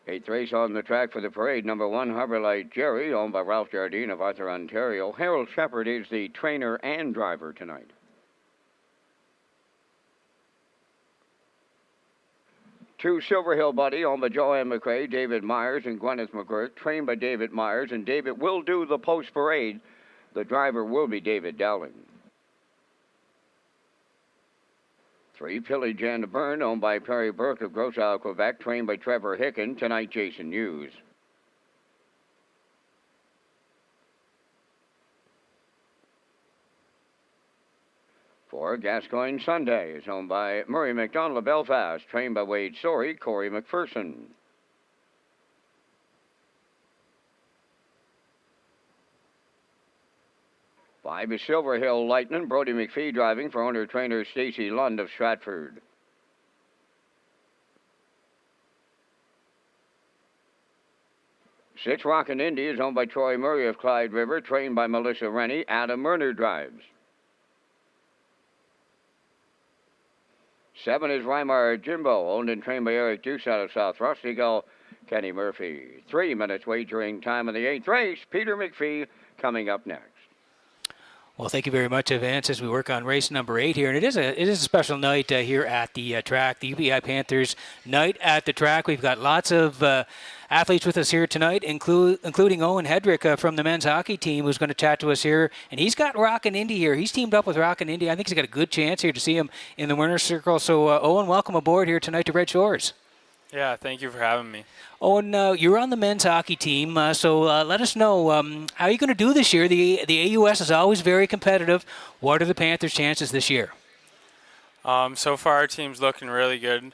Eighth race on the track for the parade. Number 1, Harbor Light Jerry, owned by Ralph Jardine of Arthur, Ontario. Harold Shepard is the trainer and driver tonight. 2, Silver Hill Buddy, owned by Joanne McRae, David Myers, and Gwyneth McGurk, trained by David Myers, and David will do the post-parade. The driver will be David Dowling. 3, Pillage and Burn, owned by Perry Burke of Grosau, Quebec, trained by Trevor Hicken. Tonight, Jason Hughes. 4, Gascoigne Sunday is owned by Murray McDonald of Belfast, trained by Wade Sorey, Corey McPherson. 5 is Silver Hill Lightning, Brody McPhee driving for owner-trainer Stacey Lund of Stratford. 6, Rockin' Indy is owned by Troy Murray of Clyde River, trained by Melissa Rennie. Adam Murner drives. 7 is Weimar Jimbo, owned and trained by Eric Deuce out of South Rustigal. Kenny Murphy. 3 minutes wagering time in the 8th race. Peter McPhee coming up next. Well, thank you very much, Vance, as we work on race number 8 here. And it is a special night here at the track, the UPI Panthers night at the track. We've got lots of athletes with us here tonight, including Owen Hedrick from the men's hockey team, who's going to chat to us here. And he's got Rockin' Indy here. He's teamed up with Rockin' Indy. I think he's got a good chance here to see him in the winner's circle. So, Owen, welcome aboard here tonight to Red Shores. Yeah, thank you for having me. Owen, you're on the men's hockey team, so let us know how are you going to do this year. The AUS is always very competitive. What are the Panthers' chances this year? So far, our team's looking really good.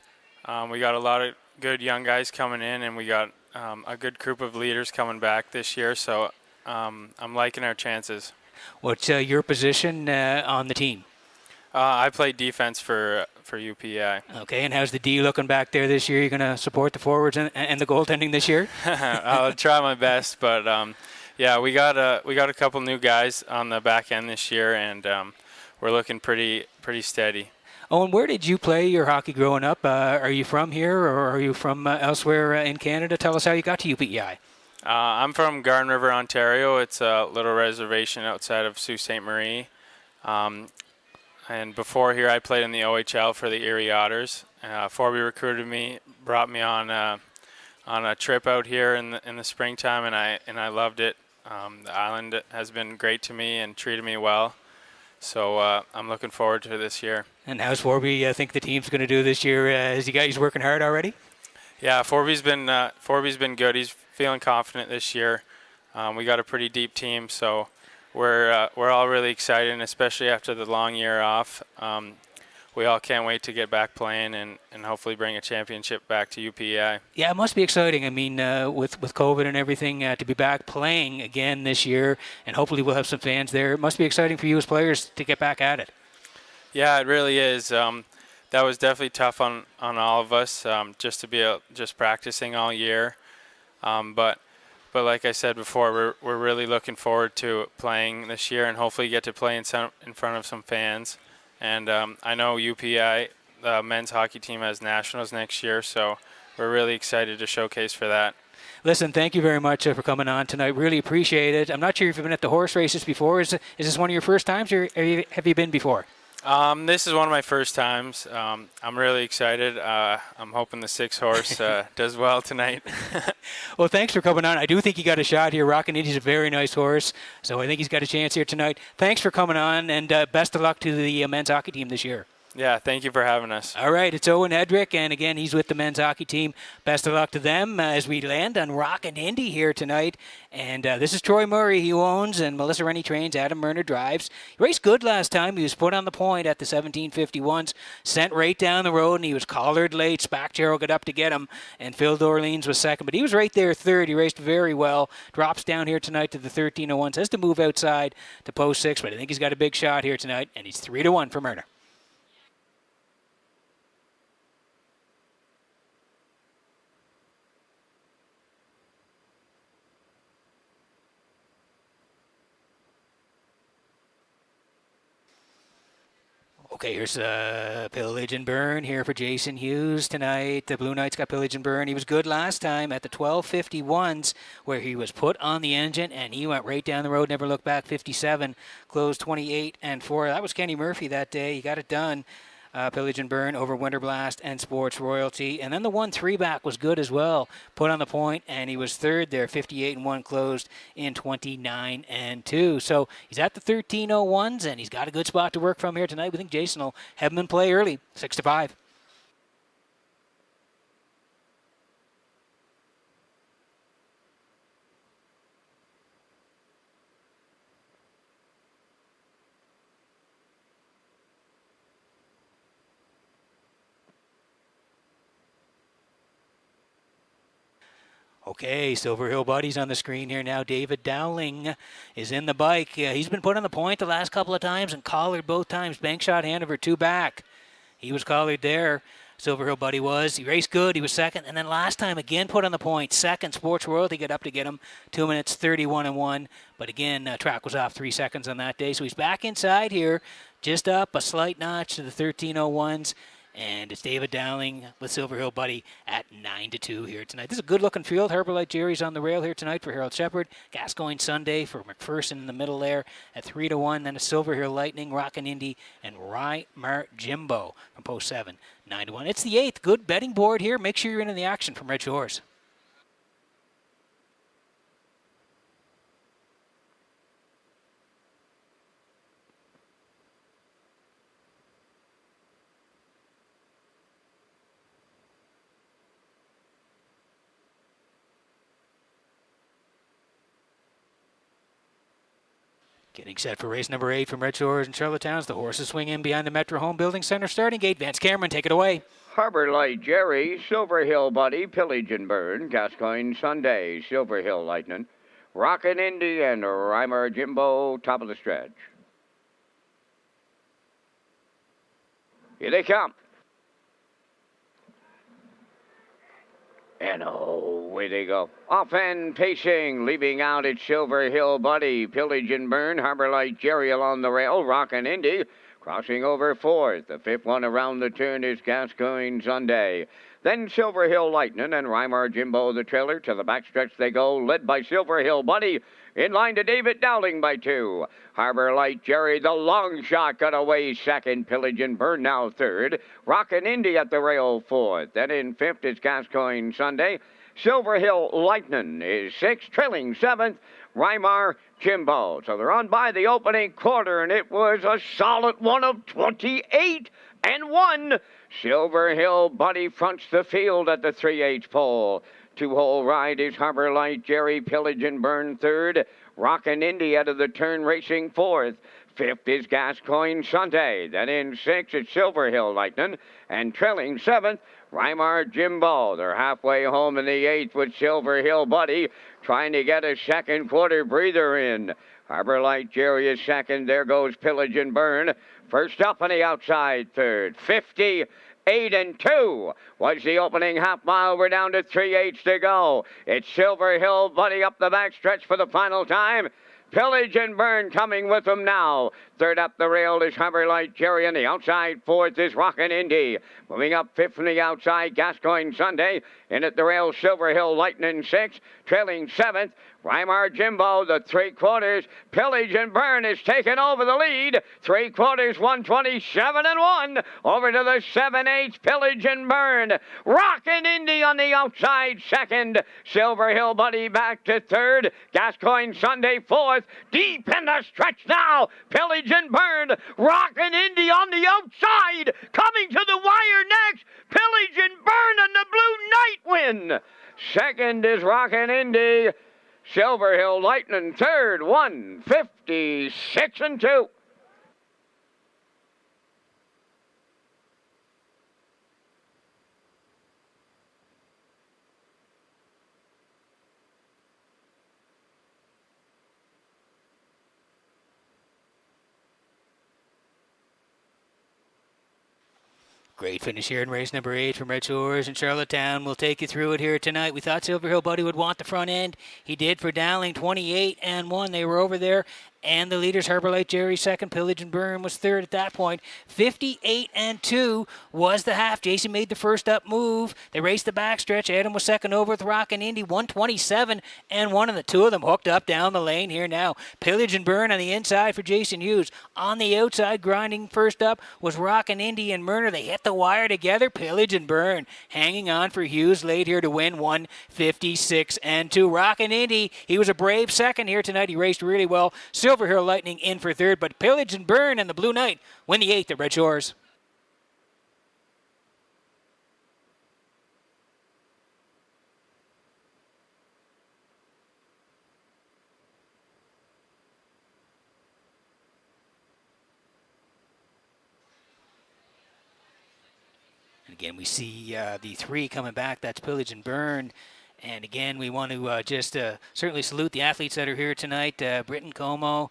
We got a lot of good young guys coming in, and we got a good group of leaders coming back this year, so I'm liking our chances. What's your position on the team? I play defense for UPI. Okay, and how's the D looking back there this year? You're going to support the forwards and the goaltending this year? I'll try my best, but yeah, we got a couple new guys on the back end this year, and we're looking pretty steady. Owen, where did you play your hockey growing up? Are you from here, or are you from elsewhere in Canada? Tell us how you got to UPEI. I'm from Garden River, Ontario. It's a little reservation outside of Sault Ste. Marie. And before here, I played in the OHL for the Erie Otters. Forby recruited me, brought me on a trip out here in the springtime, and I loved it. The island has been great to me and treated me well. So I'm looking forward to this year. And how's Forby think the team's going to do this year? Has he's working hard already? Yeah, Forby's been good. He's feeling confident this year. We got a pretty deep team, so we're all really excited, and especially after the long year off. We all can't wait to get back playing and hopefully bring a championship back to UPEI. Yeah, it must be exciting. I mean, with COVID and everything, to be back playing again this year, and hopefully we'll have some fans there. It must be exciting for you as players to get back at it. Yeah, it really is. That was definitely tough on all of us, just to be just practicing all year. But like I said before, we're really looking forward to playing this year and hopefully get to play in front of some fans. And I know UPI, the men's hockey team, has nationals next year, so we're really excited to showcase for that. Listen, thank you very much for coming on tonight. Really appreciate it. I'm not sure if you've been at the horse races before. Is this one of your first times, or have you been before? This is one of my first times. I'm really excited. I'm hoping the 6-horse does well tonight. Well, thanks for coming on. I do think you got a shot here. Rockin' Indy's a very nice horse, so I think he's got a chance here tonight. Thanks for coming on, and best of luck to the men's hockey team this year. Yeah, thank you for having us. All right, it's Owen Hedrick, and again, he's with the men's hockey team. Best of luck to them as we land on Rockin' Indy here tonight. And this is Troy Murray, who owns, and Melissa Rennie trains. Adam Murner drives. He raced good last time. He was put on the point at the 1751s, sent right down the road, and he was collared late. Spacchero got up to get him, and Phil Dorleans was second. But he was right there third. He raced very well. Drops down here tonight to the 1301s. Has to move outside to post 6, but I think he's got a big shot here tonight, and he's 3-1 for Murner. Okay, here's Pillage and Burn here for Jason Hughes tonight. The Blue Knights got Pillage and Burn. He was good last time at the 1251s where he was put on the engine, and he went right down the road, never looked back, 57, closed 28-4. That was Kenny Murphy that day. He got it done. Pillage and Burn over Winterblast and Sports Royalty. And then the 1-3 back was good as well. Put on the point, and he was third there. 58-1 closed in 29-2. So he's at the 13:01s, and he's got a good spot to work from here tonight. We think Jason will have him in play early, 6-5. Okay, Silver Hill Buddies on the screen here now. David Dowling is in the bike. He's been put on the point the last couple of times and collared both times. Bank shot hand over 2 back. He was collared there. Silver Hill Buddy was. He raced good. He was second. And then last time again put on the point. Second, Sports Royalty got up to get him. 2 minutes, 31-1. But again, track was off 3 seconds on that day. So he's back inside here. Just up a slight notch to the 13:01s. And it's David Dowling with Silver Hill Buddy at 9-2 here tonight. This is a good-looking field. Harbour Light Jerry's on the rail here tonight for Harold Shepard. Gascoigne Sunday for McPherson in the middle there at 3-1. Then a Silver Hill Lightning, Rockin' Indy, and Rymar Jimbo from post 7, 9-1. It's the 8th. Good betting board here. Make sure you're in the action from Red Shores. Getting set for race number 8 from Red Shores and Charlottetown. The horses swing in behind the Metro Home Building Center starting gate. Vance Cameron, take it away. Harbour Light Jerry, Silver Hill Buddy, Pillage and Burn, Gascoigne Sunday, Silver Hill Lightning, Rockin' Indy, and Rymar Jimbo, top of the stretch. Here they come. And away they go. Off and pacing, leaving out at Silver Hill Buddy, Pillage and Burn, Harbour Light Jerry along the rail, Rockin' Indy, crossing over 4th. The 5th one around the turn is Gascoigne Sunday. Then Silver Hill Lightning and Rymar Jimbo the trailer. To the backstretch they go, led by Silver Hill Buddy. In line to David Dowling by 2. Harbour Light Jerry, the long shot, got away 2nd. Pillage and Burn now 3rd. Rockin' Indy at the rail 4th. Then in 5th is Gascoigne Sunday. Silver Hill Lightning is 6th, trailing 7th. Rymar Jimbo. So they're on by the opening quarter, and it was a solid one of 28-1. Silver Hill Buddy fronts the field at the 3/8 pole. 2-hole ride is Harbour Light Jerry, Pillage and Burn 3rd. Rockin' Indy out of the turn racing 4th. 5th is Gascoigne Sunday. Then in 6th it's Silver Hill Lightning. And trailing 7th, Rymar Jimbo. They're halfway home in the 8th with Silver Hill Buddy trying to get a second quarter breather in. Harbour Light Jerry is 2nd. There goes Pillage and Burn. First up on the outside 3rd. 58-2 was the opening half mile. We're down to 3/8 to go. It's Silver Hill Buddy up the backstretch for the final time. Pillage and Burn coming with them now. 3rd up the rail is Harbour Light Jerry, and the outside 4th is Rockin' Indy. Moving up 5th from the outside, Gascoigne Sunday. In at the rail, Silver Hill Lightning 6th. Trailing 7th, Rymar Jimbo, the 3/4. Pillage and Burn is taking over the lead. 3/4, 127-1. Over to the 7/8, Pillage and Burn. Rockin' Indy on the outside 2nd. Silver Hill Buddy back to 3rd. Gascoigne Sunday 4th. Deep in the stretch now. Pillage and Burn. Rockin' Indy on the outside. Coming to the wire next. Pillage and Burn and the Blue Knight win. 2nd is Rockin' Indy. Silver Hill Lightning 3rd, 156-2. Great finish here in race number 8 from Red Shores and Charlottetown. We'll take you through it here tonight. We thought Silver Hill Buddy would want the front end. He did for Dowling, 28-1. They were over there And the leaders, Harbor Light Jerry second, Pillage and Burn was third at that point. 58-2 was the half. Jason made the first up move. They raced the backstretch. Adam was second over with Rockin' Indy, 127 and 1, and the two of them hooked up down the lane here now. Pillage and Burn on the inside for Jason Hughes. On the outside, grinding first up was Rockin' Indy and Murner. They hit the wire together. Pillage and Burn hanging on for Hughes late here to win 156-2. Rockin' Indy, he was a brave second here tonight. He raced really well. Silver Hill Lightning in for third, but Pillage and Burn and the Blue Knight win the 8th at Red Shores. Again, we see the three coming back. That's Pillage and Burn. And again, we want to just certainly salute the athletes that are here tonight. Brenton Como,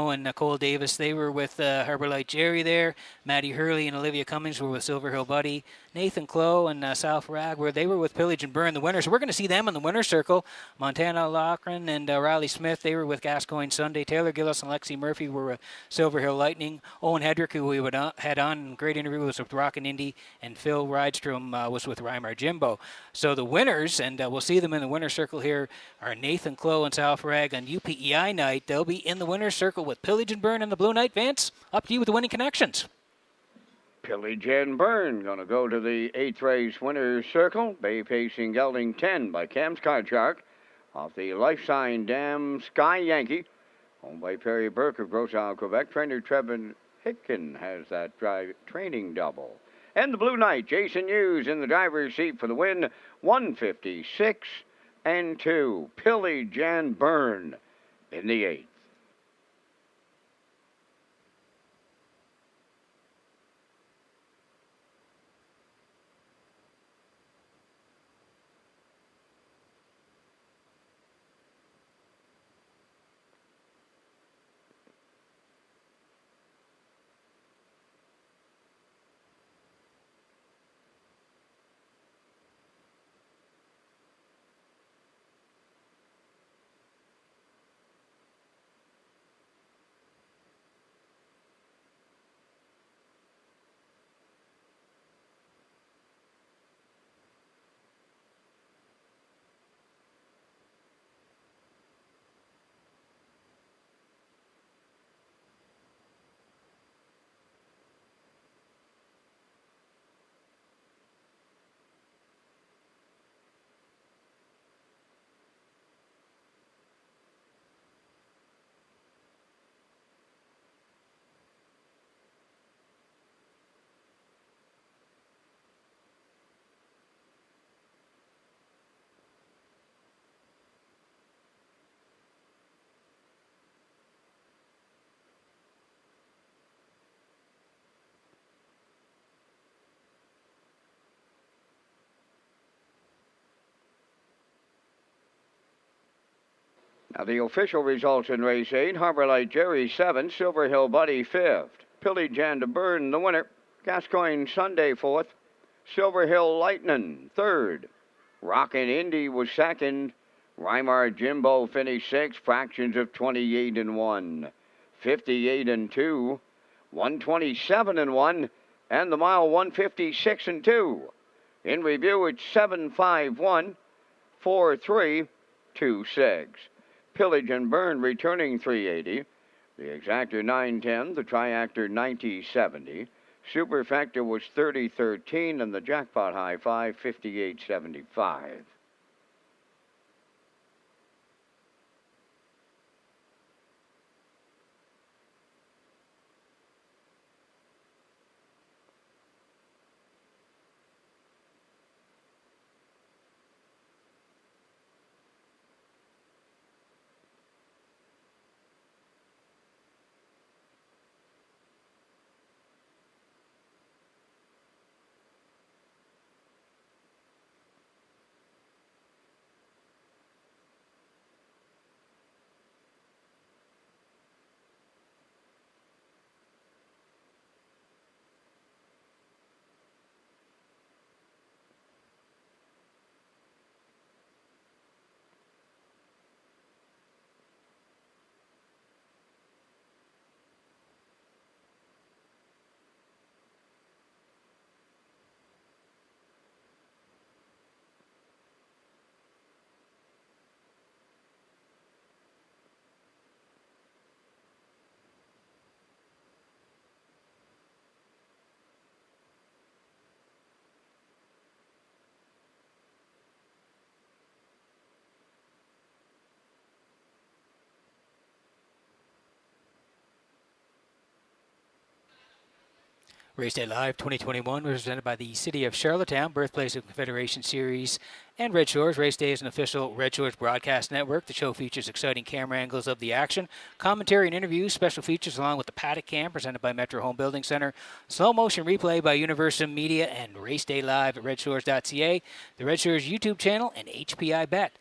and Nicole Davis, they were with Harbor Light Jerry there. Maddie Hurley and Olivia Cummings were with Silver Hill Buddy. Nathan Clough and Sal Farag, they were with Pillage and Burn, the winners. So we're going to see them in the winner's circle. Montana Loughran and Riley Smith, they were with Gascoigne Sunday. Taylor Gillis and Lexi Murphy were with Silver Hill Lightning. Owen Hedrick, who we had on, great interview, was with Rockin' Indy. And Phil Rydstrom was with Reimar Jimbo. So the winners, and we'll see them in the winner's circle here, are Nathan Clough and Sal Farag on UPEI night. They'll be in the winner's circle with Pillage and Burn and the Blue Knight. Vance, up to you with the winning connections. Pillage and Burn going to go to the 8th race winner's circle. Bay Pacing Gelding 10 by Cam's Card Shark off the Life Sign Dam Sky Yankee. Owned by Perry Burke of Gros Isle, Quebec. Trainer Trevin Hitkin has that training double. And the Blue Knight, Jason Hughes in the driver's seat for the win. 156-2. Pillage and Burn in the 8th. Now the official results in race 8, Harbor Light Jerry 7th, Silver Hill Buddy 5th, Pillage and Burn the winner, Gascoigne Sunday 4th, Silver Hill Lightning 3rd, Rockin' Indy was 2nd, Reimar Jimbo finished 6th, fractions of 28-1, 58-2, 127-1, and the mile 156-2. In review, it's 7-5-1, 4-3, 2-6. Pillage and Burn returning 380. The exactor 910, the triactor 9070. Superfecta was 3013, and the jackpot high five 5875. Race Day Live 2021 was presented by the City of Charlottetown, birthplace of Confederation Series and Red Shores. Race Day is an official Red Shores broadcast network. The show features exciting camera angles of the action, commentary and interviews, special features along with the paddock cam presented by Metro Home Building Center, slow motion replay by Universum Media, and Race Day Live at Redshores.ca, the Red Shores YouTube channel, and HPIBet.com.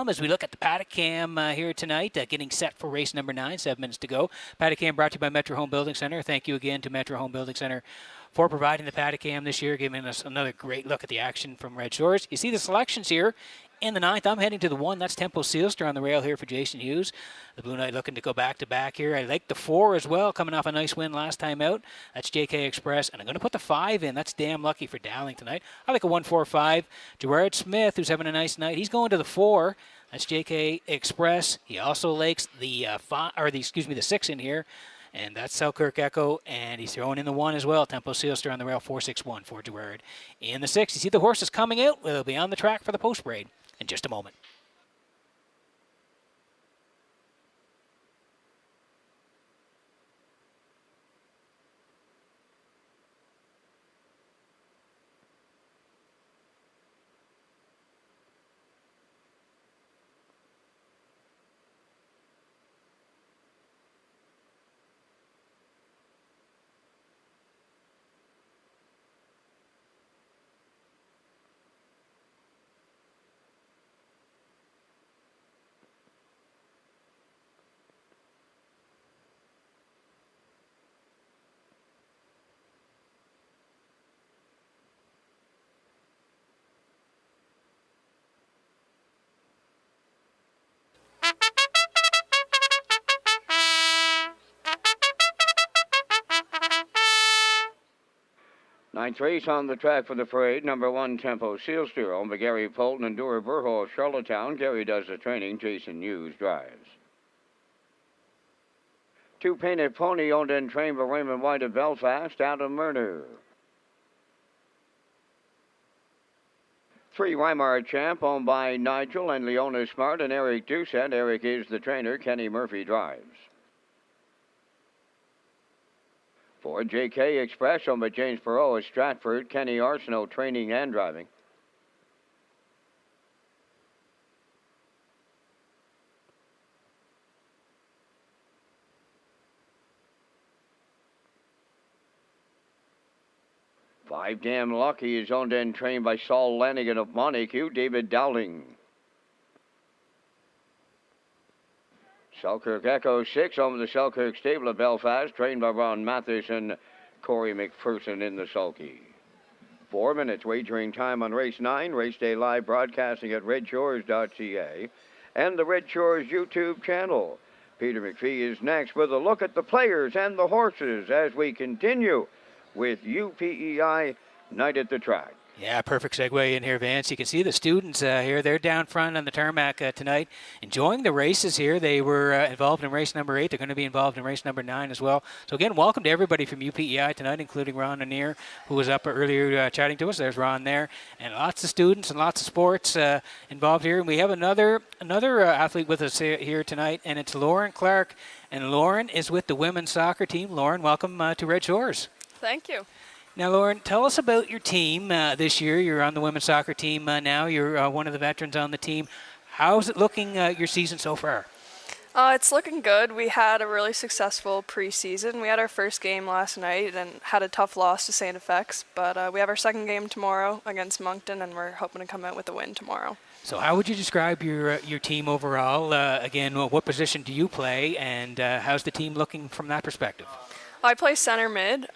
As we look at the paddock cam here tonight, getting set for race number 9, 7 minutes to go. Paddock cam brought to you by Metro Home Building Center. Thank you again to Metro Home Building Center for providing the paddock cam this year, giving us another great look at the action from Red Shores. You see the selections here in the 9th. I'm heading to the 1. That's Tempo Sealster on the rail here for Jason Hughes. The Blue Knight looking to go back-to-back here. I like the 4 as well, coming off a nice win last time out. That's JK Express. And I'm going to put the 5 in. That's Damn Lucky for Dowling tonight. I like a 1-4-5. Gerard Smith, who's having a nice night, he's going to the 4. That's JK Express. He also likes the 6 in here. And that's Selkirk Echo, and he's throwing in the 1 as well. Tempo Sealster on the rail, 4-6-1 for Gerard. In the 6, you see the horses coming out. They'll be on the track for the post parade in just a moment. Ninth race on the track for the parade. Number 1, Tempo Sealster. Owned by Gary Polton and Dura Burhol, Charlottetown. Gary does the training. Jason Hughes drives. 2, Painted Pony, owned and trained by Raymond White of Belfast. Adam Murner. 3, Weimar Champ, owned by Nigel and Leona Smart and Eric Doucette. Eric is the trainer. Kenny Murphy drives. 4, JK Express, owned by James Perot of Stratford. Kenny Arsenault training and driving. 5, Damn Lucky is owned and trained by Saul Lanigan of Montague. David Dowling. Selkirk Echo 6, owned by the Selkirk Stable of Belfast, trained by Ron Mathis and Corey McPherson in the sulky. 4 minutes wagering time on race 9. Race Day Live broadcasting at Redshores.ca and the Red Shores YouTube channel. Peter McPhee is next with a look at the players and the horses as we continue with UPEI Night at the Track. Yeah, perfect segue in here, Vance. You can see the students here. They're down front on the tarmac tonight, enjoying the races here. They were involved in race number 8. They're going to be involved in race number 9 as well. So, again, welcome to everybody from UPEI tonight, including Ron O'Neill, who was up earlier chatting to us. There's Ron there. And lots of students and lots of sports involved here. And we have another athlete with us here tonight, and it's Lauren Clark. And Lauren is with the women's soccer team. Lauren, welcome to Red Shores. Thank you. Now, Lauren, tell us about your team this year. You're on the women's soccer team now. You're one of the veterans on the team. How's it looking, your season so far? It's looking good. We had a really successful preseason. We had our first game last night and had a tough loss to St. FX, but we have our second game tomorrow against Moncton, and we're hoping to come out with a win tomorrow. So how would you describe your team overall? Again, what position do you play, and how's the team looking from that perspective? I play center mid.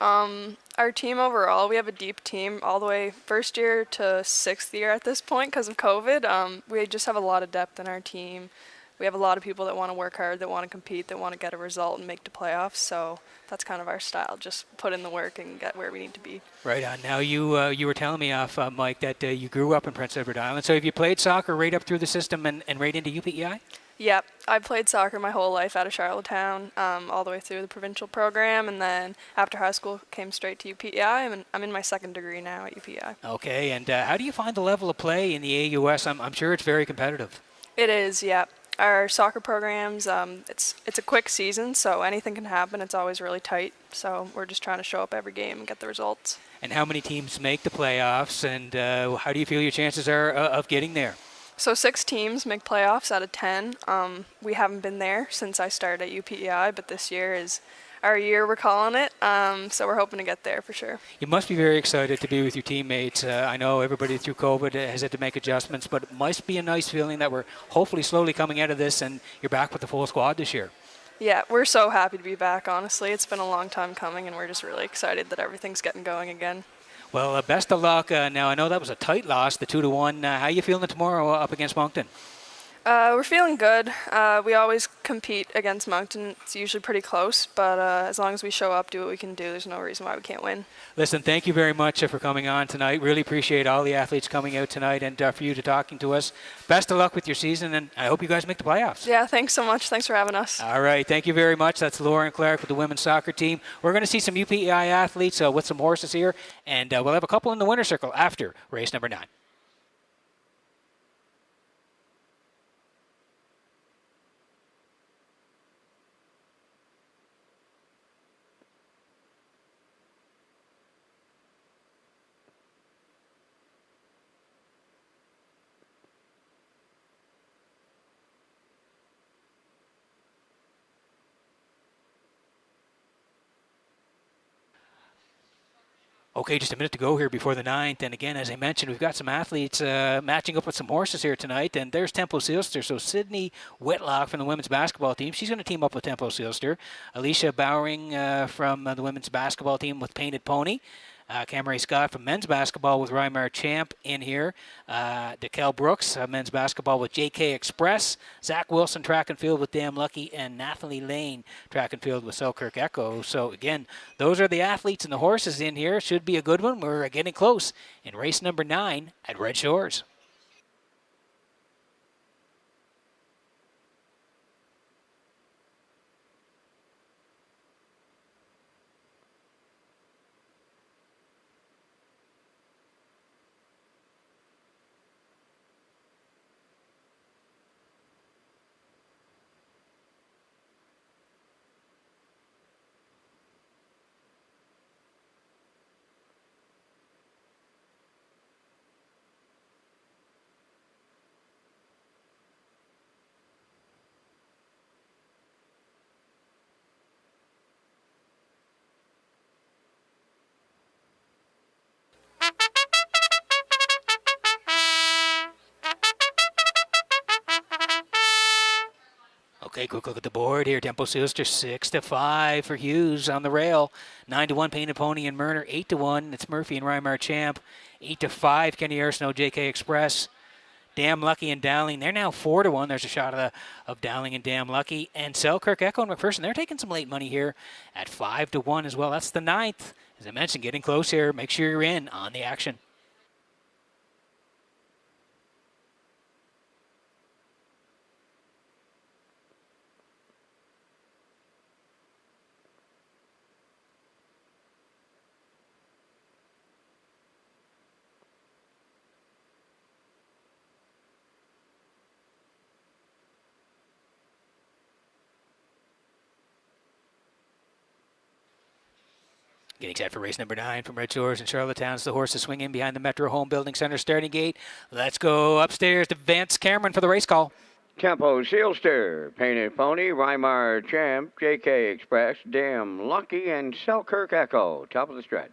Our team overall, we have a deep team all the way first year to sixth year at this point because of COVID. We just have a lot of depth in our team. We have a lot of people that want to work hard, that want to compete, that want to get a result and make the playoffs. So that's kind of our style, just put in the work and get where we need to be. Right on. Now, you were telling me off, Mike, that you grew up in Prince Edward Island. So have you played soccer right up through the system and right into UPEI? Yep. I played soccer my whole life out of Charlottetown, all the way through the provincial program, and then after high school came straight to UPEI. I'm in my second degree now at UPEI. Okay, and how do you find the level of play in the AUS? I'm sure it's very competitive. It is, yeah. our soccer programs, it's a quick season, so anything can happen. It's always really tight. So we're just trying to show up every game and get the results. And how many teams make the playoffs, and how do you feel your chances are of getting there? So 6 teams make playoffs out of 10. We haven't been there since I started at UPEI, but this year is our year, we're calling it. So we're hoping to get there for sure. You must be very excited to be with your teammates. I know everybody through COVID has had to make adjustments, but it must be a nice feeling that we're hopefully slowly coming out of this and you're back with the full squad this year. Yeah, we're so happy to be back, honestly. It's been a long time coming, and we're just really excited that everything's getting going again. Well, best of luck. Now, I know that was a tight loss, the 2-1. How are you feeling tomorrow up against Moncton? We're feeling good. We always compete against Moncton. It's usually pretty close, but as long as we show up, do what we can do, there's no reason why we can't win. Listen, thank you very much for coming on tonight. Really appreciate all the athletes coming out tonight and for you to talking to us. Best of luck with your season, and I hope you guys make the playoffs. Yeah, thanks so much. Thanks for having us. All right, thank you very much. That's Lauren Clark with the women's soccer team. We're going to see some UPEI athletes with some horses here, and we'll have a couple in the winner's circle after race number 9. Okay, just a minute to go here before the 9th. And again, as I mentioned, we've got some athletes matching up with some horses here tonight. And there's Tempo Seelster. So Sydney Whitlock from the women's basketball team. She's going to team up with Tempo Seelster. Alicia Bowering from the women's basketball team with Painted Pony. Camry Scott from men's basketball with Rymar Champ in here. DeKel Brooks, men's basketball with JK Express. Zach Wilson, track and field with Damn Lucky. And Nathalie Lane, track and field with Selkirk Echo. So, again, those are the athletes and the horses in here. Should be a good one. We're getting close in race number 9 at Red Shores. Okay, quick look at the board here. Tempo Seelster 6-5 for Hughes on the rail. 9-1 Painted Pony and Murner. 8-1 it's Murphy and Rymar Champ. 8-5 Kenny Arsenault, JK Express. Damn Lucky and Dowling. They're now 4-1. There's a shot of Dowling and Damn Lucky. And Selkirk Echo and McPherson, they're taking some late money here at 5-1 as well. That's the 9th. As I mentioned, getting close here. Make sure you're in on the action. Getting set for race number 9 from Red Shores and Charlottetown. The horses swing in behind the Metro Home Building Center starting gate. Let's go upstairs to Vance Cameron for the race call. Tempo Seelster, Painted Pony, Rymar Champ, JK Express, Damn Lucky, and Selkirk Echo. Top of the stretch.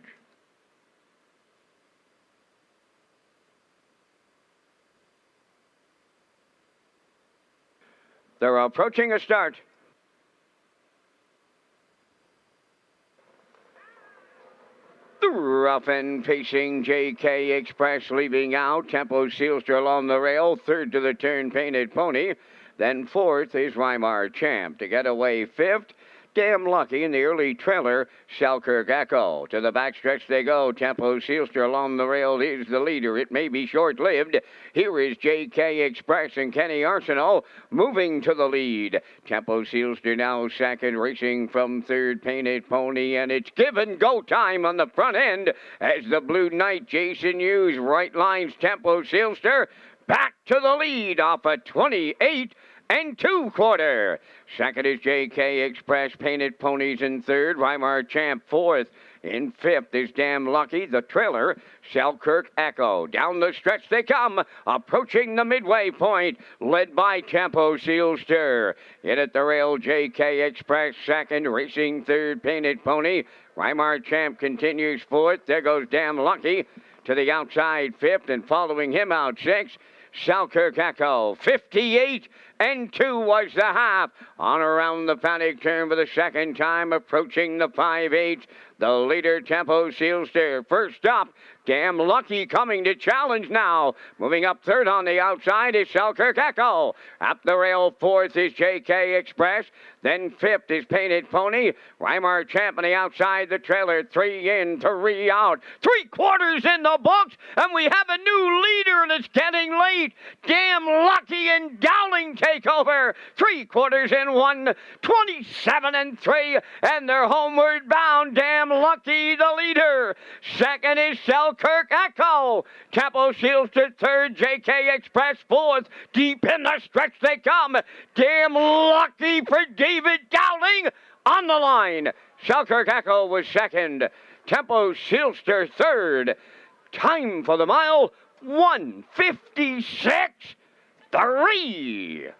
They're approaching a start. The rough and pacing JK Express leaving out. Tempo Seelster along the rail. Third to the turn, Painted Pony. Then fourth is Rymar Champ. To get away fifth, Damn Lucky in the early trailer, Selkirk Echo. To the backstretch they go. Tempo Seelster along the rail is the leader. It may be short-lived. Here is JK Express and Kenny Arsenault moving to the lead. Tempo Seelster now second, racing from third, Painted Pony, and it's given go time on the front end as the Blue Knight Jason Hughes right lines Tempo Seelster back to the lead off a 28 and 2/4. Second is JK Express Painted Ponies in third. Weimar Champ fourth. In fifth is Damn Lucky, the trailer, Selkirk Echo. Down the stretch they come, approaching the midway point, led by Tempo Sealster. In at the rail, JK Express second, racing third, Painted Pony. Weimar Champ continues fourth. There goes Damn Lucky to the outside fifth, and following him out sixth, Selkirk Echo. 58 and 2 was the half. On around the paddock turn for the second time, approaching the 5/8. The leader, Tempo Sealster. First up, Damn Lucky coming to challenge now. Moving up third on the outside is Selkirk Echo. Up the rail, fourth is JK Express. Then fifth is Painted Pony. Weimar Champ on the outside, the trailer. 3 in, 3 out. 3/4 in the books, and we have a new leader, and it's getting late. Damn Lucky and Dowling take over. 3/4 in 1, 27 and 3, and they're homeward bound. Damn Lucky, the leader. Second is Selkirk Echo. Tempo Sealster third, JK Express fourth. Deep in the stretch they come. Damn Lucky for David Dowling on the line. Selkirk Echo was second. Tempo Sealster third. Time for the mile, 1:56.3.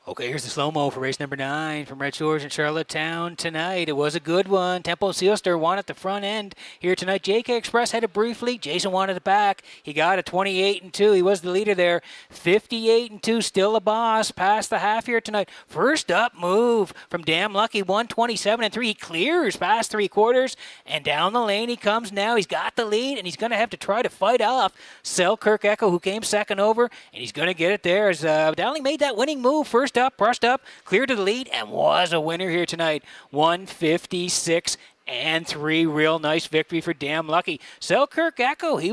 Okay, here's the slow-mo for race number 9 from Redshores in Charlottetown tonight. It was a good one. Tempo Sealster won at the front end here tonight. JK Express had it briefly. Jason wanted it back. He got a 28 and 2. He was the leader there. 58 and 2, still a boss. Past the half here tonight. First up move from Damn Lucky, 127 and 3. He clears past 3/4, and down the lane he comes now. He's got the lead, and he's going to have to try to fight off Selkirk Echo, who came second over, and he's going to get it there as Dowling made that winning move. First up, brushed up, cleared to the lead, and was a winner here tonight. 156 and 3. Real nice victory for Damn Lucky. Selkirk Echo, he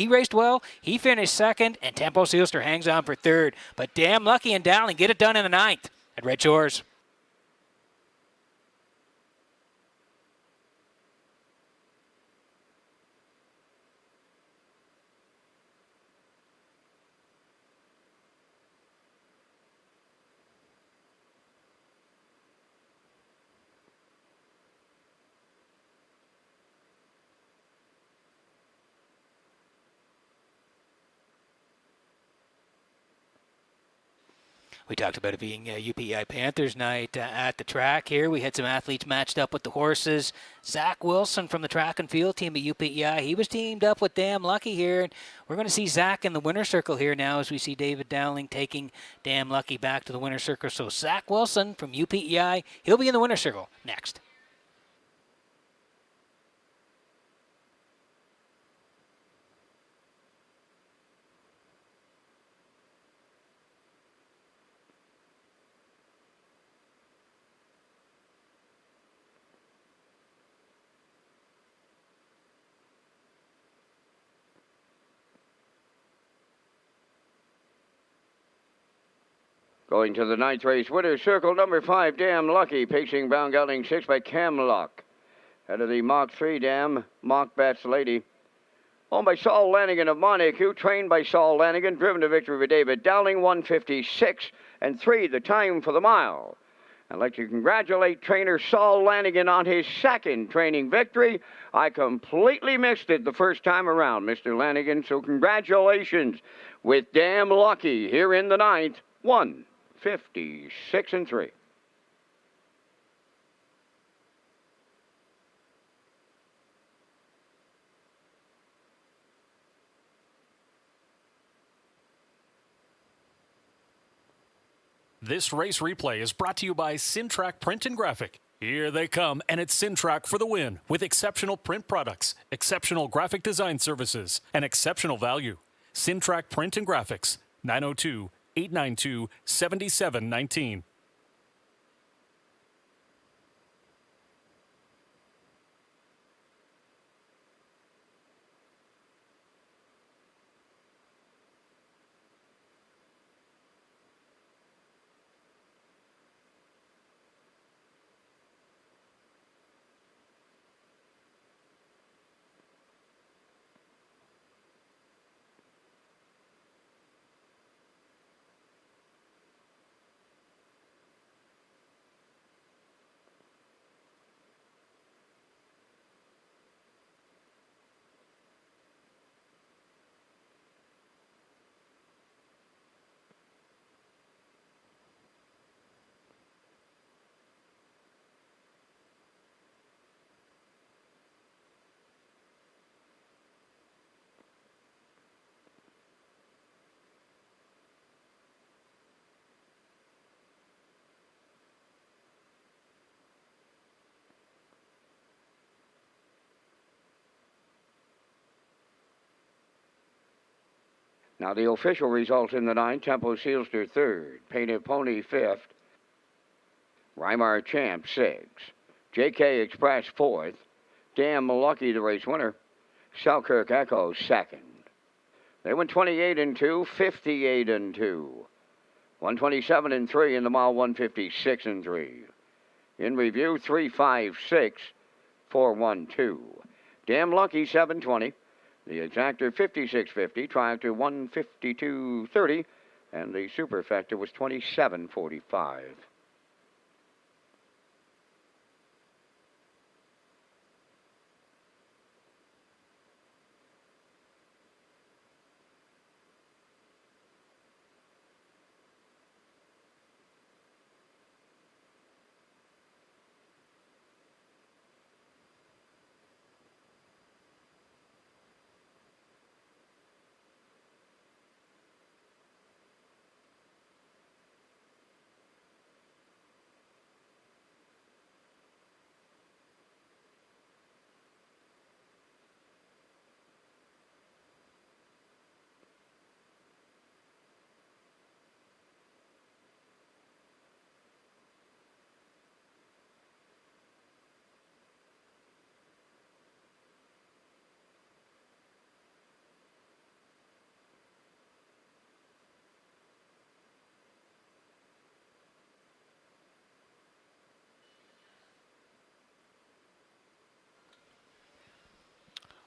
raced well. He finished second, and Tempo Sealster hangs on for third. But Damn Lucky and Dowling get it done in the 9th at Red Shores. We talked about it being UPEI Panthers night at the track here. We had some athletes matched up with the horses. Zach Wilson from the track and field team at UPEI, he was teamed up with Damn Lucky here. And we're going to see Zach in the winner's circle here now as we see David Dowling taking Damn Lucky back to the winner's circle. So Zach Wilson from UPEI, he'll be in the winner's circle next. Going to the 9th race, winner circle number 5, Damn Lucky, pacing Brown Gelding 6 by Camlock. Head of the Mach 3 Dam, Mach Bats Lady. Owned by Saul Lanigan of Monaco, trained by Saul Lanigan, driven to victory for David Dowling, 156 and 3, the time for the mile. I'd like to congratulate trainer Saul Lanigan on his second training victory. I completely missed it the first time around, Mr. Lanigan, so congratulations with Damn Lucky here in the 9th, 156 and 3. This race replay is brought to you by Sintrack Print and Graphic. Here they come, and it's Sintrack for the win with exceptional print products, exceptional graphic design services, and exceptional value. Sintrack Print and Graphics, 902-892-7719. Now the official results in the 9, Tempo Sealster 3rd, Painted Pony 5th, Weimar Champ 6th, JK Express 4th, Damn Lucky the race winner, Selkirk Echo 2nd. They went 28-2, 58-2, 127-3 in the mile, 156-3. In review, 356, 412. Damn Lucky 720. The exactor 56.50, triactor 152.30, and the superfecta was 27.45.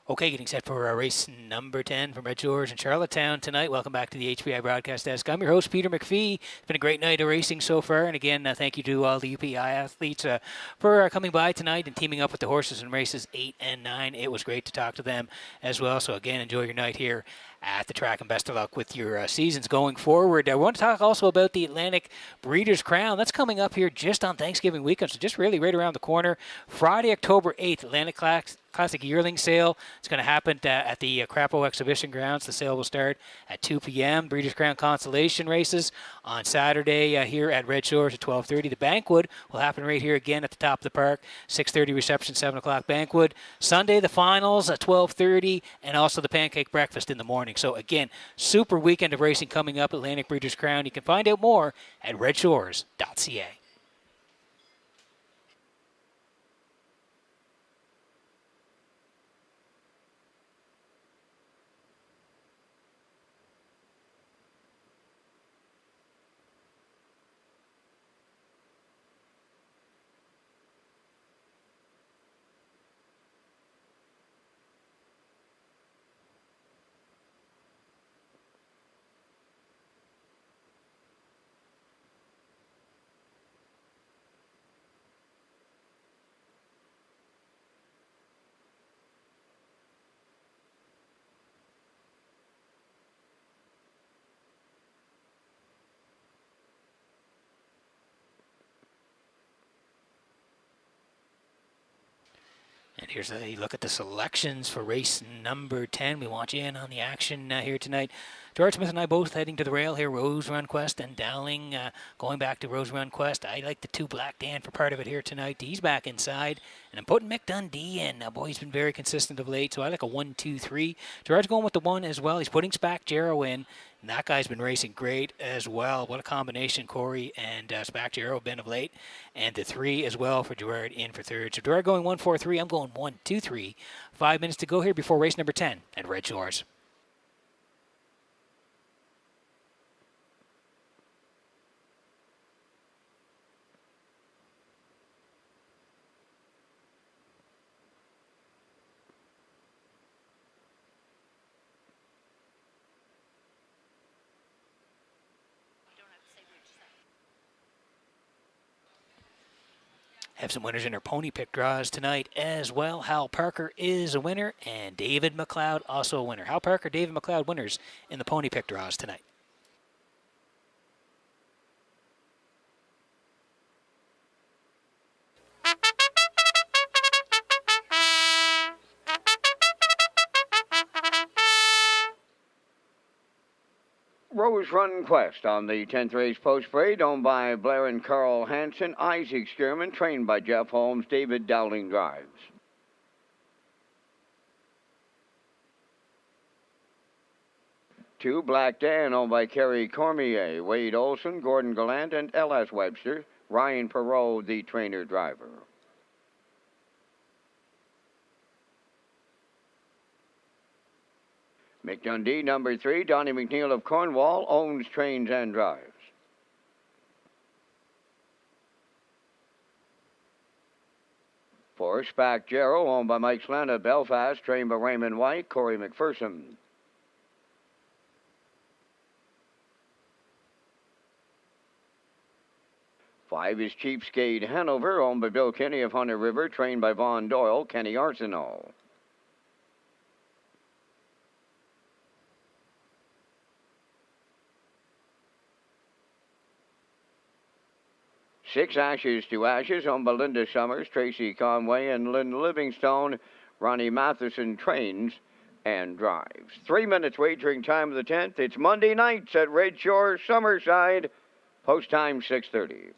Okay, getting set for race number 10 from Redshores in Charlottetown tonight. Welcome back to the HPI broadcast desk. I'm your host, Peter McPhee. It's been a great night of racing so far. And again, thank you to all the UPI athletes for coming by tonight and teaming up with the horses in races 8 and 9. It was great to talk to them as well. So again, enjoy your night here at the track, and best of luck with your seasons going forward. I want to talk also about the Atlantic Breeders' Crown. That's coming up here just on Thanksgiving weekend, so just really right around the corner. Friday, October 8th, Atlantic Classic Yearling Sale. It's going to happen at the Crapo Exhibition Grounds. The sale will start at 2 p.m. Breeders' Crown Consolation races on Saturday here at Red Shores at 12:30. The banquet will happen right here again at the top of the park. 6:30 reception, 7 o'clock banquet. Sunday, the finals at 12:30, and also the pancake breakfast in the morning. So again, super weekend of racing coming up, Atlantic Breeders' Crown. You can find out more at Redshores.ca. And here's a look at the selections for race number 10. We want you in on the action here tonight. Gerard Smith and I both heading to the rail here. Rose Run Quest and Dowling going back to Rose Run Quest. I like the 2 Black Dan for part of it here tonight. He's back inside. And I'm putting Mick Dundee in. Boy, he's been very consistent of late, so I like a 1-2-3. Gerard's going with the 1 as well. He's putting Spack Jarrow in. And that guy's been racing great as well. What a combination Corey and Spack Jarrow have been of late. And the 3 as well for Gerard in for third. So Gerard going 1-4-3. I'm going 1-2-3. 5 minutes to go here before race number 10 at Red Shores. Have some winners in our pony pick draws tonight as well. Hal Parker is a winner, and David McLeod also a winner. Hal Parker, David McLeod winners in the pony pick draws tonight. Rose Run Quest on the 10th race post parade, owned by Blair and Carl Hansen. Isaac Stearman, trained by Jeff Holmes. David Dowling drives. 2, Black Dan, owned by Kerry Cormier, Wade Olson, Gordon Gallant, and L.S. Webster. Ryan Perot, the trainer-driver. McDundee, number 3, Donnie McNeil of Cornwall, owns, trains, and drives. 4, Spack Jarrow, owned by Mike Slana of Belfast, trained by Raymond White, Corey McPherson. 5 is Cheapskate Hanover, owned by Bill Kinney of Hunter River, trained by Vaughn Doyle, Kenny Arsenault. 6, Ashes to Ashes, owned by Linda Summers, Tracy Conway, and Lynn Livingstone. Ronnie Matheson trains and drives. 3 minutes wagering time of the 10th. It's Monday nights at Red Shores, Summerside. Post time 6:30.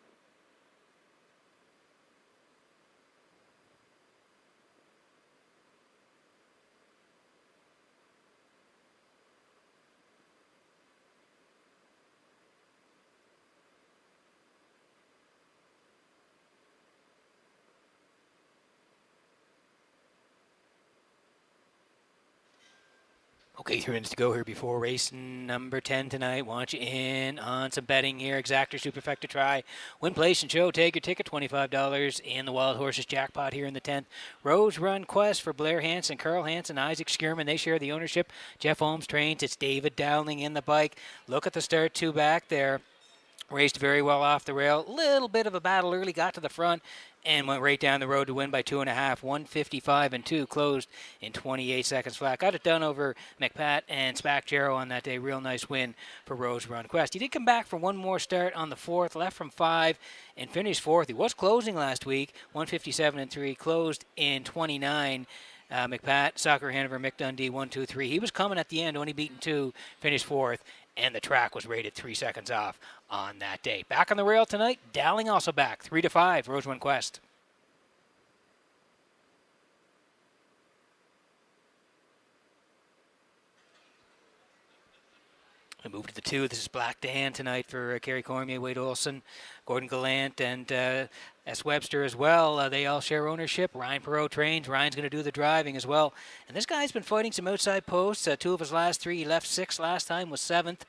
Okay, 3 minutes to go here before race number 10 tonight. Want you in on some betting here. Exactor, Superfecta try. Win, place, and show. Take your ticket. $25 in the Wild Horses jackpot here in the 10th. Rose Run Quest for Blair Hansen, Carl Hansen, Isaac Skierman. They share the ownership. Jeff Holmes trains. It's David Dowling in the bike. Look at the start 2 back there. Raced very well off the rail. Little bit of a battle early. Got to the front and went right down the road to win by 2.5. 155 and 2. Closed in 28 seconds flat. Got it done over McPat and Spack Jarrow on that day. Real nice win for Rose Run Quest. He did come back for one more start on the 4th. Left from 5 and finished 4th. He was closing last week. 157 and 3. Closed in 29. McPat, Soccer Hanover, Mick Dundee, 1, 2, 3. He was coming at the end, only beaten 2, finished 4th, and the track was rated 3 seconds off on that day. Back on the rail tonight, Dowling also back, 3-5, Rose Run Quest. We move to the 2. This is Black Dan tonight for Kerry Cormier, Wade Olson, Gordon Gallant, and S. Webster as well. They all share ownership. Ryan Perot trains. Ryan's going to do the driving as well. And this guy's been fighting some outside posts. 2 of his last 3. He left 6th last time, was 7th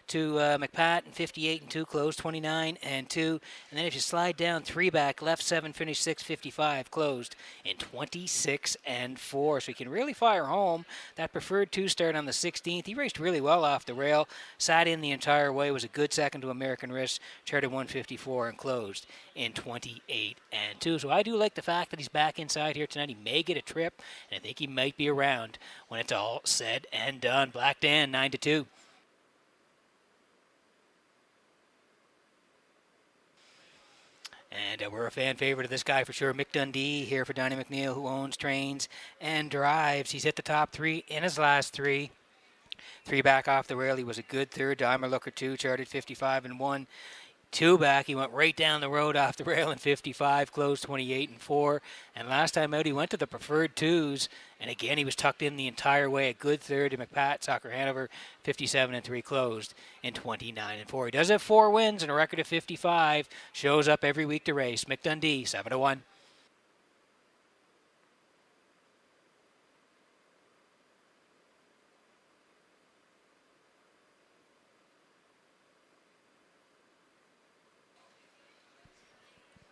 to McPat, and 58 and 2, closed 29 and 2. And then if you slide down 3 back, left 7, finished 6, 55, closed in 26 and 4. So he can really fire home. That preferred 2 start on the 16th. He raced really well off the rail, sat in the entire way, was a good second to American Risk, charted 154 and closed in 28 and 2. So I do like the fact that he's back inside here tonight. He may get a trip, and I think he might be around when it's all said and done. Black Dan, 9-2. And we're a fan favorite of this guy for sure. Mick Dundee here for Donnie McNeil, who owns, trains, and drives. He's hit the top 3 in his last 3. 3 back off the rail. He was a good third. Dimer Looker 2, charted 55 and 1. 2 back, he went right down the road off the rail in 55, closed 28 and 4. And last time out, he went to the preferred 2s, and again, he was tucked in the entire way. A good third to McPat, Soccer Hanover, 57 and 3, closed in 29 and 4. He does have 4 wins and a record of 55. Shows up every week to race. Mick Dundee, 7-1.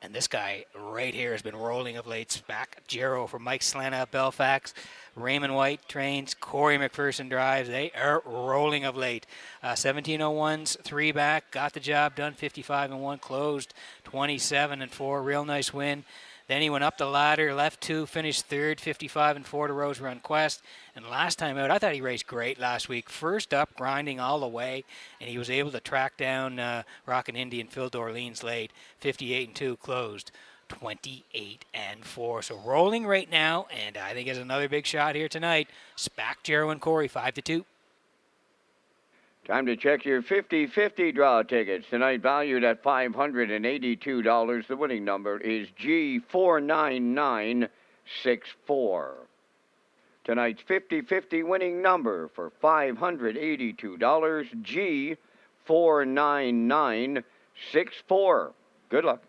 And this guy right here has been rolling of late. Spack Jarrow for Mike Slana, Belfax. Raymond White trains. Corey McPherson drives. They are rolling of late. 1701's 3 back. Got the job done. 55 and 1. Closed 27 and 4. Real nice win. Then he went up the ladder, left 2, finished 3rd, 55 and 4 to Rose Run Quest. And last time out, I thought he raced great last week. First up, grinding all the way, and he was able to track down Rockin' Indian Phil Dorleans late. 58 and 2, closed 28 and 4. So rolling right now, and I think has another big shot here tonight. Spack, Jarrow, and Corey, 5-2. Time to check your 50-50 draw tickets. Tonight valued at $582. The winning number is G49964. Tonight's 50-50 winning number for $582, G49964. Good luck.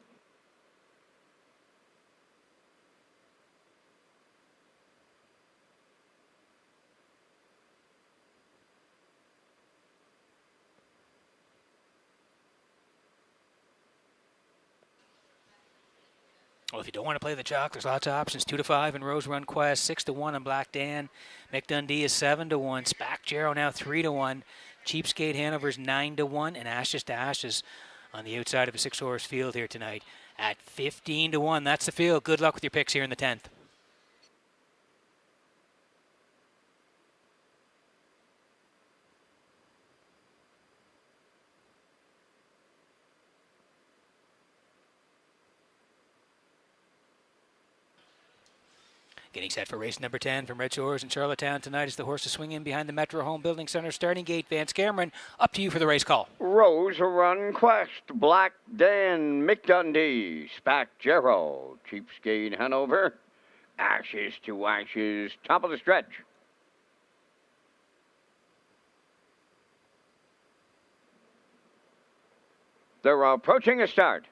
Well, if you don't want to play the chalk, there's lots of options. 2-5 in Rose Run Quest, 6-1 on Black Dan. Mick Dundee is 7-1. Spack Jarrow now 3-1. Cheapskate Hanover's 9-1, and Ashes to Ashes on the outside of a 6-horse field here tonight at 15-1. That's the field. Good luck with your picks here in the 10th. Getting set for race number 10 from Redshores in Charlottetown tonight as the horses swing in behind the Metro Home Building Center starting gate. Vance Cameron, up to you for the race call. Rose Run Quest, Black Dan, Mick Dundee, Spack Jarrow, Cheapskate Hanover, Ashes to Ashes, top of the stretch. They're approaching a start.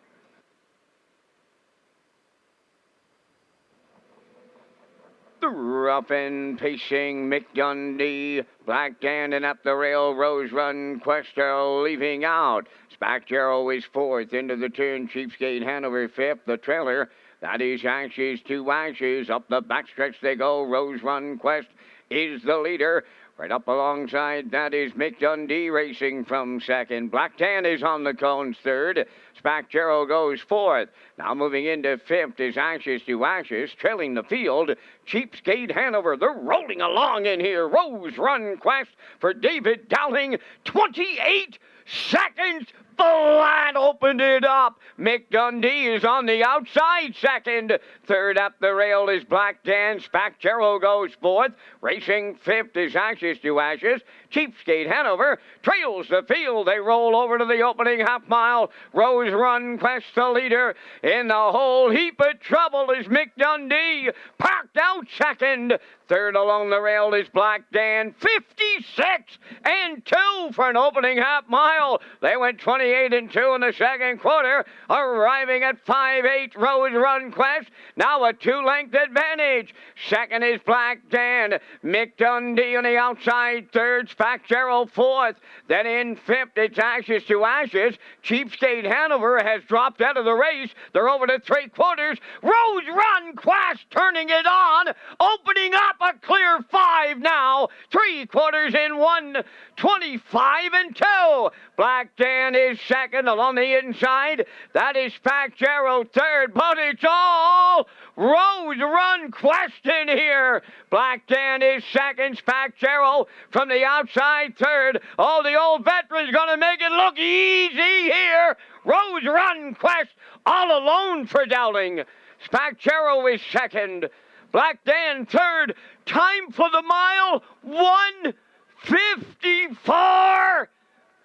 The rough and pacing Mick Dundee, Black Dan and up the rail, Rose Run Quest are leaving out. Spack Jarrow is fourth into the turn, Cheapskate Hanover fifth. The trailer, that is Ashes to Ashes. Up the backstretch they go, Rose Run Quest is the leader. Right up alongside, that is Mick Dundee racing from second. Black Dan is on the cones third. Spack Jarrow goes fourth. Now moving into fifth is Ashes to Ashes, trailing the field. Cheapskate Hanover, they're rolling along in here. Rose Run Quest for David Dowling, 28 seconds. Flat opened it up. Mick Dundee is on the outside second. Third up the rail is Black Dan. Spack Jarrow goes fourth. Racing fifth is Ashes to Ashes. Cheapskate Hanover trails the field. They roll over to the opening half mile. Rose Run Quest the leader. In the whole heap of trouble is Mick Dundee. Parked out second. Third along the rail is Black Dan. 56-2 for an opening half mile. They went 28-2 in the second quarter, arriving at 5-8 Rose Run Quest. Now a 2-length advantage. Second is Black Dan. Mick Dundee on the outside third. Spack Jarrow fourth. Then in fifth, it's Ashes to Ashes. Cheapskate Hanover has dropped out of the race. They're over to three quarters. Rose Run Quest turning it on, opening up a clear 5 now. 3 quarters in 1, 25-2. Black Dan is second along the inside. That is Spack Jarrow third, but it's all Rose Run Quest in here. Black Dan is second. Spack Jarrow from the outside third. Oh, the old veteran's going to make it look easy here. Rose Run Quest all alone for Dowling. Spack Jarrow is second. Black Dan third. Time for the mile, 1:54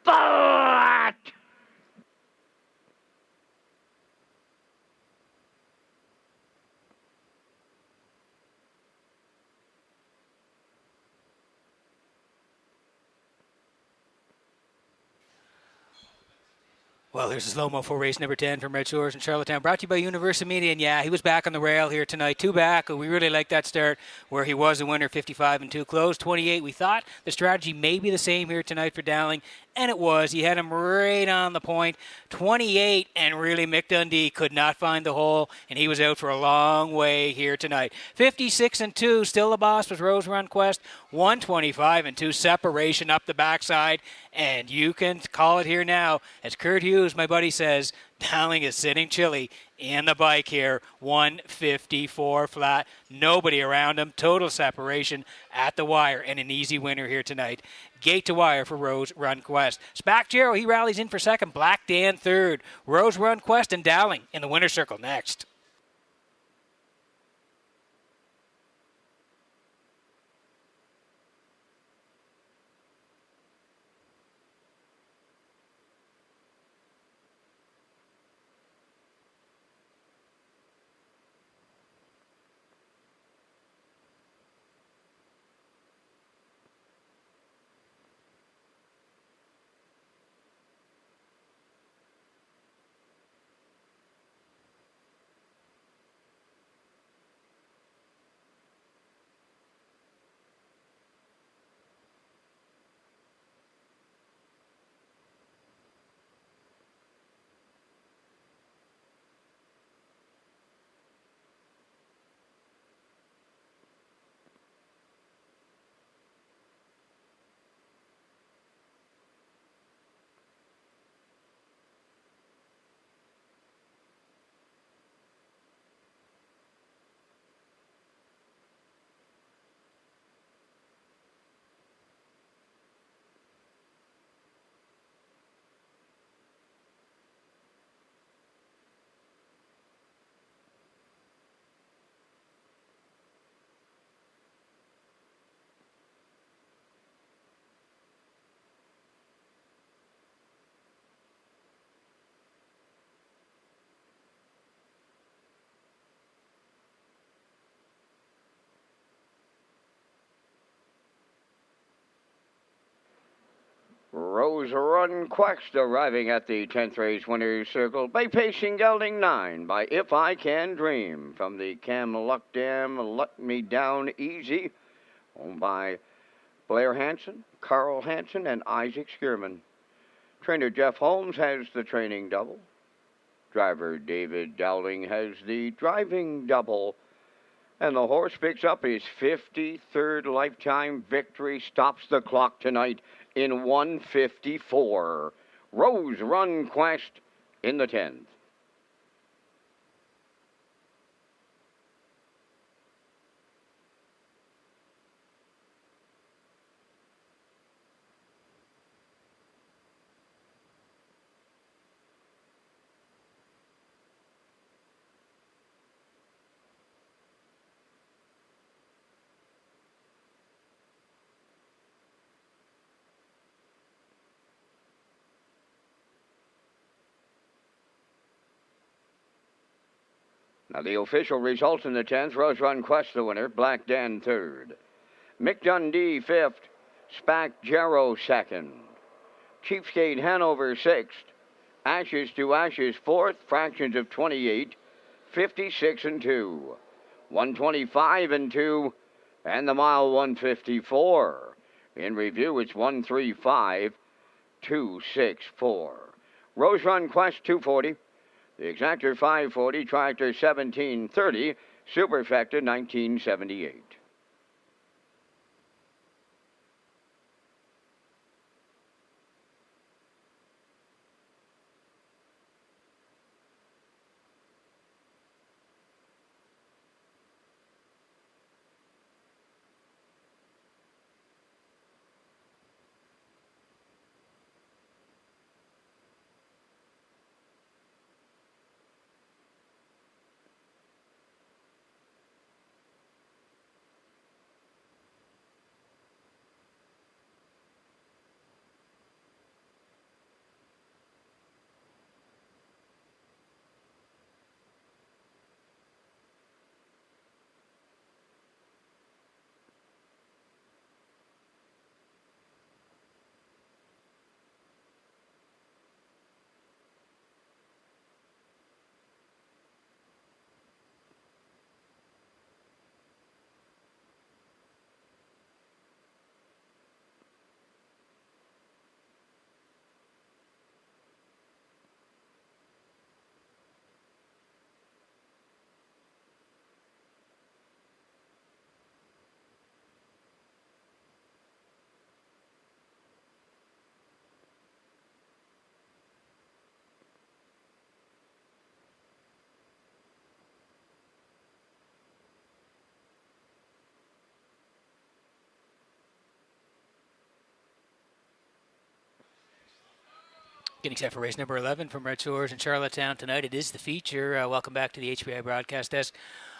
flat. Well, here's a slow-mo for race number 10 from Redshores in Charlottetown. Brought to you by Universal Media. And yeah, he was back on the rail here tonight. 2 back. We really like that start where he was a winner, 55-2. Closed 28. We thought the strategy may be the same here tonight for Dowling. And it was. He had him right on the point. 28, and really Mick Dundee could not find the hole, and he was out for a long way here tonight. 56-2, still the boss was Rose Run Quest. 125-2, separation up the backside, and you can call it here now. As Kurt Hughes, my buddy, says, Dowling is sitting chilly in the bike here. 154 flat. Nobody around him. Total separation at the wire, and an easy winner here tonight. Gate to wire for Rose Run Quest. Spack Jarrow, he rallies in for second. Black Dan third. Rose Run Quest and Dowling in the winner's circle next. Rose Run Quest arriving at the 10th race winner's circle by pacing gelding 9 by If I Can Dream from the Cam Luck Dam Let Me Down Easy, owned by Blair Hansen, Carl Hansen, and Isaac Skierman. Trainer Jeff Holmes has the training double. Driver David Dowling has the driving double. And the horse picks up his 53rd lifetime victory, stops the clock tonight in 1:54. Rose Run Quest in the 10th. Now the official results in the 10th, Rose Run Quest the winner, Black Dan 3rd. Mick Dundee 5th, Spack Jarrow 2nd. Cheapskate Hanover 6th, Ashes to Ashes 4th, fractions of 28, 56 and 2. 125 and 2, and the mile 154. In review, it's 135, 264. Rose Run Quest 240. The Exactor 540, Tractor 1730, Superfecta 1978. Getting set for race number 11 from Red Shores in Charlottetown tonight. It is the feature. Welcome back to the HPI broadcast desk.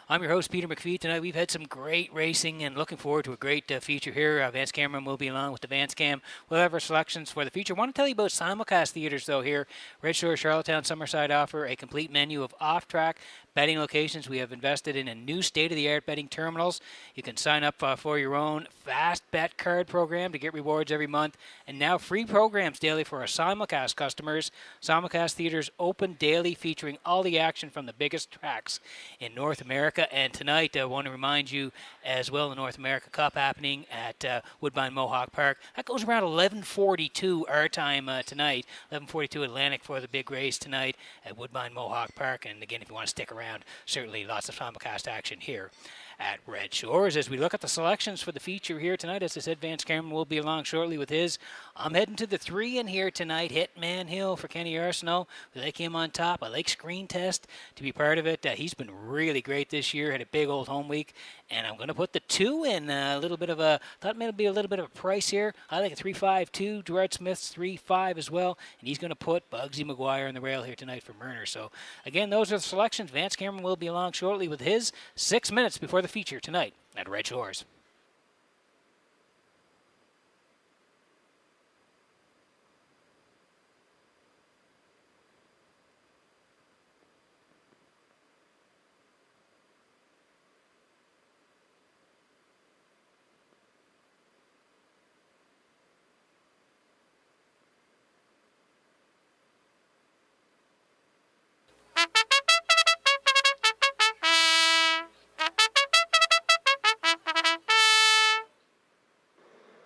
I'm your host, Peter McPhee. Tonight we've had some great racing and looking forward to a great feature here. Vance Cameron will be along with the Vance Cam. We'll have our selections for the feature. I want to tell you about simulcast theaters, though, here. Red Shore, Charlottetown, Summerside offer a complete menu of off-track betting locations. We have invested in a new state-of-the-art betting terminals. You can sign up for your own fast bet card program to get rewards every month. And now free programs daily for our simulcast customers. Simulcast theaters open daily, featuring all the action from the biggest tracks in North America. And tonight, I want to remind you as well, the North America Cup happening at Woodbine Mohawk Park. That goes around 11:42 our time tonight, 11:42 Atlantic for the big race tonight at Woodbine Mohawk Park. And again, if you want to stick around, certainly lots of simulcast action here at Red Shores. As we look at the selections for the feature here tonight, as I said, Vance Cameron will be along shortly with his. I'm heading to the 3 in here tonight. Hitman Hill for Kenny Arsenault. We like him on top. I like Screen Test to be part of it. He's been really great this year. Had a big old home week. And I'm going to put the 2 in. A little bit of a, thought maybe be a little bit of a price here. I like a 3.52. Gerard Smith's 3.5 as well. And he's going to put Bugsy McGuire on the rail here tonight for Murner. So again, those are the selections. Vance Cameron will be along shortly with his 6 minutes before the feature tonight at Red Shores.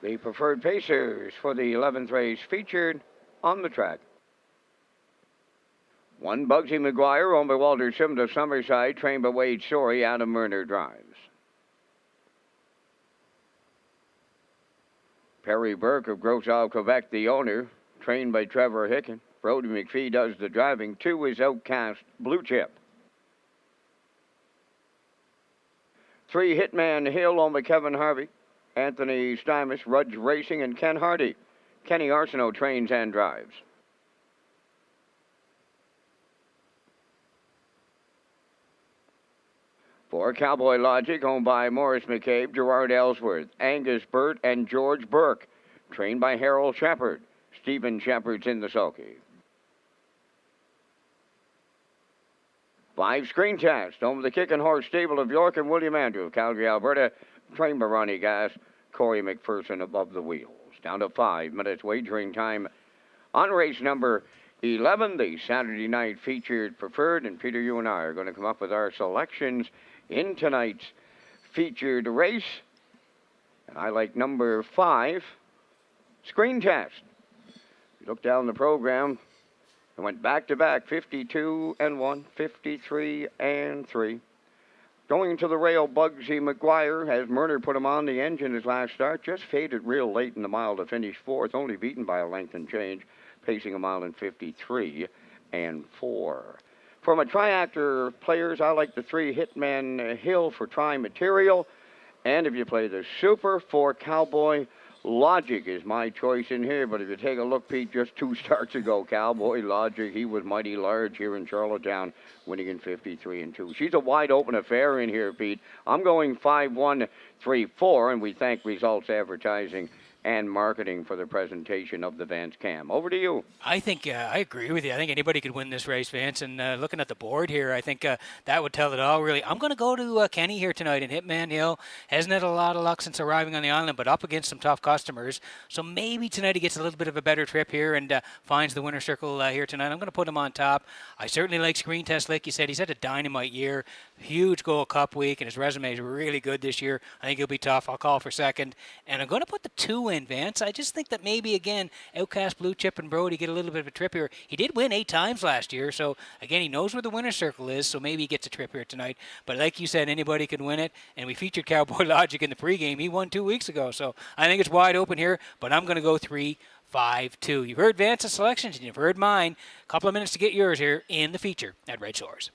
The preferred pacers for the 11th race featured on the track. 1 Bugsy McGuire, owned by Walter Sims of Summerside, trained by Wade Story. Adam Murner drives. Perry Burke of Gros Isle, Quebec, the owner, trained by Trevor Hicken. Brody McPhee does the driving. 2 is Outcast Blue Chip. 3 Hitman Hill, owned by Kevin Harvey. Anthony Stymus, Rudge Racing, and Ken Hardy. Kenny Arsenault trains and drives. 4 Cowboy Logic, owned by Morris McCabe, Gerard Ellsworth, Angus Burt, and George Burke. Trained by Harold Shepard. Stephen Shepard's in the sulky. 5 Screen Test, owned by the Kickin' Horse Stable of York and William Andrew of Calgary, Alberta. Trained by Ronnie Gass, Corey McPherson above the wheels. Down to 5 minutes wagering time on race number 11, the Saturday night featured preferred. And Peter, you and I are going to come up with our selections in tonight's featured race. And I like number 5, Screen Test. You look down the program, it went back-to-back, 52-1, 53-3. Going to the rail, Bugsy McGuire, as Murner put him on the engine his last start, just faded real late in the mile to finish 4th, only beaten by a length and change, pacing a mile in 53-4. For my triactor players, I like the 3 Hitman Hill for tri-material. And if you play the Super, 4 Cowboy Logic is my choice in here. But if you take a look, Pete, just 2 starts ago, Cowboy Logic, he was mighty large here in Charlottetown, winning in 53-2. She's a wide open affair in here, Pete. I'm going 5-1-3-4, and we thank Results Advertising and Marketing for the presentation of the Vance Cam. Over to you. I think I agree with you. I think anybody could win this race, Vance. And looking at the board here, I think that would tell it all, really. I'm going to go to Kenny here tonight in Hitman Hill. Hasn't had a lot of luck since arriving on the island, but up against some tough customers. So maybe tonight he gets a little bit of a better trip here and finds the winner's circle here tonight. I'm going to put him on top. I certainly like Screen Test, like you said. He's had a dynamite year, huge Gold Cup week, and his resume is really good this year. I think he'll be tough. I'll call for second. And I'm going to put the 2 in, Vance. I just think that maybe, again, Outcast, Blue Chip, and Brody get a little bit of a trip here. He did win 8 times last year, so, again, he knows where the winner's circle is, so maybe he gets a trip here tonight. But like you said, anybody can win it, and we featured Cowboy Logic in the pregame. He won 2 weeks ago, so I think it's wide open here, but I'm going to go 3-5-2. You've heard Vance's selections, and you've heard mine. A couple of minutes to get yours here in the feature at Red Shores.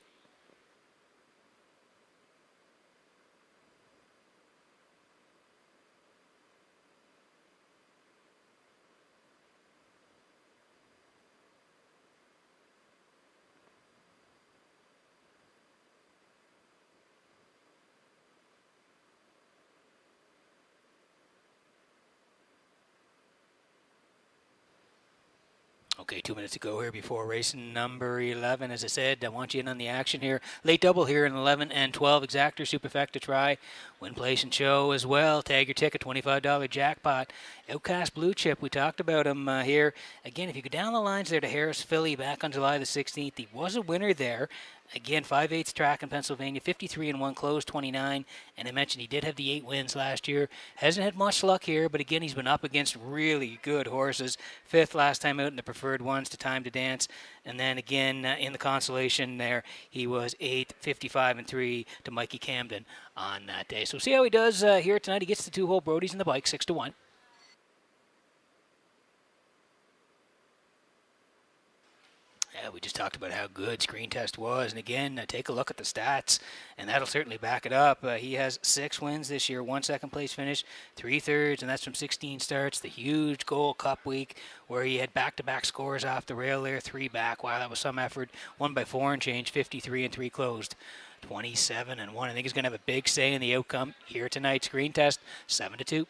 Okay, 2 minutes to go here before race number 11. As I said, I want you in on the action here. Late double here in 11 and 12. Exactor, Superfecta try. Win, place, and show as well. Tag your ticket, $25 jackpot. Outcast Blue Chip, we talked about him here. Again, if you go down the lines there to Harris Philly back on July the 16th, he was a winner there. Again, 5/8 track in Pennsylvania, 53-1, closed 29. And I mentioned he did have the 8 wins last year. Hasn't had much luck here, but again, he's been up against really good horses. 5th last time out in the preferred ones to Time to Dance. And then again, in the consolation there, he was 8th, 55-3 to Mikey Camden on that day. So see how he does here tonight. He gets the 2-hole Brodies in the bike, 6-1. Yeah, we just talked about how good Screen Test was. And again, take a look at the stats, and that'll certainly back it up. He has 6 wins this year, 1 second-place finish, 3 thirds, and that's from 16 starts. The huge Gold Cup week where he had back-to-back scores off the rail there, 3 back. Wow, that was some effort. 1 by 4 and change, 53-3 closed. 27-1. I think he's going to have a big say in the outcome here tonight. Screen Test, 7-2.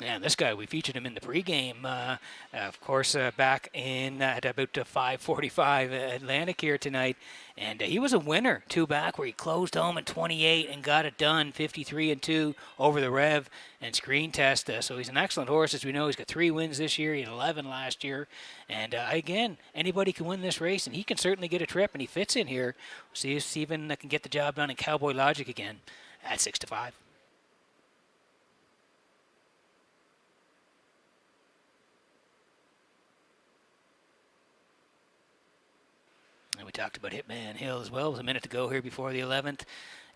And this guy, we featured him in the pregame, of course, back in at about 5:45 Atlantic here tonight. And he was a winner, 2 back, where he closed home at 28 and got it done, 53-2 over the Rev and screen test. So he's an excellent horse, as we know. He's got 3 wins this year. He had 11 last year. And again, anybody can win this race, and he can certainly get a trip, and he fits in here. We'll see if Stephen can get the job done in Cowboy Logic again at 6-5. And we talked about Hitman Hill as well. It was a minute to go here before the 11th.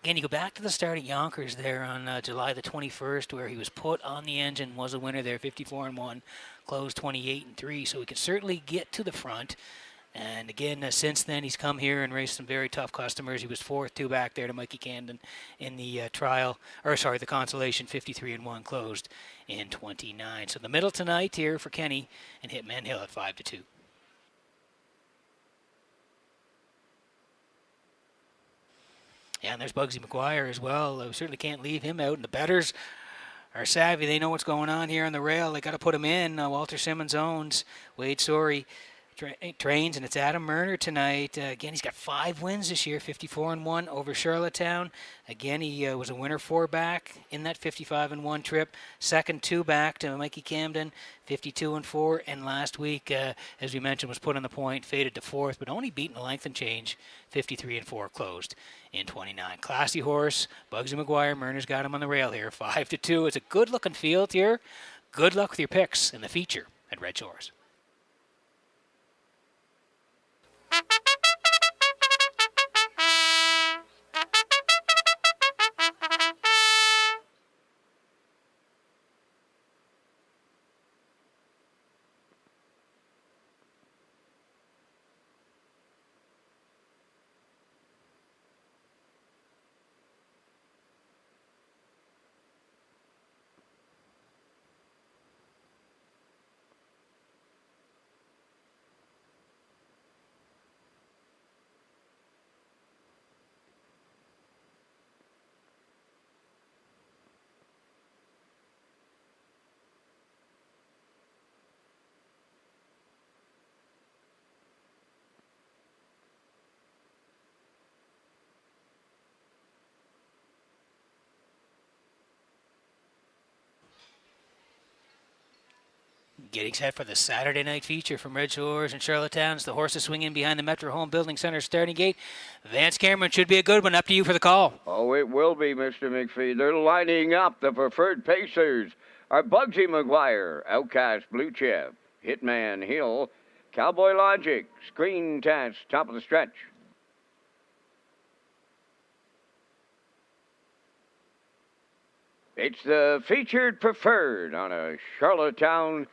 Again, you go back to the start at Yonkers there on July the 21st, where he was put on the engine, was a winner there, 54-1, closed 28-3. So he can certainly get to the front. And again, since then, he's come here and raced some very tough customers. He was 4th, 2 back there to Mikey Camden in the the Consolation, 53-1, closed in 29. So the middle tonight here for Kenny and Hitman Hill at 5-2. Yeah, and there's Bugsy McGuire as well. We certainly can't leave him out. And the bettors are savvy. They know what's going on here on the rail. They got to put him in. Walter Simmons owns. Wade Sorey trains, and it's Adam Murner tonight. Again, he's got 5 wins this year, 54-1 over Charlottetown. Again, he was a winner 4 back in that 55-1 trip. 2nd 2 back to Mikey Camden, 52-4. And last week, as we mentioned, was put on the point, faded to 4th, but only beaten a length and change, 53-4, closed in 29. Classy horse, Bugsy McGuire. Murner's got him on the rail here, 5-2. It's a good-looking field here. Good luck with your picks in the feature at Red Shores. Getting set for the Saturday night feature from Red Shores and Charlottetown. The horses swing in behind the Metro Home Building Center starting gate. Vance Cameron should be a good one. Up to you for the call. Oh, it will be, Mr. McPhee. They're lining up. The preferred pacers are Bugsy McGuire, Outcast Blue Chip, Hitman Hill, Cowboy Logic, Screen Test, top of the stretch. It's the featured preferred on a Charlottetown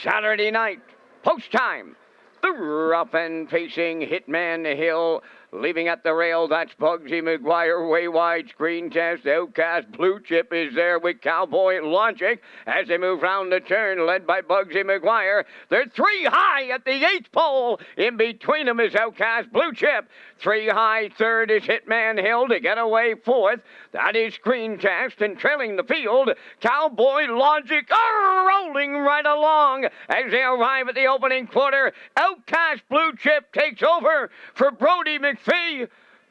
Saturday night. Post time. The rough and pacing Hitman Hill. Leaving at the rail, that's Bugsy McGuire, way wide, screen test, Outcast Blue Chip is there with Cowboy Logic as they move round the turn, led by Bugsy McGuire. They're 3 high at the 8th pole. In between them is Outcast Blue Chip. 3 high, 3rd is Hitman Hill to get away 4th. That is screen test, and trailing the field, Cowboy Logic rolling right along as they arrive at the opening quarter. Outcast Blue Chip takes over for Brody McPhee.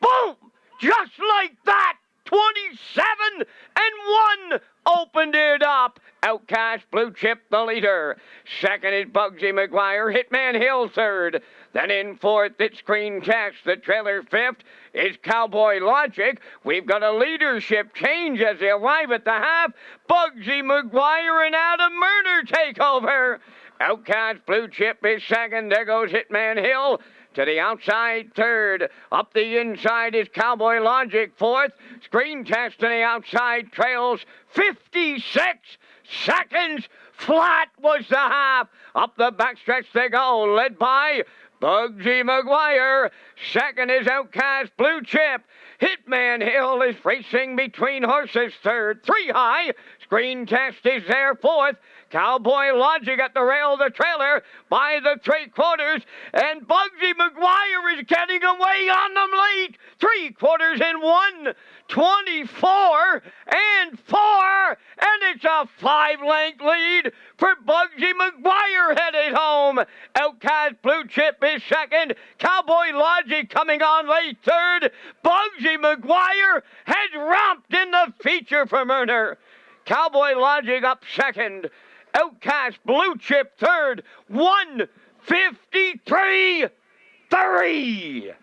Boom! Just like that! 27-1 opened it up. Outcast Blue Chip the leader. 2nd is Bugsy McGuire. Hitman Hill 3rd. Then in 4th, it's Screen Test. The trailer 5th is Cowboy Logic. We've got a leadership change as they arrive at the half. Bugsy McGuire and Adam Murner take over. Outcast Blue Chip is 2nd. There goes Hitman Hill. To the outside, 3rd. Up the inside is Cowboy Logic, 4th. Screen Test to the outside trails 56 seconds. Flat was the half. Up the backstretch they go, led by Bugsy McGuire. 2nd is Outcast Blue Chip. Hitman Hill is racing between horses, 3rd. 3 high. Screen Test is there fourth. Cowboy Logic at the rail of the trailer by the 3/4. And Bugsy McGuire is getting away on them late. 3/4 in 1:24 and 4. And it's a 5-length lead for Bugsy McGuire headed home. Outcast Blue Chip is second. Cowboy Logic coming on late third. Bugsy McGuire has romped in the feature for Murner. Cowboy Logic up second. Outcast Blue Chip third. 1:53.3.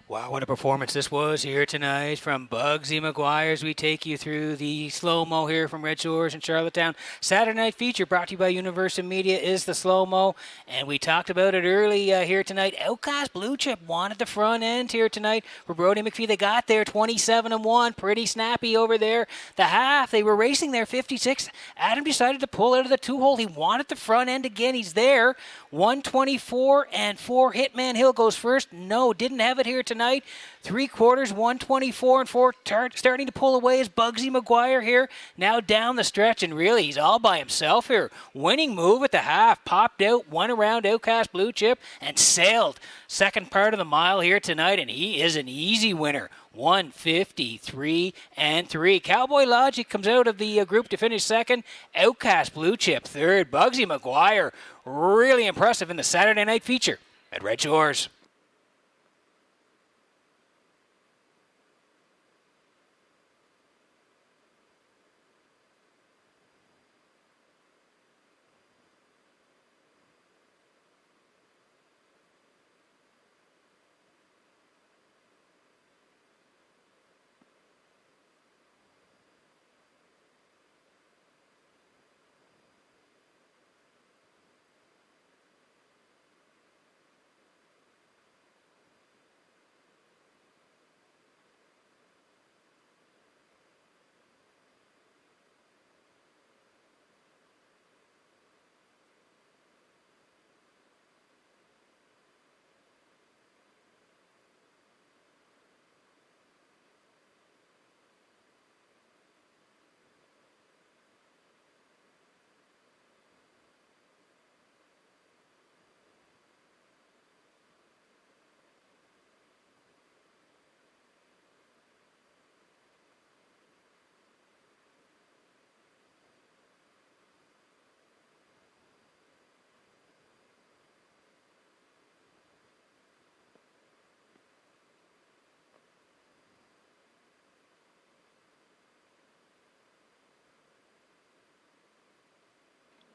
Wow, what a performance this was here tonight from Bugsy McGuire as we take you through the slow-mo here from Red Shores and Charlottetown. Saturday night feature brought to you by Universal Media is the slow-mo, and we talked about it early here tonight. Outcast Blue Chip wanted the front end here tonight for Brody McPhee. They got there 27-1, pretty snappy over there. The half, they were racing there 56. Adam decided to pull out of the 2-hole. He wanted the front end again. He's there. 124 and 4. Hitman Hill goes first. No, didn't have it here tonight. 3/4, 124 and 4. Starting to pull away is Bugsy McGuire here. Now down the stretch, and really he's all by himself here. Winning move at the half. Popped out, went around Outcast Blue Chip, and sailed second part of the mile here tonight, and he is an easy winner. 153 and 3. Cowboy Logic comes out of the group to finish second. Outcast Blue Chip third. Bugsy McGuire really impressive in the Saturday night feature at Red Shores.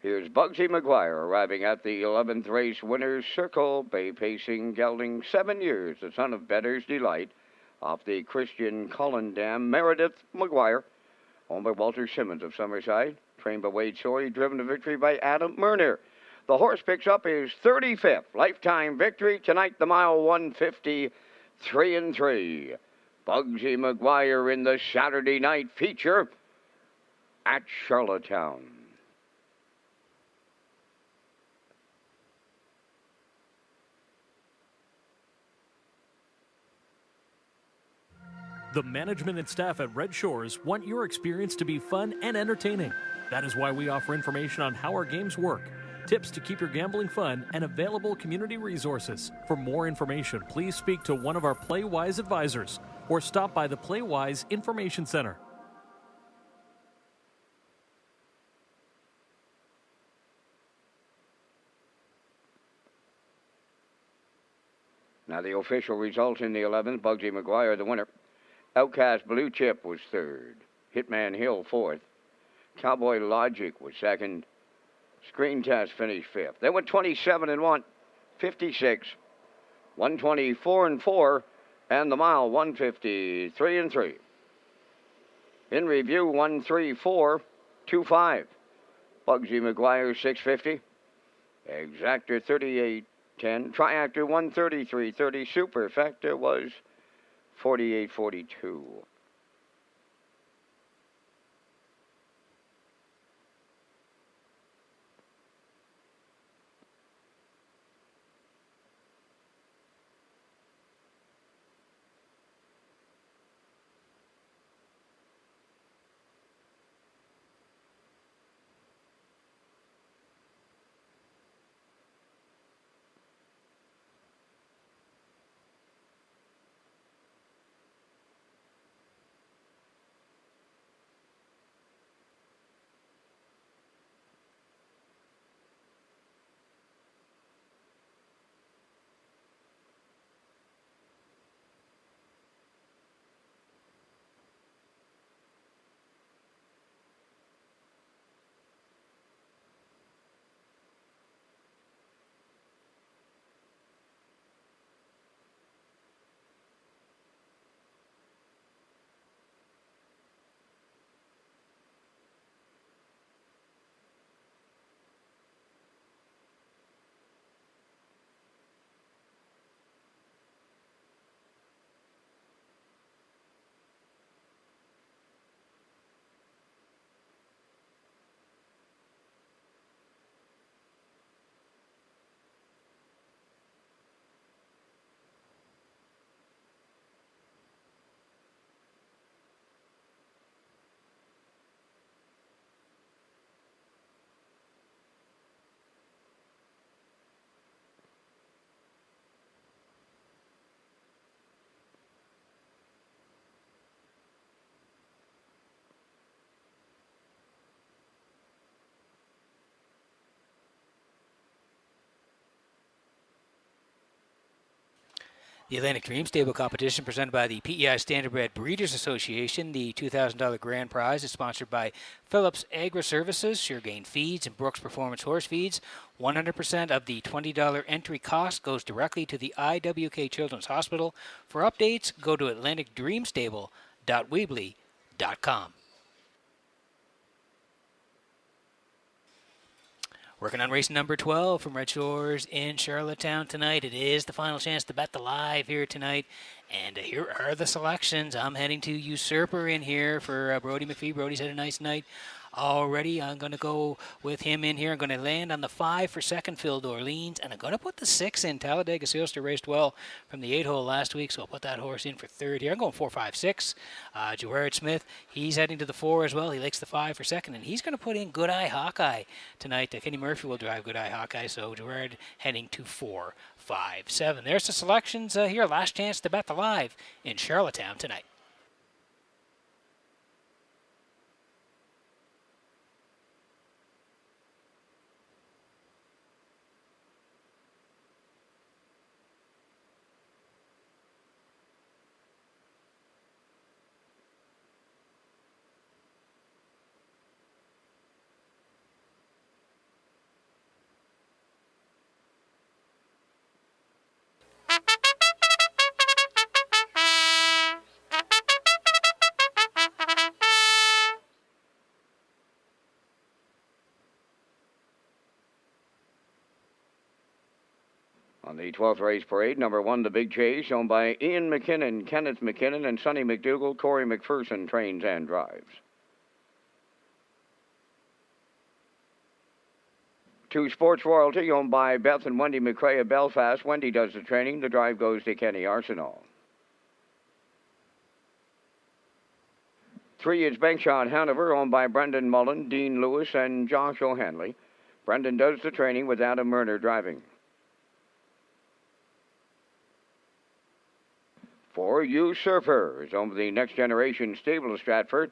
Here's Bugsy McGuire arriving at the 11th race winner's circle. Bay Pacing gelding 7 years, the son of Better's Delight, off the Christian Cullen Dam. Meredith McGuire, owned by Walter Simmons of Summerside, trained by Wade Sorey, driven to victory by Adam Murner. The horse picks up his 35th lifetime victory. Tonight, the mile 153 and 3. Bugsy McGuire in the Saturday night feature at Charlottetown. The management and staff at Red Shores want your experience to be fun and entertaining. That is why we offer information on how our games work, tips to keep your gambling fun, and available community resources. For more information, please speak to one of our PlayWise advisors or stop by the PlayWise Information Center. Now the official results in the 11th. Bugsy McGuire, the winner. Outcast Blue Chip was third. Hitman Hill fourth. Cowboy Logic was second. Screen Test finished fifth. They went 27-1, 56, 124 and 4, and the mile 153 and 3. In review 134.25. Bugsy McGuire 650. Exactor 38.10. Triactor 133.30. Superfecta was 48.42. The Atlantic Dream Stable competition presented by the PEI Standardbred Breeders Association. The $2,000 grand prize is sponsored by Phillips Agri Services, Suregain Feeds, and Brooks Performance Horse Feeds. 100% of the $20 entry cost goes directly to the IWK Children's Hospital. For updates, go to atlanticdreamstable.weebly.com. Working on race number 12 from Red Shores in Charlottetown tonight. It is the final chance to bet the live here tonight. And here are the selections. I'm heading to Usurper in here for Brody McPhee. Brody's had a nice night already. I'm going to go with him in here. I'm going to land on the 5 for second, Phil d'Orleans. And I'm going to put the 6 in. Talladega Sealster raced well from the 8-hole last week, so I'll put that horse in for third here. I'm going 4, 5, 6. Gerard Smith, he's heading to the 4 as well. He likes the 5 for second, and he's going to put in Good Eye Hawkeye tonight. Kenny Murphy will drive Good Eye Hawkeye, so Gerard heading to 4, 5, 7. There's the selections here. Last chance to bet the live in Charlottetown tonight. On the 12th race parade, number 1, The Big Chase, owned by Ian McKinnon, Kenneth McKinnon, and Sonny McDougall. Corey McPherson trains and drives. 2, Sports Royalty, owned by Beth and Wendy McCrae of Belfast. Wendy does the training. The drive goes to Kenny Arsenal. 3 is Bankshot Hanover, owned by Brendan Mullen, Dean Lewis, and Josh O'Hanley. Brendan does the training with Adam Murner driving. 4, Usurper is owned by the Next Generation Stable of Stratford,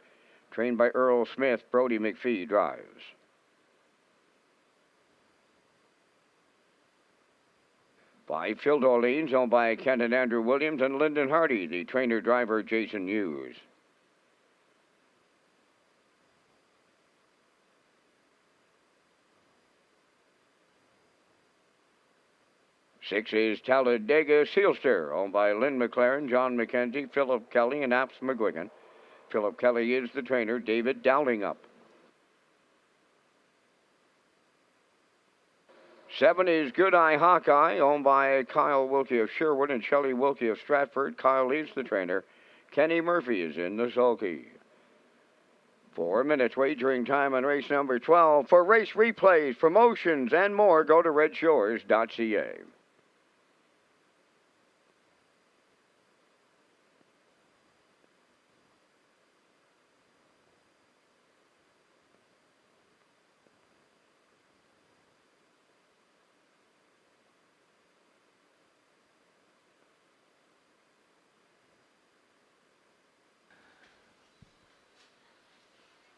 trained by Earl Smith. Brody McPhee drives. 5, Phil d'Orleans, owned by Ken and Andrew Williams and Lyndon Hardy, the trainer-driver Jason Hughes. 6 is Talladega Sealster, owned by Lynn McLaren, John McKenzie, Philip Kelly, and Apps McGuigan. Philip Kelly is the trainer. David Dowling up. 7 is Good Eye Hawkeye, owned by Kyle Wilkie of Sherwood and Shelley Wilkie of Stratford. Kyle is the trainer. Kenny Murphy is in the sulky. 4 minutes wagering time on race number 12. For race replays, promotions, and more, go to Redshores.ca.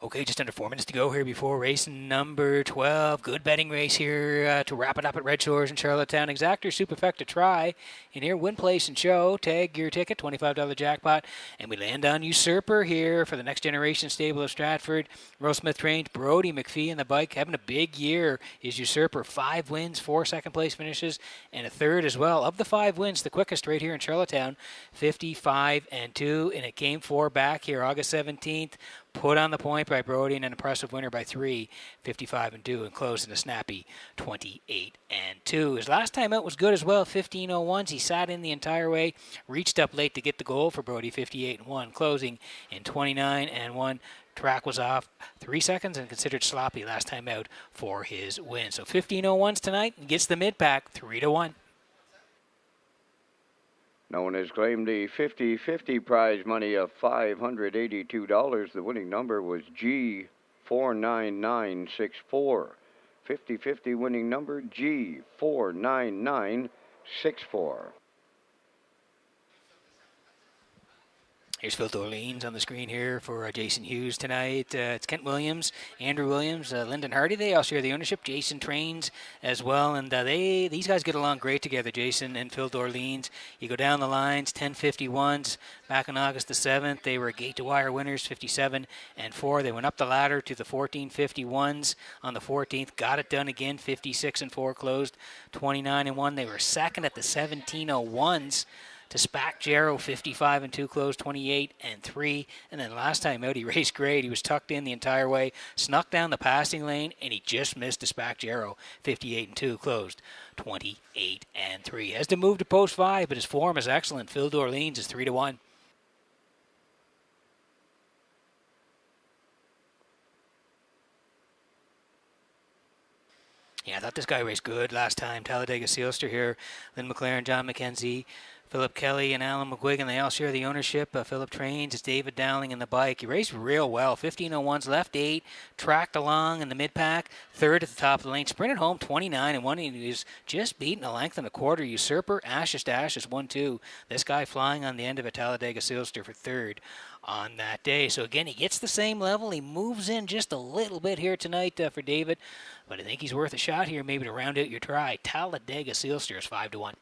Okay, just under 4 minutes to go here before race number 12. Good betting race here to wrap it up at Red Shores in Charlottetown. Exactor Superfecta try. In here, win, place, and show. Tag your ticket, $25 jackpot. And we land on Usurper here for the Next Generation Stable of Stratford. Earl Smith trained Brody McPhee in the bike. Having a big year is Usurper. 5 wins, 4 second-place finishes, and a third as well. Of the 5 wins, the quickest right here in Charlottetown, 55-2. And it came 4 back here August 17th. Put on the point by Brody and an impressive winner by 3, 55-2, and closed in a snappy 28-2. His last time out was good as well, 15:01. He sat in the entire way, reached up late to get the goal for Brody, 58-1, closing in 29-1. Track was off 3 seconds and considered sloppy last time out for his win. So 15:01s tonight and gets the mid-pack 3-1. No one has claimed the 50-50 prize money of $582. The winning number was G49964. 50-50 winning number G49964. Here's Phil Dorleans on the screen here for Jason Hughes tonight. It's Kent Williams, Andrew Williams, Lyndon Hardy. They all share the ownership. Jason trains as well, and these guys get along great together, Jason and Phil Dorleans. You go down the lines, 1051s back on August the 7th. They were gate-to-wire winners, 57 and 4. They went up the ladder to the 1451s on the 14th. Got it done again, 56 and 4, closed 29 and 1. They were second at the 1701s. To Spack Jarrow, 55 and 2, closed 28 and 3. And then last time out, he raced great. He was tucked in the entire way, snuck down the passing lane, and he just missed to Spack Jarrow, 58 and 2, closed 28 and 3. Has to move to post 5, but his form is excellent. Phil Dorleans is 3-1. Yeah, I thought this guy raced good last time. Talladega Sealster here. Lynn McLaren, John McKenzie, Philip Kelly, and Alan McGuigan. They all share the ownership. Philip trains. It's David Dowling in the bike. He raced real well. 1501s, left 8, tracked along in the mid-pack, third at the top of the lane. Sprinted home 29 and 1. He was just beating a length and a quarter. Usurper, Ashes to Ashes, 1-2. This guy flying on the end of a Talladega Sealster for third on that day. So again, he gets the same level. He moves in just a little bit here tonight for David, but I think he's worth a shot here maybe to round out your try. Talladega Sealster is 5-1.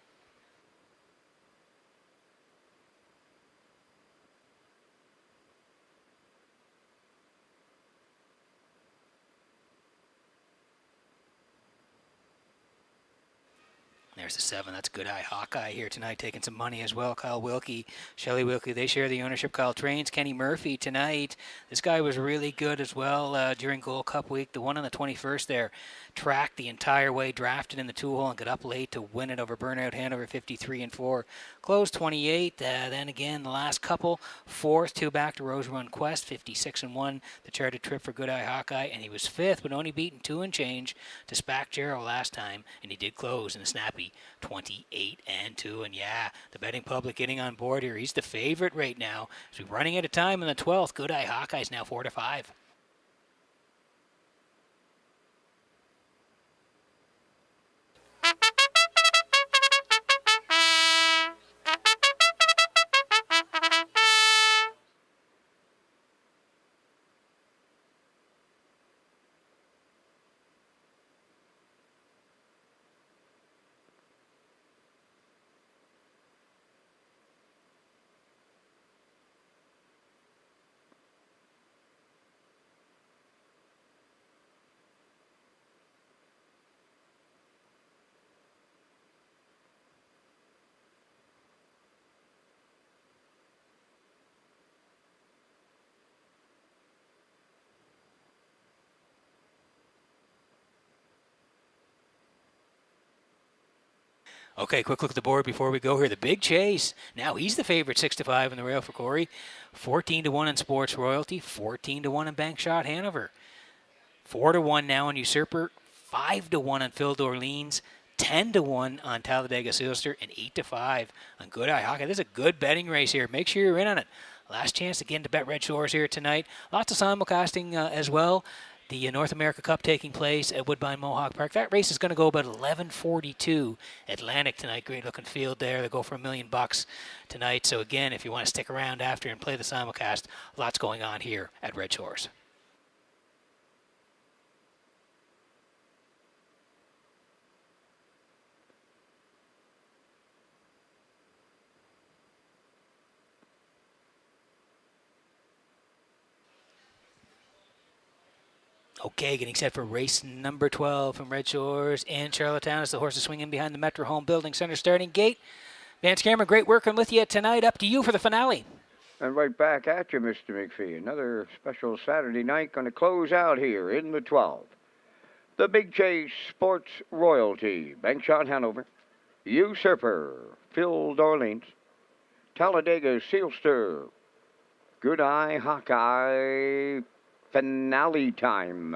There's the 7. That's Good Eye Hawkeye here tonight, taking some money as well. Kyle Wilkie, Shelley Wilkie, they share the ownership. Kyle trains. Kenny Murphy tonight. This guy was really good as well during Gold Cup week. The one on the 21st there, tracked the entire way, drafted in the 2-hole, and got up late to win it over Burnout Hanover, 53 and 4. Closed 28. Then again, the last couple, 4th, 2 back to Rose Run Quest, 56 and 1. The charted trip for Good Eye Hawkeye, and he was 5th, but only beaten 2 and change to Spack Jarrow last time, and he did close in a snappy 28 and 2. And yeah, the betting public getting on board here. He's the favorite right now. So we're running out of time in the 12th. Good Eye Hawkeye is now 4-5. Okay, quick look at the board before we go here. The Big Chase. Now he's the favorite, 6-5 in the rail for Corey. 14-1 in Sports Royalty. 14-1 in Bank Shot Hanover. 4-1 now on Usurper. 5-1 on Phil Dorleans. 10-1 on Talladega Sealster. And 8-5 on Good Eye Hawkeye. This is a good betting race here. Make sure you're in on it. Last chance again to bet Red Shores here tonight. Lots of simulcasting as well. The North America Cup taking place at Woodbine Mohawk Park. That race is going to go about 11:42 Atlantic tonight. Great looking field there. They go for $1 million tonight. So again, if you want to stick around after and play the simulcast, lots going on here at Red Shores. Okay, getting set for race number 12 from Red Shores in Charlottetown as the horses swing in behind the Metro Home Building Center starting gate. Vance Cameron, great working with you tonight. Up to you for the finale. And right back at you, Mr. McPhee. Another special Saturday night going to close out here in the 12. The Big Chase Sports Royalty, Bank Shot Hanover, Usurper, Phil Dorleans, Talladega Sealster, Good Eye Hawkeye, finale time.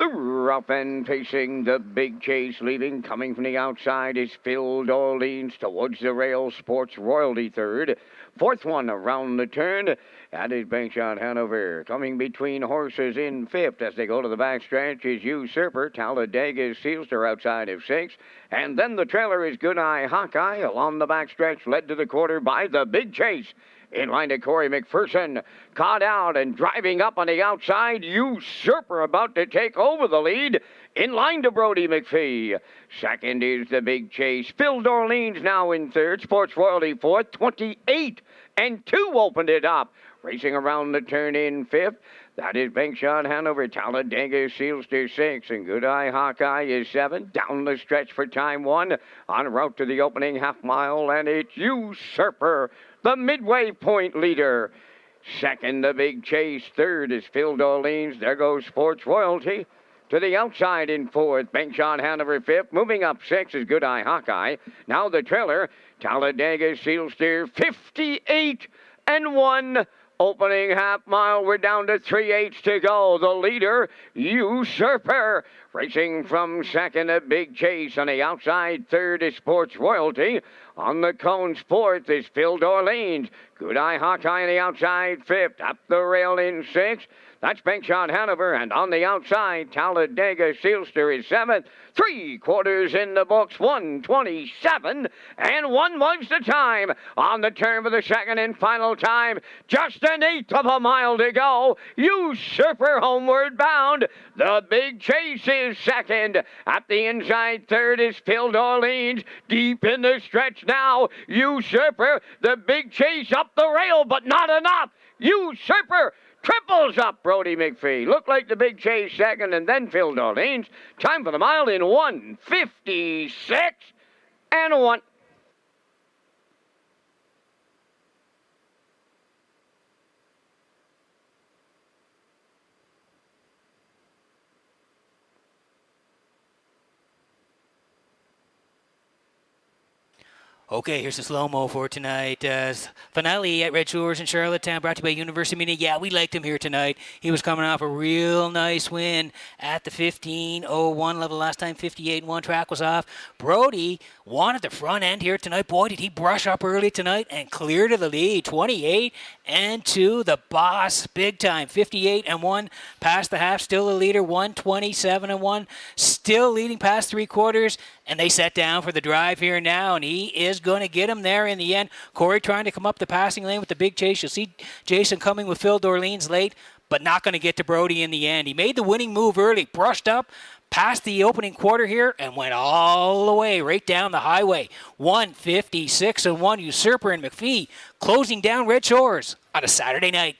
The rough end facing the big chase, leaving. Coming from the outside is Phil Dorleans towards the rail. Sports Royalty third. Fourth one around the turn. That is Bankshot Hanover. Coming between horses in fifth as they go to the backstretch is Usurper. Talladega Sealster outside of sixth. And then the trailer is Good Eye Hawkeye along the backstretch, led to the quarter by the big chase. In line to Corey McPherson, caught out and driving up on the outside. Usurper about to take over the lead. In line to Brody McPhee. Second is the big chase. Phil Dorleans now in third. Sports Royalty fourth. 28 and 2 opened it up. Racing around the turn in fifth. That is Bankshot Hanover. Talladega Sealster 6. And Good Eye Hawkeye is 7. Down the stretch for time 1. En route to the opening half mile. And it's Usurper, the midway point leader. Second, the big chase. Third is Phil Dorleans. There goes Sports Royalty. To the outside in fourth, Bankshot Hanover fifth. Moving up sixth is Good Eye Hawkeye. Now the trailer, Talladega Sealster, 58 and 1. Opening half mile, we're down to 3/8 to go. The leader, Usurper. Racing from second, a big chase. On the outside, third is Sports Royalty. On the cones, fourth is Phil Dorleans. Good Eye Hawkeye on the outside, fifth. Up the rail in sixth. That's Bankshot Hanover. And on the outside, Talladega Sealster is seventh. 3/4 in the books, 1:27. And 1 was the time on the turn for the second and final time. Just an eighth of a mile to go. Usurper homeward bound. The big chase is second. At the inside, third is Phil Dorleans. Deep in the stretch now. Usurper, the big chase up the rail, but not enough. Usurper triples up Brody McPhee. Looked like the big chase second, and then Phil Dorleans. Time for the mile in 1:56 and 1. Okay, here's the slow-mo for tonight. Finale at Redshores in Charlottetown, brought to you by University Media. Yeah, we liked him here tonight. He was coming off a real nice win at the 15:01 level last time, 58-1. Track was off. Brody wanted the front end here tonight. Boy, did he brush up early tonight and clear to the lead. 28 and 2, the boss, big time. 58 and 1, past the half, still the leader. 127 and 1, still leading past 3/4. And they set down for the drive here now, and he is going to get him there in the end. Corey trying to come up the passing lane with the big chase. You'll see Jason coming with Phil Dorleans late, but not going to get to Brody in the end. He made the winning move early, brushed up, passed the opening quarter here, and went all the way right down the highway. 156 and 1. Usurper and McPhee closing down Red Shores on a Saturday night.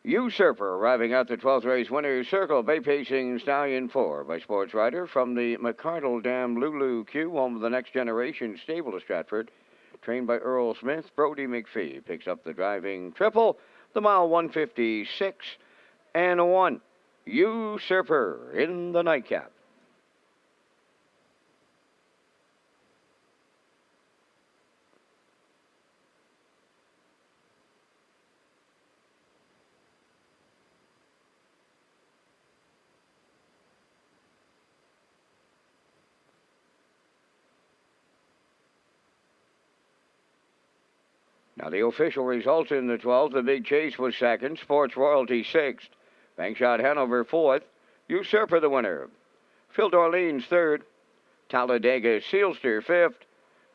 Usurper arriving at the 12th race winner's circle. Bay Pacing Stallion 4 by Sports Rider from the McCardle Dam Lulu Q, home of the Next Generation stable of Stratford. Trained by Earl Smith, Brody McPhee picks up the driving triple. The mile 156 and 1. Usurper in the nightcap. Now the official results in the 12th. The Big Chase was second. Sports Royalty sixth. Bankshot Hanover fourth. Usurper the winner. Phil Dorleans third. Talladega Sealster fifth.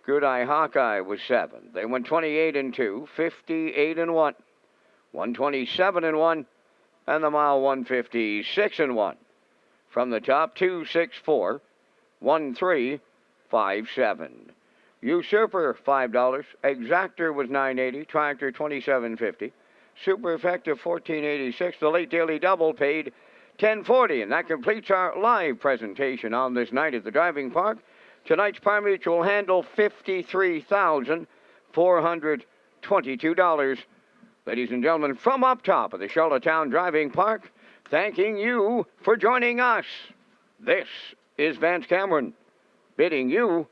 Good Eye Hawkeye was seventh. They went 28 and 2, 58 and 1, 127 and 1, and the mile 156 and 1. From the top, 264, 1357. Usurper $5. Exactor was $9.80. Tractor $27.50. Super Effective $14.86. The late daily double paid $10.40, and that completes our live presentation on this night at the driving park. Tonight's Par Mutual handle $53,422. Ladies and gentlemen, from up top of the Charlottetown Driving Park, thanking you for joining us. This is Vance Cameron bidding you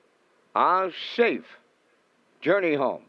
a safe journey home.